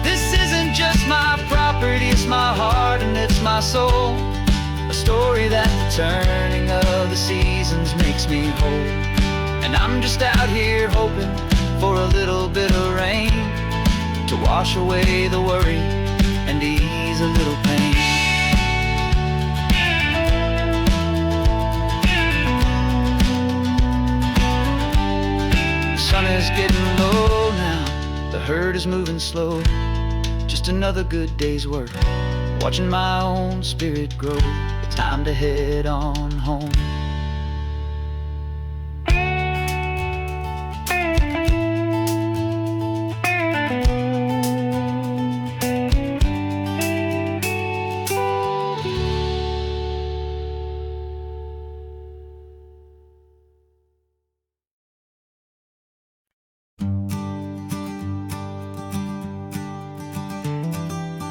This isn't just my property, it's my heart and it's my soul. A story that the turning of the seasons makes me whole. And I'm just out here hoping for a little bit of rain to wash away the worry and ease a little pain. The sun is getting low now, the herd is moving slow. Just another good day's work, watching my own spirit grow. Time to head on home.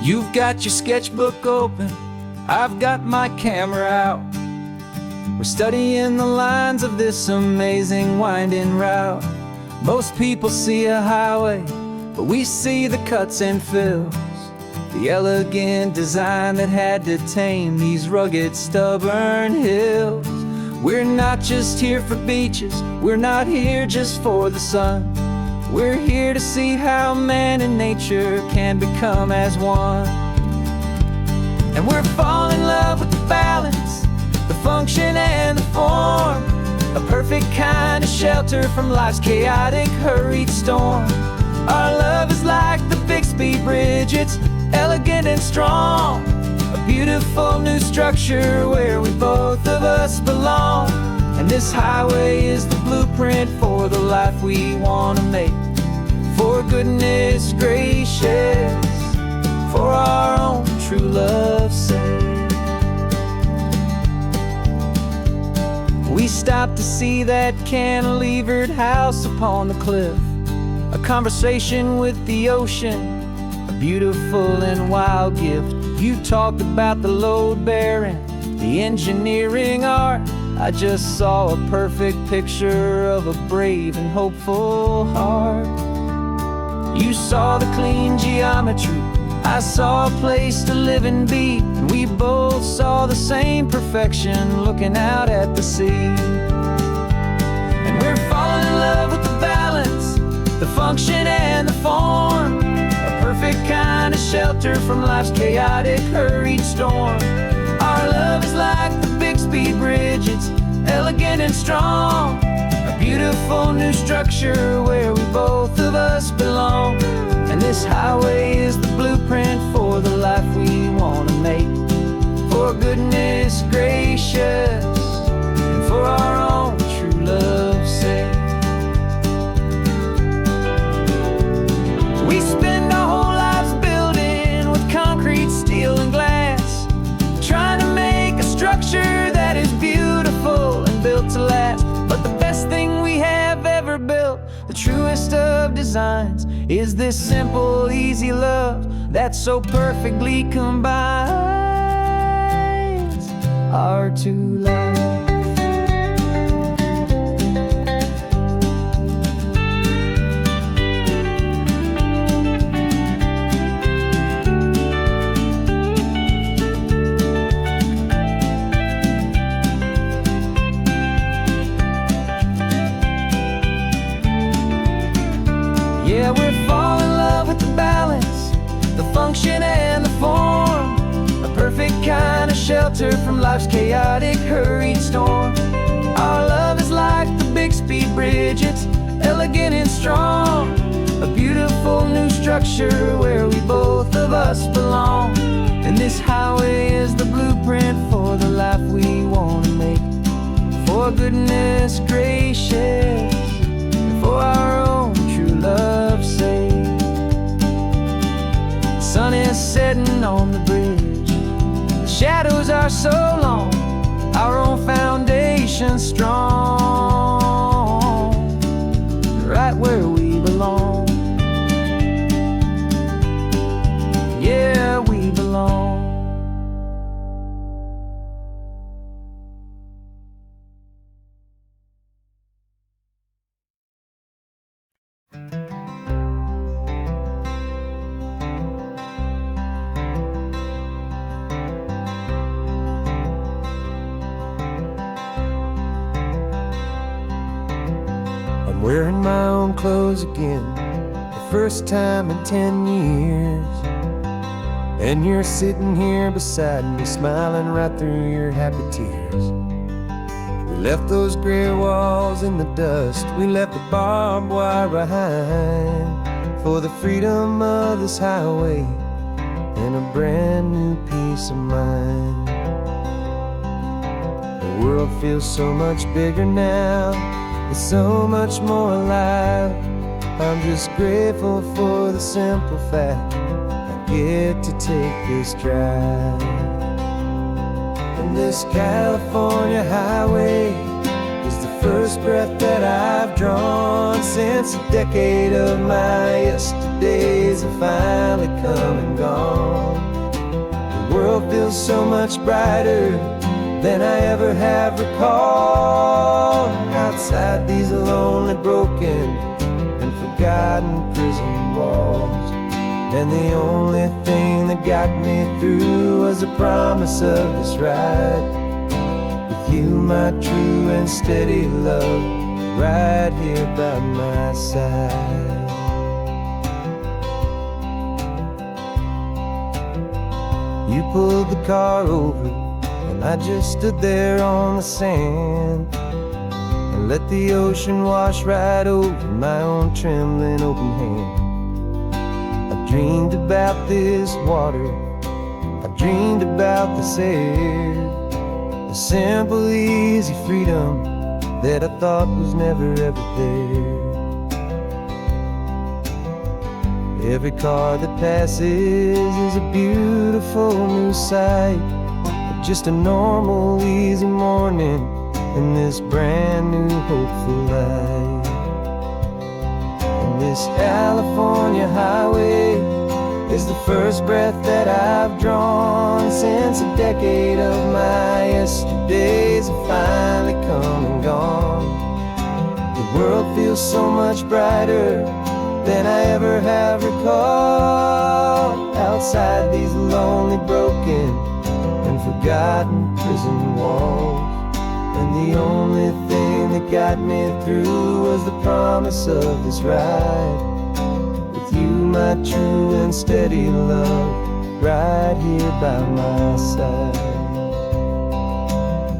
You've got your sketchbook open, I've got my camera out. We're studying the lines of this amazing winding route. Most people see a highway, but we see the cuts and fills, the elegant design that had to tame these rugged, stubborn hills. We're not just here for beaches, we're not here just for the sun. We're here to see how man and nature can become as one. And we're falling in love with the balance, the function and the form, a perfect kind of shelter from life's chaotic, hurried storm. Our love is like the Bixby Bridge, it's elegant and strong, a beautiful new structure where we both of us belong. And this highway is the blueprint for the life we want to make. For goodness gracious, for our own true love's sake. We stopped to see that cantilevered house upon the cliff, a conversation with the ocean, a beautiful and wild gift. You talked about the load bearing, the engineering art. I just saw a perfect picture of a brave and hopeful heart. You saw the clean geometry, I saw a place to live and be, and we both saw the same perfection looking out at the sea. shelter from life's chaotic, hurried storm. Our love is like the Bixby Bridge, it's elegant and strong. A beautiful new structure where we both of us belong. And this highway is the blueprint for the life we want to make. For goodness gracious, and for our own true love's sake. We spend our whole lives building with concrete, steel, and glass, trying to make a structure that is beautiful and built to last. But the best thing we have ever built, the truest of designs, is this simple, easy love that so perfectly combines our two lives. Yeah, we're falling in love with the balance, the function and the form. A perfect kind of shelter from life's chaotic, hurried storm. Our love is like the Bixby Bridge, it's elegant and strong. A beautiful new structure where we both of us belong. And this highway is the blueprint for the life we want to make. For goodness gracious, and for our own true love's sake. The sun is setting on the bridge, the shadows are so long, our own foundation strong, right where we belong. Yeah, we belong. I'm wearing my own clothes again, the first time in 10 years. And you're sitting here beside me, smiling right through your happy tears. We left those gray walls in the dust, we left the barbed wire behind, for the freedom of this highway and a brand new peace of mind. The world feels so much bigger now, it's so much more alive. I'm just grateful for the simple fact I get to take this drive. And this California highway is the first breath that I've drawn since a decade of my yesterdays have finally come and gone. The world feels so much brighter than I ever have recalled. Outside these lonely, broken, and forgotten prison walls. And the only thing that got me through was the promise of this ride with you, my true and steady love, right here by my side. You pulled the car over and I just stood there on the sand and let the ocean wash right over my own trembling open hand. I dreamed about this water, I dreamed about this air, the simple, easy freedom that I thought was never ever there. Every car that passes is a beautiful new sight, just a normal, easy morning in this brand new, hopeful life. And this California highway is the first breath that I've drawn since a decade of my yesterdays have finally come and gone. The world feels so much brighter than I ever have recalled. Outside these lonely, broken, and forgotten prison walls. And the only thing that got me through was the promise of this ride with you, my true and steady love, right here by my side.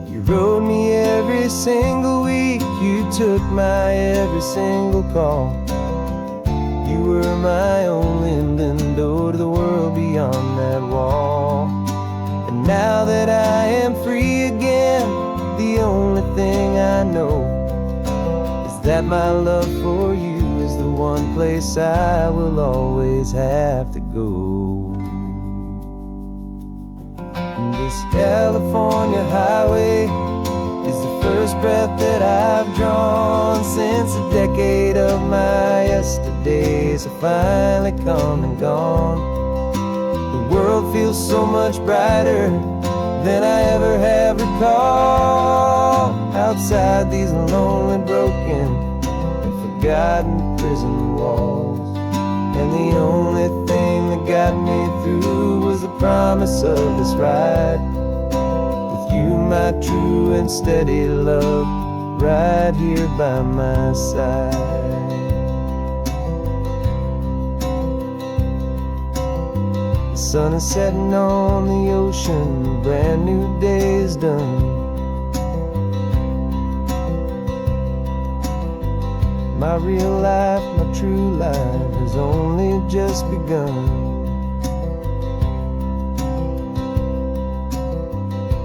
You rode me every single week, you took my every single call. You were my only window to the world beyond that wall. And now that I am free again, the only thing I know is that my love for you is the one place I will always have to go. And this California highway is the first breath that I've drawn since a decade of my yesterdays have finally come and gone. The world feels so much brighter than I ever have recalled. Outside these lonely, broken, and forgotten prison walls. And the only thing that got me through was the promise of this ride. With you, my true and steady love, right here by my side. The sun is setting on the ocean, a brand new day is done. My real life, my true life has only just begun.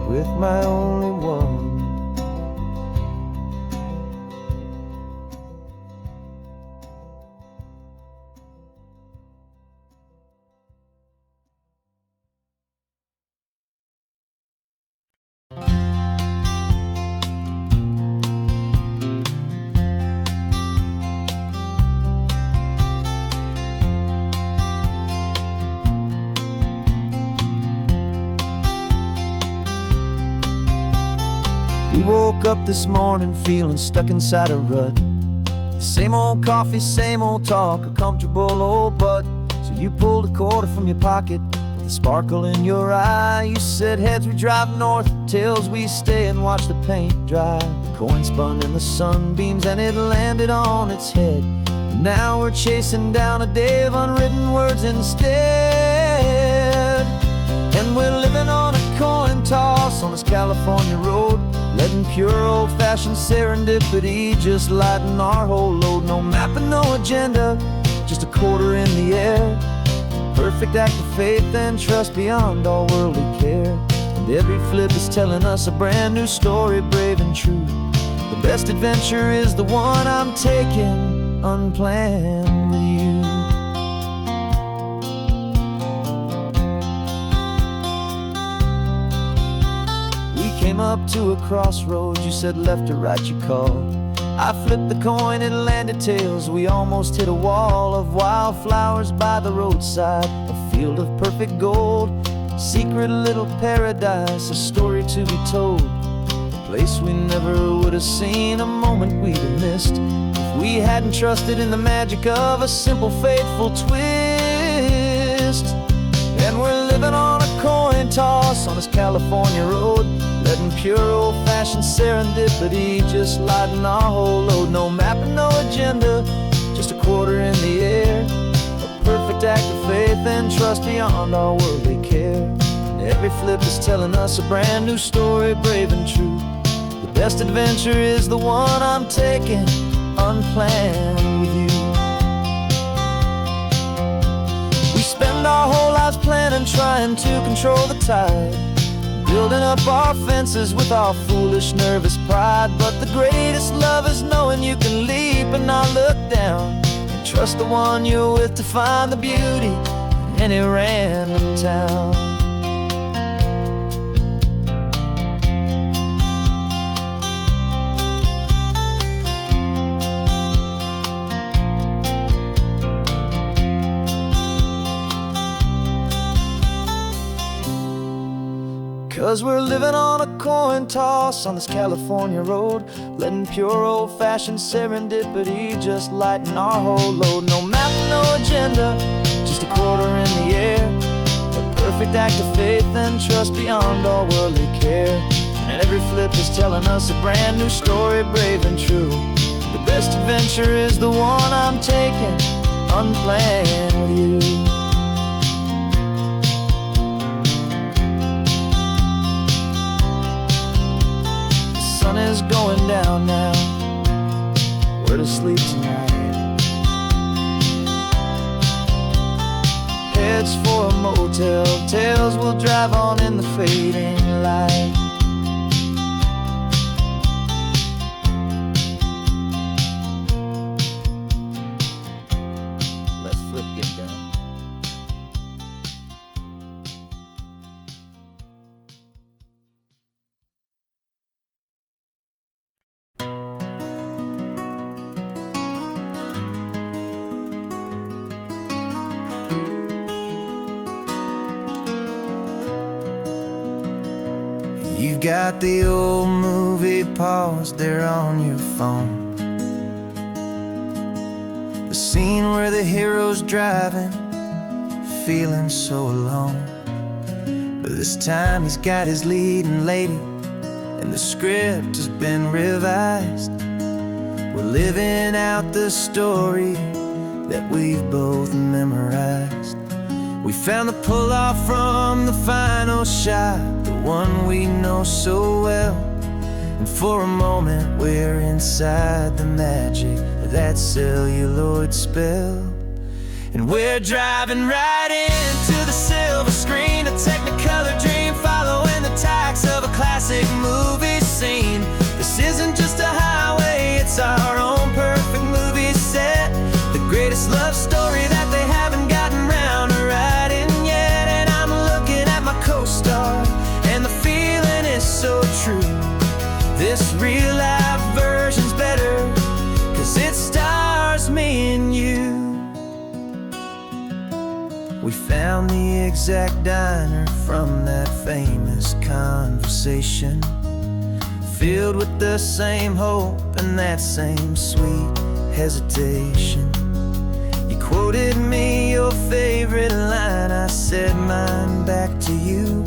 With my only one. We woke up this morning feeling stuck inside a rut. Same old coffee, same old talk, a comfortable old butt. So you pulled a quarter from your pocket with a sparkle in your eye. You said heads we drive north, tails we stay and watch the paint dry. The coin spun in the sunbeams and it landed on its head. And now we're chasing down a day of unwritten words instead. And we're living on a coin toss on this California road, letting pure old-fashioned serendipity just lighten our whole load. No map and no agenda, just a quarter in the air. Perfect act of faith and trust beyond all worldly care. And every flip is telling us a brand new story, brave and true. The best adventure is the one I'm taking, unplanned with you. Came up to a crossroads, you said left or right you called. I flipped the coin, it landed tails, we almost hit a wall of wildflowers by the roadside, a field of perfect gold, secret little paradise, a story to be told, a place we never would have seen, a moment we'd have missed if we hadn't trusted in the magic of a simple faithful twist. And we're living on a coin toss on this California road, letting pure old-fashioned serendipity just lighten our whole load. No map and no agenda, just a quarter in the air. A perfect act of faith and trust beyond our worldly care. And every flip is telling us a brand new story, brave and true. The best adventure is the one I'm taking, unplanned with you. We spend our whole lives planning, trying to control the tide, building up our fences with our foolish, nervous pride. But the greatest love is knowing you can leap and not look down, and trust the one you're with to find the beauty in any random town. 'Cause we're living on a coin toss on this California road, letting pure old-fashioned serendipity just lighten our whole load. No map, no agenda, just a quarter in the air. A perfect act of faith and trust beyond all worldly care. And every flip is telling us a brand new story, brave and true. The best adventure is the one I'm taking, unplanned with you. The sun is going down now, we're to sleep tonight. Heads for a motel, tails will drive on in the fading light. Let's flip get down. You've got the old movie paused there on your phone, the scene where the hero's driving, feeling so alone. But this time he's got his leading lady, and the script has been revised. We're living out the story that we've both memorized. We found the pull-off from the final shot, the one we know so well. And for a moment we're inside the magic of that celluloid spell. And we're driving right into the silver screen, a technicolor dream, following the tacks of a classic movie scene. This isn't just a highway, it's our own perfect movie set, the greatest love story that they haven't gotten round to writing yet. And I'm looking at my co-star, and the feeling is so true. This real life version's better, 'cause it stars me and you. We found the exact diner from that famous conversation, filled with the same hope and that same sweet hesitation. You quoted me your favorite line, I said mine back to you.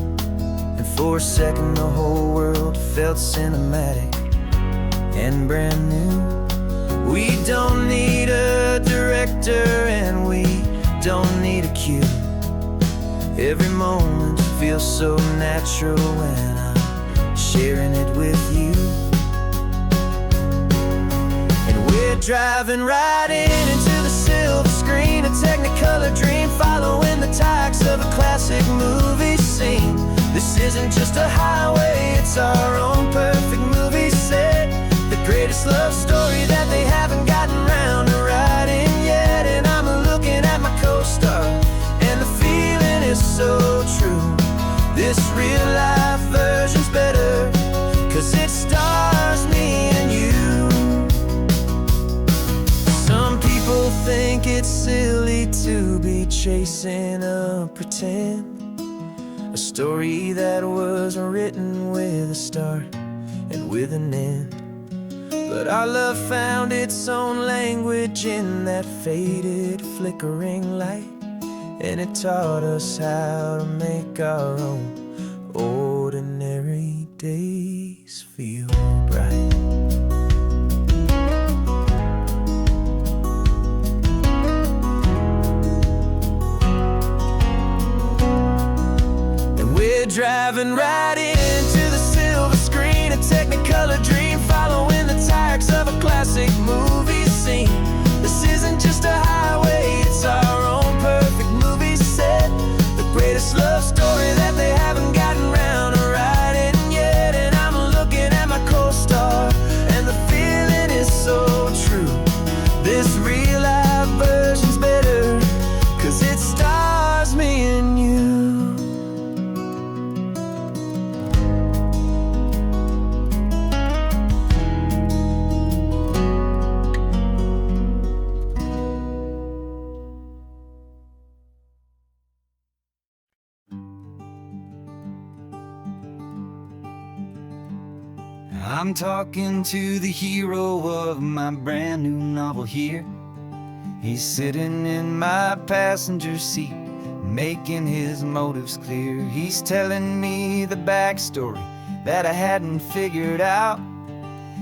And for a second the whole world felt cinematic and brand new. We don't need a director and we don't need a cue. Every moment feels so natural when I'm sharing it with you. And we're driving right into the silver screen, a technicolor dream, following the tacks of a classic movie scene. This isn't just a highway, it's our own perfect movie set, the greatest love story that they haven't gotten round to writing yet. And I'm looking at my co-star, and the feeling is so true. This real life version's better, 'cause it stars me and you. Some people think it's silly to be chasing a pretend, a story that was written with a start and with an end. But our love found its own language in that faded, flickering light, and it taught us how to make our own ordinary days feel bright. And we're driving right into the silver screen, a technicolor dream, following the tacks of a classic movie scene. This isn't just a highway, it's our own perfect movie set, the greatest love story that they haven't gotten round to writing yet. And I'm looking at my co-star, and the feeling is so true. This real life version's better, 'cause it stars me and you. I'm talking to the hero of my brand new novel here. He's sitting in my passenger seat, making his motives clear. He's telling me the backstory that I hadn't figured out.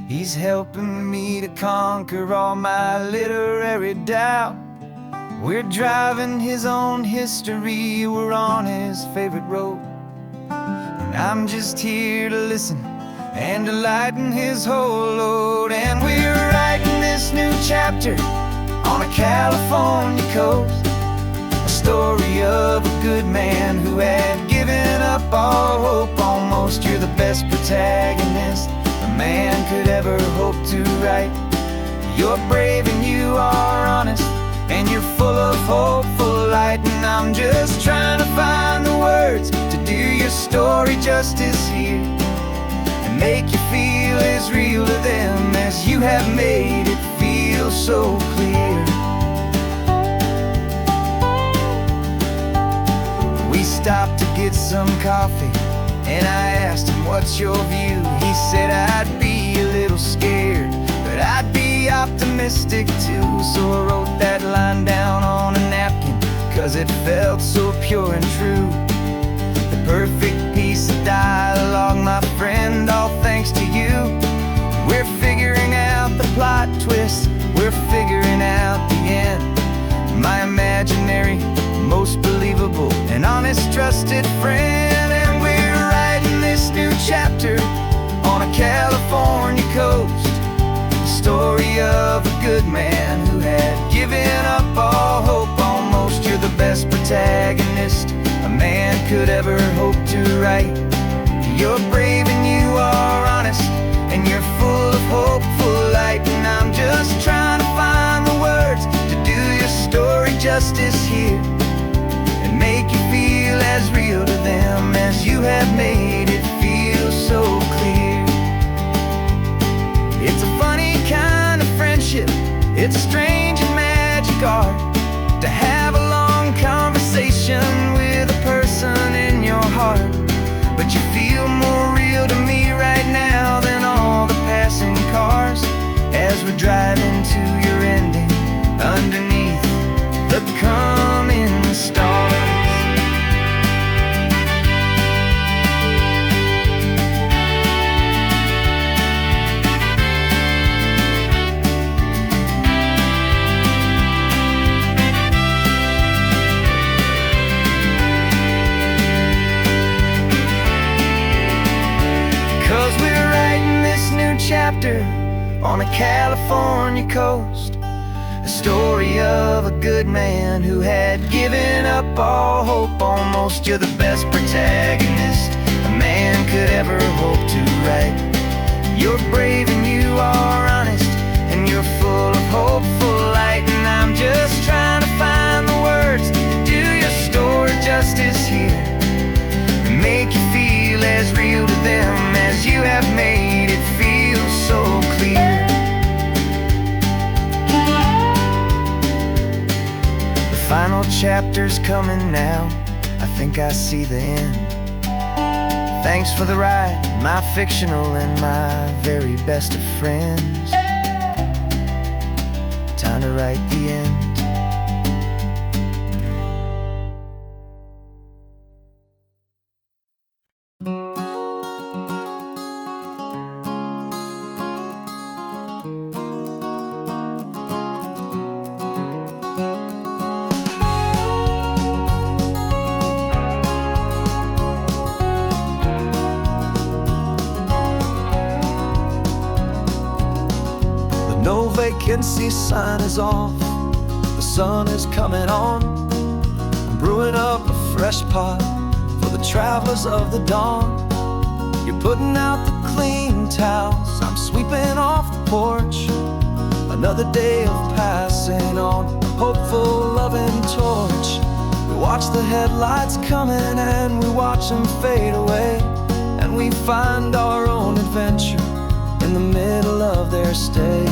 He's helping me to conquer all my literary doubt. We're driving his own history, we're on his favorite road. And I'm just here to listen and to lighten his whole load. And we're writing this new chapter on a California coast, a story of a good man who had given up all hope almost. You're the best protagonist a man could ever hope to write. You're brave and you are honest, and you're full of hopeful light. And I'm just trying to find the words to do your story justice here, and make you feel as real to them as you have made it feel so clear. We stopped to get some coffee, and I asked him, what's your view? He said, I'd be a little scared, but I'd be optimistic too. So I wrote that line down on a napkin, 'cause it felt so pure and true. The perfect piece of dialogue, my friend, all thanks to you. We're figuring out the plot twist, we're figuring out the end. My imaginary, most believable and honest trusted friend. And we're writing this new chapter on a California coast, the story of a good man who had given up all hope almost. You're the best protagonist a man could ever hope to write. You're brave and you are honest, and you're full of hopeful light. And I'm just trying to find the words to do your story justice here, and make you feel as real to them as you have made it feel so clear. It's a funny kind of friendship, it's strange and magic art to have a long conversation with a person in your heart. But you feel more real to me right now than all the passing cars, as we're driving to your ending underneath the coming stars. 'Cause we're writing this new chapter on a California coast, a story of a good man who had given up all hope almost. You're the best protagonist a man could ever hope to write. You're brave and you are honest, and you're full of hopeful light. And I'm just trying to find the words to do your story justice here, and make you feel as real to them as you have made it feel so clear. The final chapter's coming now, I think I see the end. Thanks for the ride, my fictional and my very best of friends. Time to write the end. No vacancy sign is off, the sun is coming on. I'm brewing up a fresh pot for the travelers of the dawn. You're putting out the clean towels, I'm sweeping off the porch. Another day of passing on, a hopeful loving torch. We watch the headlights coming and we watch them fade away, and we find our own adventure in the middle of their stay.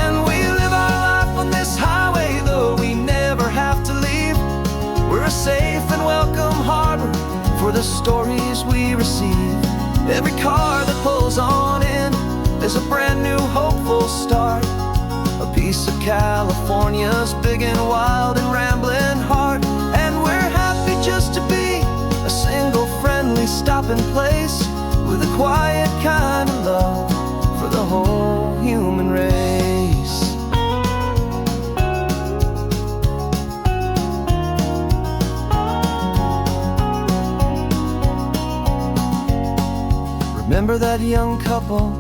And we live our life on this highway, though we never have to leave. We're a safe and welcome harbor for the stories we receive. Every car that pulls on in is a brand new hopeful start, a piece of California's big and wild and rambling heart. And we're happy just to be a single friendly stopping place, with a quiet kind of love for the whole human race. that young couple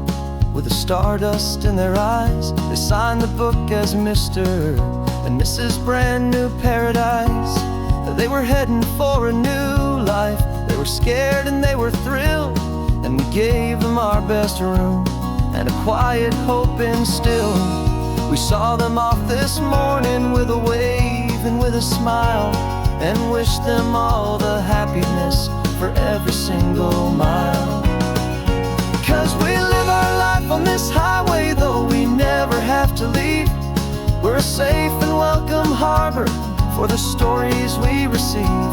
with the stardust in their eyes. They signed the book as Mr. and Mrs. Brand New Paradise. They were heading for a new life. They were scared and they were thrilled, and we gave them our best room and a quiet hope instilled. We saw them off this morning with a wave and with a smile, and wished them all the happiness for every single mile. 'Cause we live our life on this highway, though we never have to leave. We're a safe and welcome harbor for the stories we receive.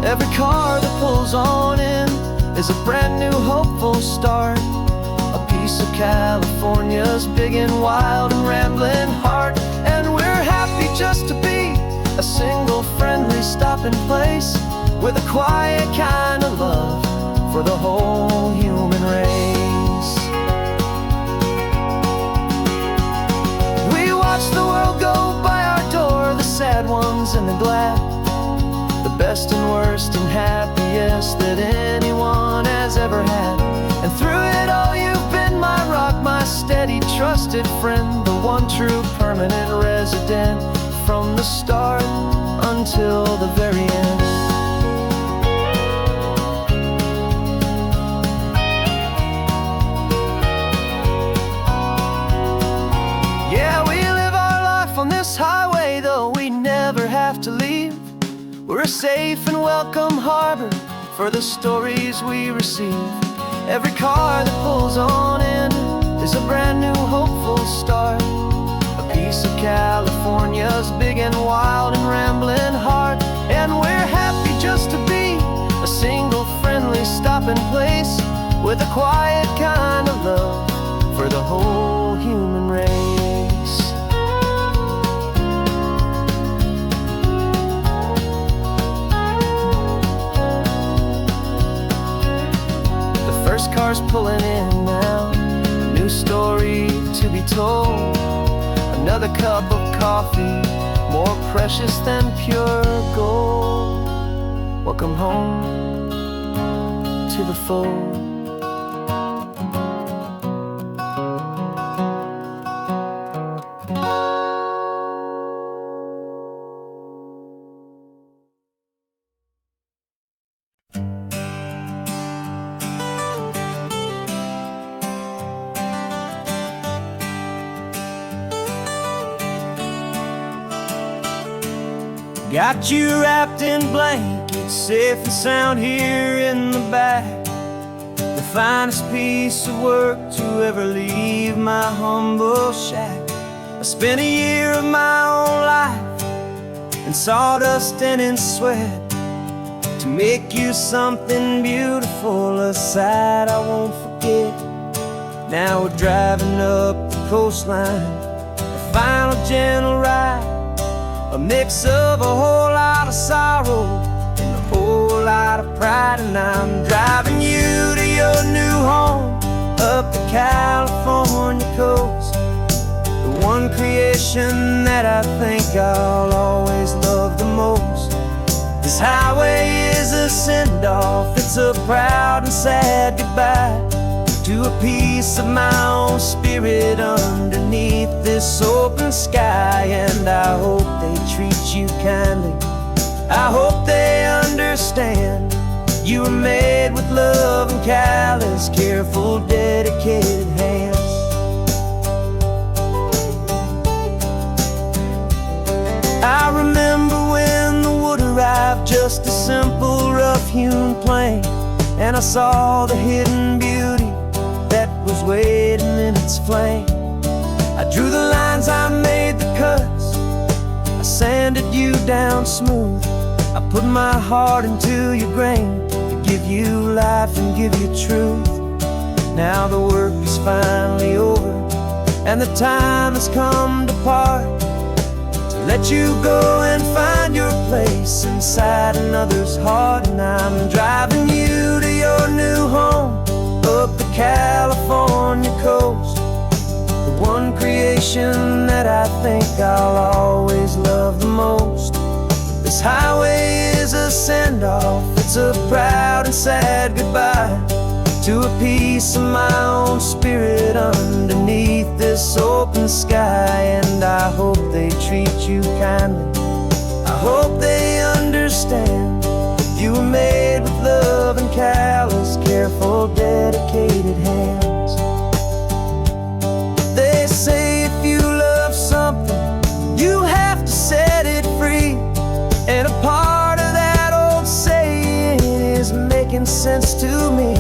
Every car that pulls on in is a brand new hopeful start, a piece of California's big and wild and rambling heart. And we're happy just to be a single friendly stopping place, with a quiet kind of love for the whole human race. We watch the world go by our door, the sad ones and the glad, the best and worst and happiest that anyone has ever had. And through it all you've been my rock, my steady trusted friend, the one true permanent resident, from the start until the very end. Yeah, we live our life on this highway, though we never have to leave. We're a safe and welcome harbor for the stories we receive. Every car that pulls on in is a brand new hopeful start, a piece of California's big and wild and rambling heart. And we're happy just to be a single friendly stopping place, with a quiet kind of love for the whole human race. First car's pulling in now, a new story to be told. Another cup of coffee, more precious than pure gold. Welcome home to the fold. Got you wrapped in blankets, safe and sound here in the back. The finest piece of work to ever leave my humble shack. I spent a year of my own life in sawdust and in sweat to make you something beautiful, a sight I won't forget. Now we're driving up the coastline, a final gentle ride, a mix of a whole lot of sorrow and a whole lot of pride. And I'm driving you to your new home up the California coast, the one creation that I think I'll always love the most. This highway is a send-off, it's a proud and sad goodbye to a piece of my own spirit underneath this open sky. And I hope they treat you kindly, I hope they understand you were made with love and callous, careful, dedicated hands. I remember when the wood arrived, just a simple rough-hewn plank, and I saw the hidden beauty that was waiting in its flame. I drew the lines, I made the cuts, I sanded you down smooth. I put my heart into your grain to give you life and give you truth. Now the work is finally over, and the time has come to part, to let you go and find your place inside another's heart. And I'm driving you to your new home up the California coast, the one creation that I think I'll always love the most. This highway is a send-off, it's a proud and sad goodbye to a piece of my own spirit underneath this open sky. And I hope they treat you kindly. I hope they understand you were made with love and callous, careful, dedicated hands. They say if you love something, you have to set it free. And a part of that old saying is making sense to me.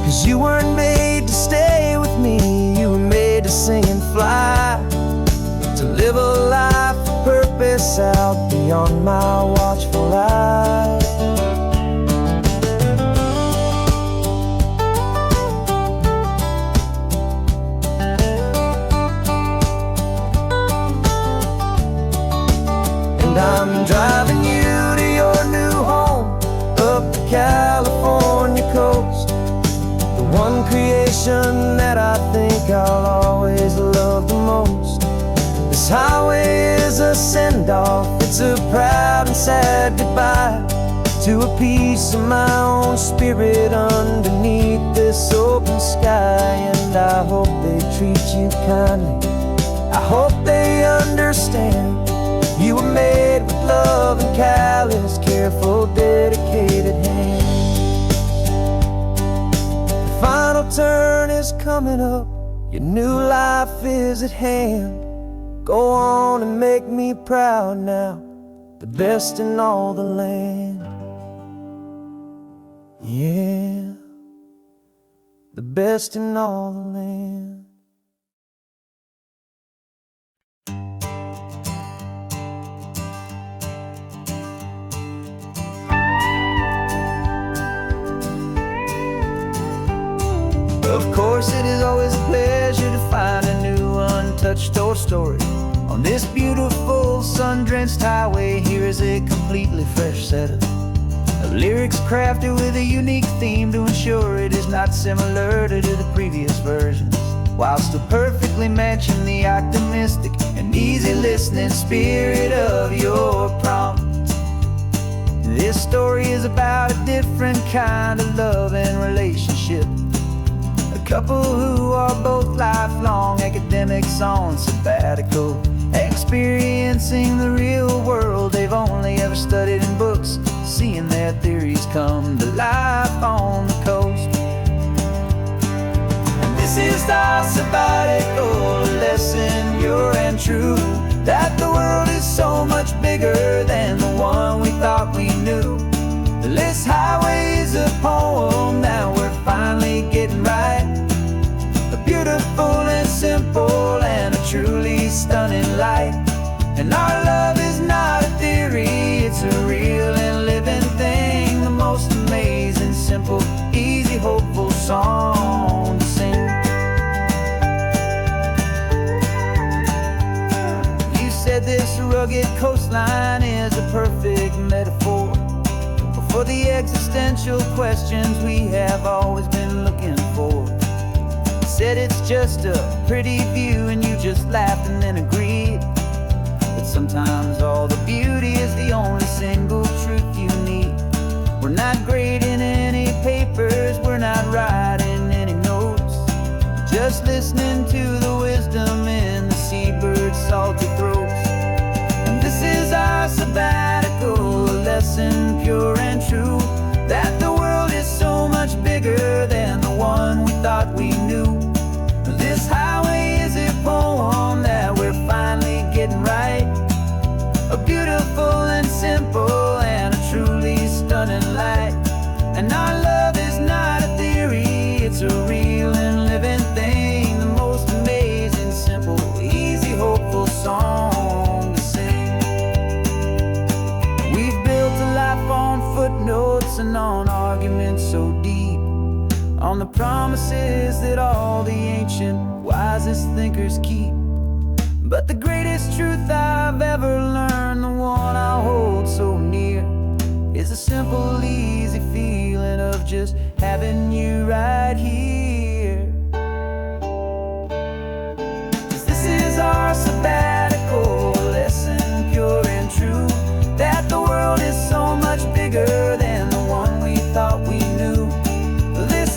'Cause you weren't made to stay with me, you were made to sing and fly, to live a life of purpose out beyond my watchful eye. And I'm driving you to your new home up the California coast, the one creation that I think I'll always love the most. This highway is a send-off, it's a proud and sad goodbye to a piece of my own spirit underneath this open sky. And I hope they treat you kindly. I hope they understand you were made with love and callous, careful, dedicated hands. The final turn is coming up, your new life is at hand. Go on and make me proud now, the best in all the land. Yeah, the best in all the land. Of course, it is always a pleasure to find a new untouched old story. On this beautiful sun-drenched highway, here is a completely fresh set of lyrics crafted with a unique theme to ensure it is not similar to the previous versions, while still perfectly matching the optimistic and easy listening spirit of your prompt. This story is about a different kind of love and relationship. A couple who are both lifelong academics on sabbatical, experiencing the real world they've only ever studied in books, seeing their theories come to life on the coast. And this is our sabbatical lesson, pure and true, that the world is so much bigger than the one we thought we knew. This highway is a poem that we're finally getting right, a beautiful and simple and a truly stunning light. And our love is not a theory, it's a real and living thing, the most amazing, simple, easy, hopeful song to sing. You said this rugged coastline is a perfect metaphor for the existential questions we have always been looking for. You said it's just a pretty view and you just laughed and then agreed. But sometimes all the beauty is the only single truth you need. We're not grading any papers, we're not writing any notes, just listening to the wisdom in the seabird's salty throats. And this is our sabbatical lesson, pure and true, that the world is so much bigger than the one we thought we knew. This highway is a poem that we're finally getting right, a beautiful and simple and a truly stunning light. And our love is not a theory, it's a real and living thing, the most amazing, simple, easy, hopeful song to sing. We've built a life on footnotes and on arguments so deep, on the promises that all the ancient, wisest thinkers keep. But the greatest truth I've ever learned, the one I hold so near, is a simple, easy feeling of just having you right here. 'Cause this is our sabbatical lesson, pure and true, that the world is so much bigger than the one we thought we knew. This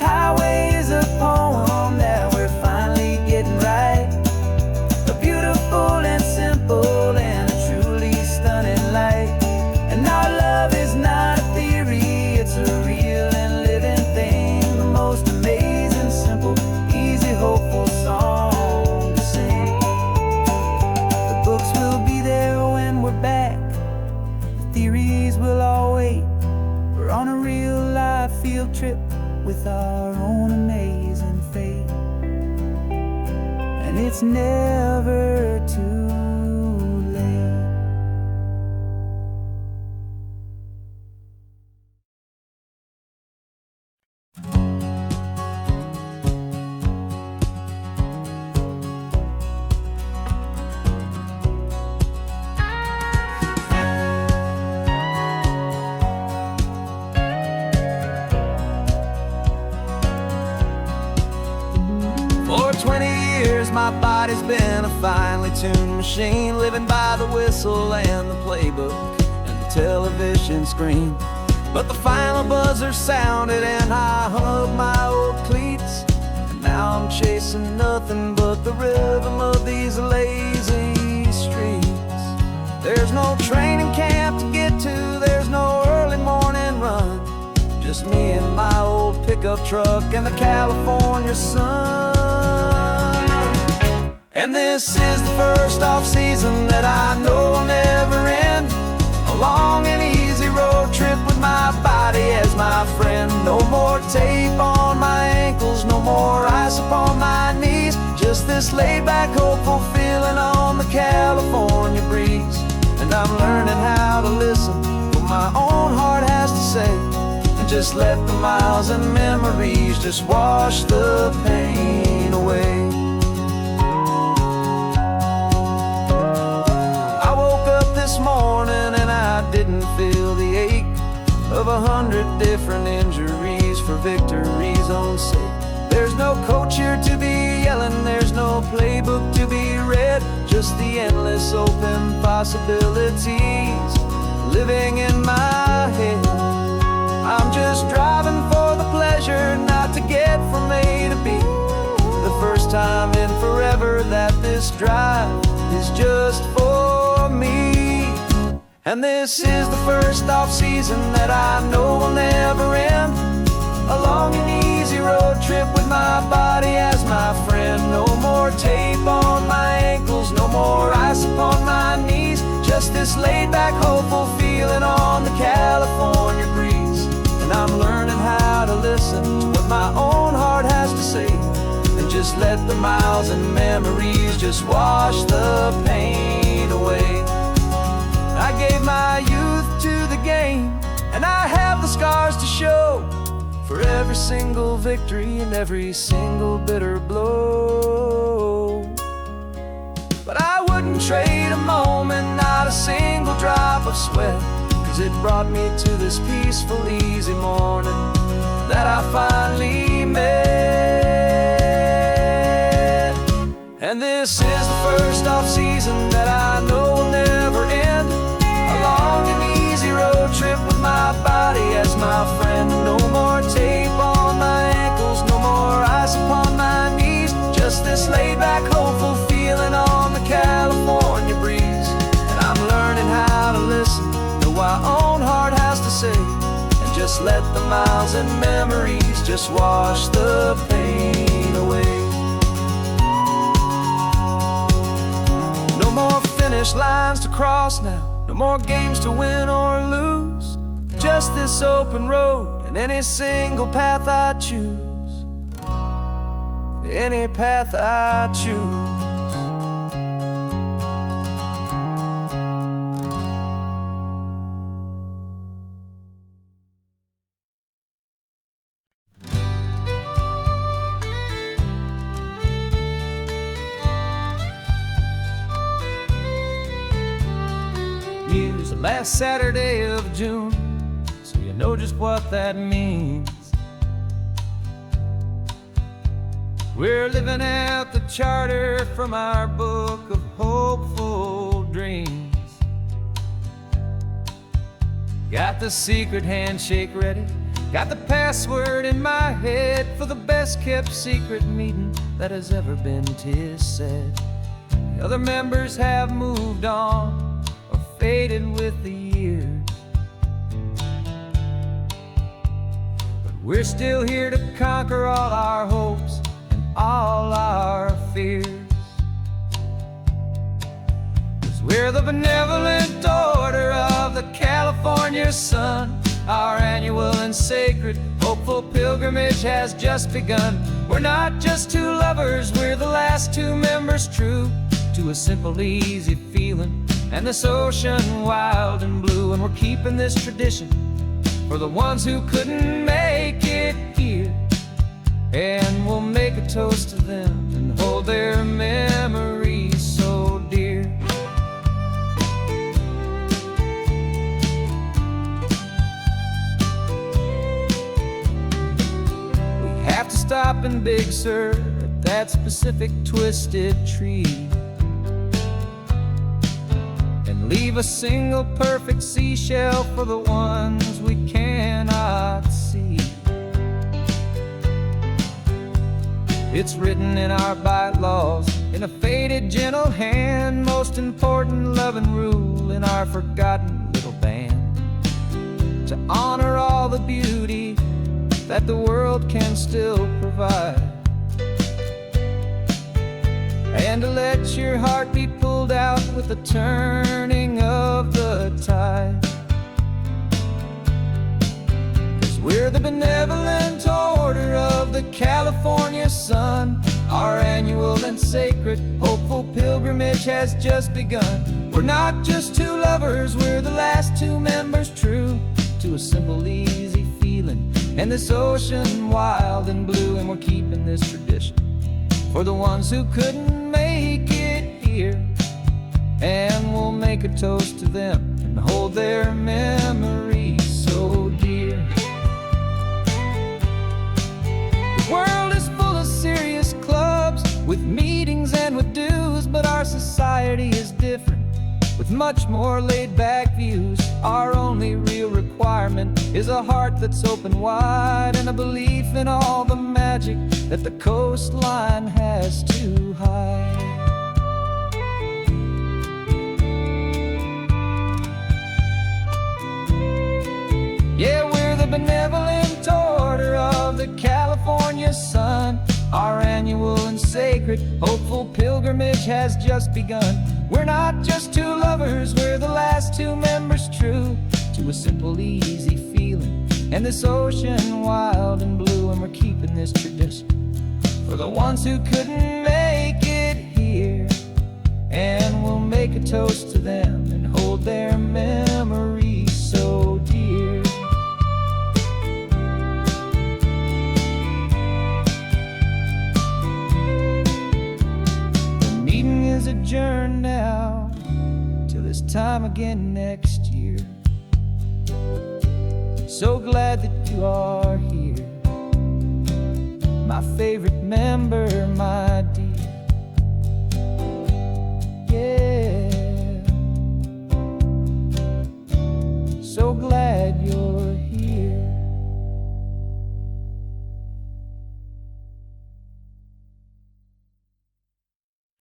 and it's never too late. For 20 years my body's been a finely tuned machine, living by the whistle and the playbook and the television screen. But the final buzzer sounded and I hung up my old cleats, and now I'm chasing nothing but the rhythm of these lazy streets. There's no training camp to get to, there's no early morning run, just me and my old pickup truck and the California sun. And this is the first off-season that I know will never end. A long and easy road trip with my body as my friend. No more tape on my ankles, no more ice upon my knees, just this laid-back, hopeful feeling on the California breeze. And I'm learning how to listen to what my own heart has to say, and just let the miles and memories just wash the pain away. This morning and I didn't feel the ache of 100 different injuries for victory's own sake. There's no coach here to be yelling, there's no playbook to be read, just the endless open possibilities living in my head. I'm just driving for the pleasure, not to get from A to B. The first time in forever that this drive is just for me. And this is the first off-season that I know will never end. A long and easy road trip with my body as my friend. No more tape on my ankles, no more ice upon my knees, just this laid-back, hopeful feeling on the California breeze. And I'm learning how to listen to what my own heart has to say, and just let the miles and memories just wash the pain away. I gave my youth to the game, and I have the scars to show for every single victory and every single bitter blow. But I wouldn't trade a moment, not a single drop of sweat, 'cause it brought me to this peaceful, easy morning that I finally met. And this is the first off-season that I know will never end. A long and easy road trip with my body as my friend. No more tape on my ankles, no more ice upon my knees, just this laid-back, hopeful feeling on the California breeze. And I'm learning how to listen to what my own heart has to say, and just let the miles and memories just wash the pain away. No more finish lines to cross now, no more games to win or lose, just this open road and any single path I choose, any path I choose. Use the last Saturday of June, so you know just what that means. We're living out the charter from our book of hopeful dreams. Got the secret handshake ready, got the password in my head for the best kept secret meeting that has ever been, 'tis said. The other members have moved on or faded with the years, but we're still here to conquer all our hopes and all our fears. 'Cause we're the benevolent order of the California sun. Our annual and sacred hopeful pilgrimage has just begun. We're not just two lovers, we're the last two members members true to a simple, easy feeling. And this ocean wild and blue, and we're keeping this tradition for the ones who couldn't make it here. And we'll make a toast to them and hold their memories so dear. We have to stop in Big Sur at that specific twisted tree, leave a single perfect seashell for the ones we cannot see. It's written in our bylaws, in a faded gentle hand, most important loving rule in our forgotten little band, to honor all the beauty that the world can still provide, and to let your heart be pulled out with the turning of the tide. 'Cause we're the benevolent order of the California sun. Our annual and sacred hopeful pilgrimage has just begun. We're not just two lovers, we're the last two members true to a simple, easy feeling. And this ocean wild and blue, and we're keeping this tradition for the ones who couldn't make it here. And we'll make a toast to them and hold their memories so dear. The world is full of serious clubs with meetings and with dues, but our society is different with much more laid-back views. Our only real requirement is a heart that's open wide, and a belief in all the magic that the coastline has to hide. Yeah, we're the benevolent order of the California sun. Our annual and sacred hopeful pilgrimage has just begun. We're not just two lovers, we're the last two members true to a simple, easy feeling. And this ocean wild and blue, and we're keeping this tradition for the ones who couldn't make it here. And we'll make a toast to them and hold their memories so dear. The meeting is adjourned now till this time again next year. So glad that you are here, my favorite member, my dear.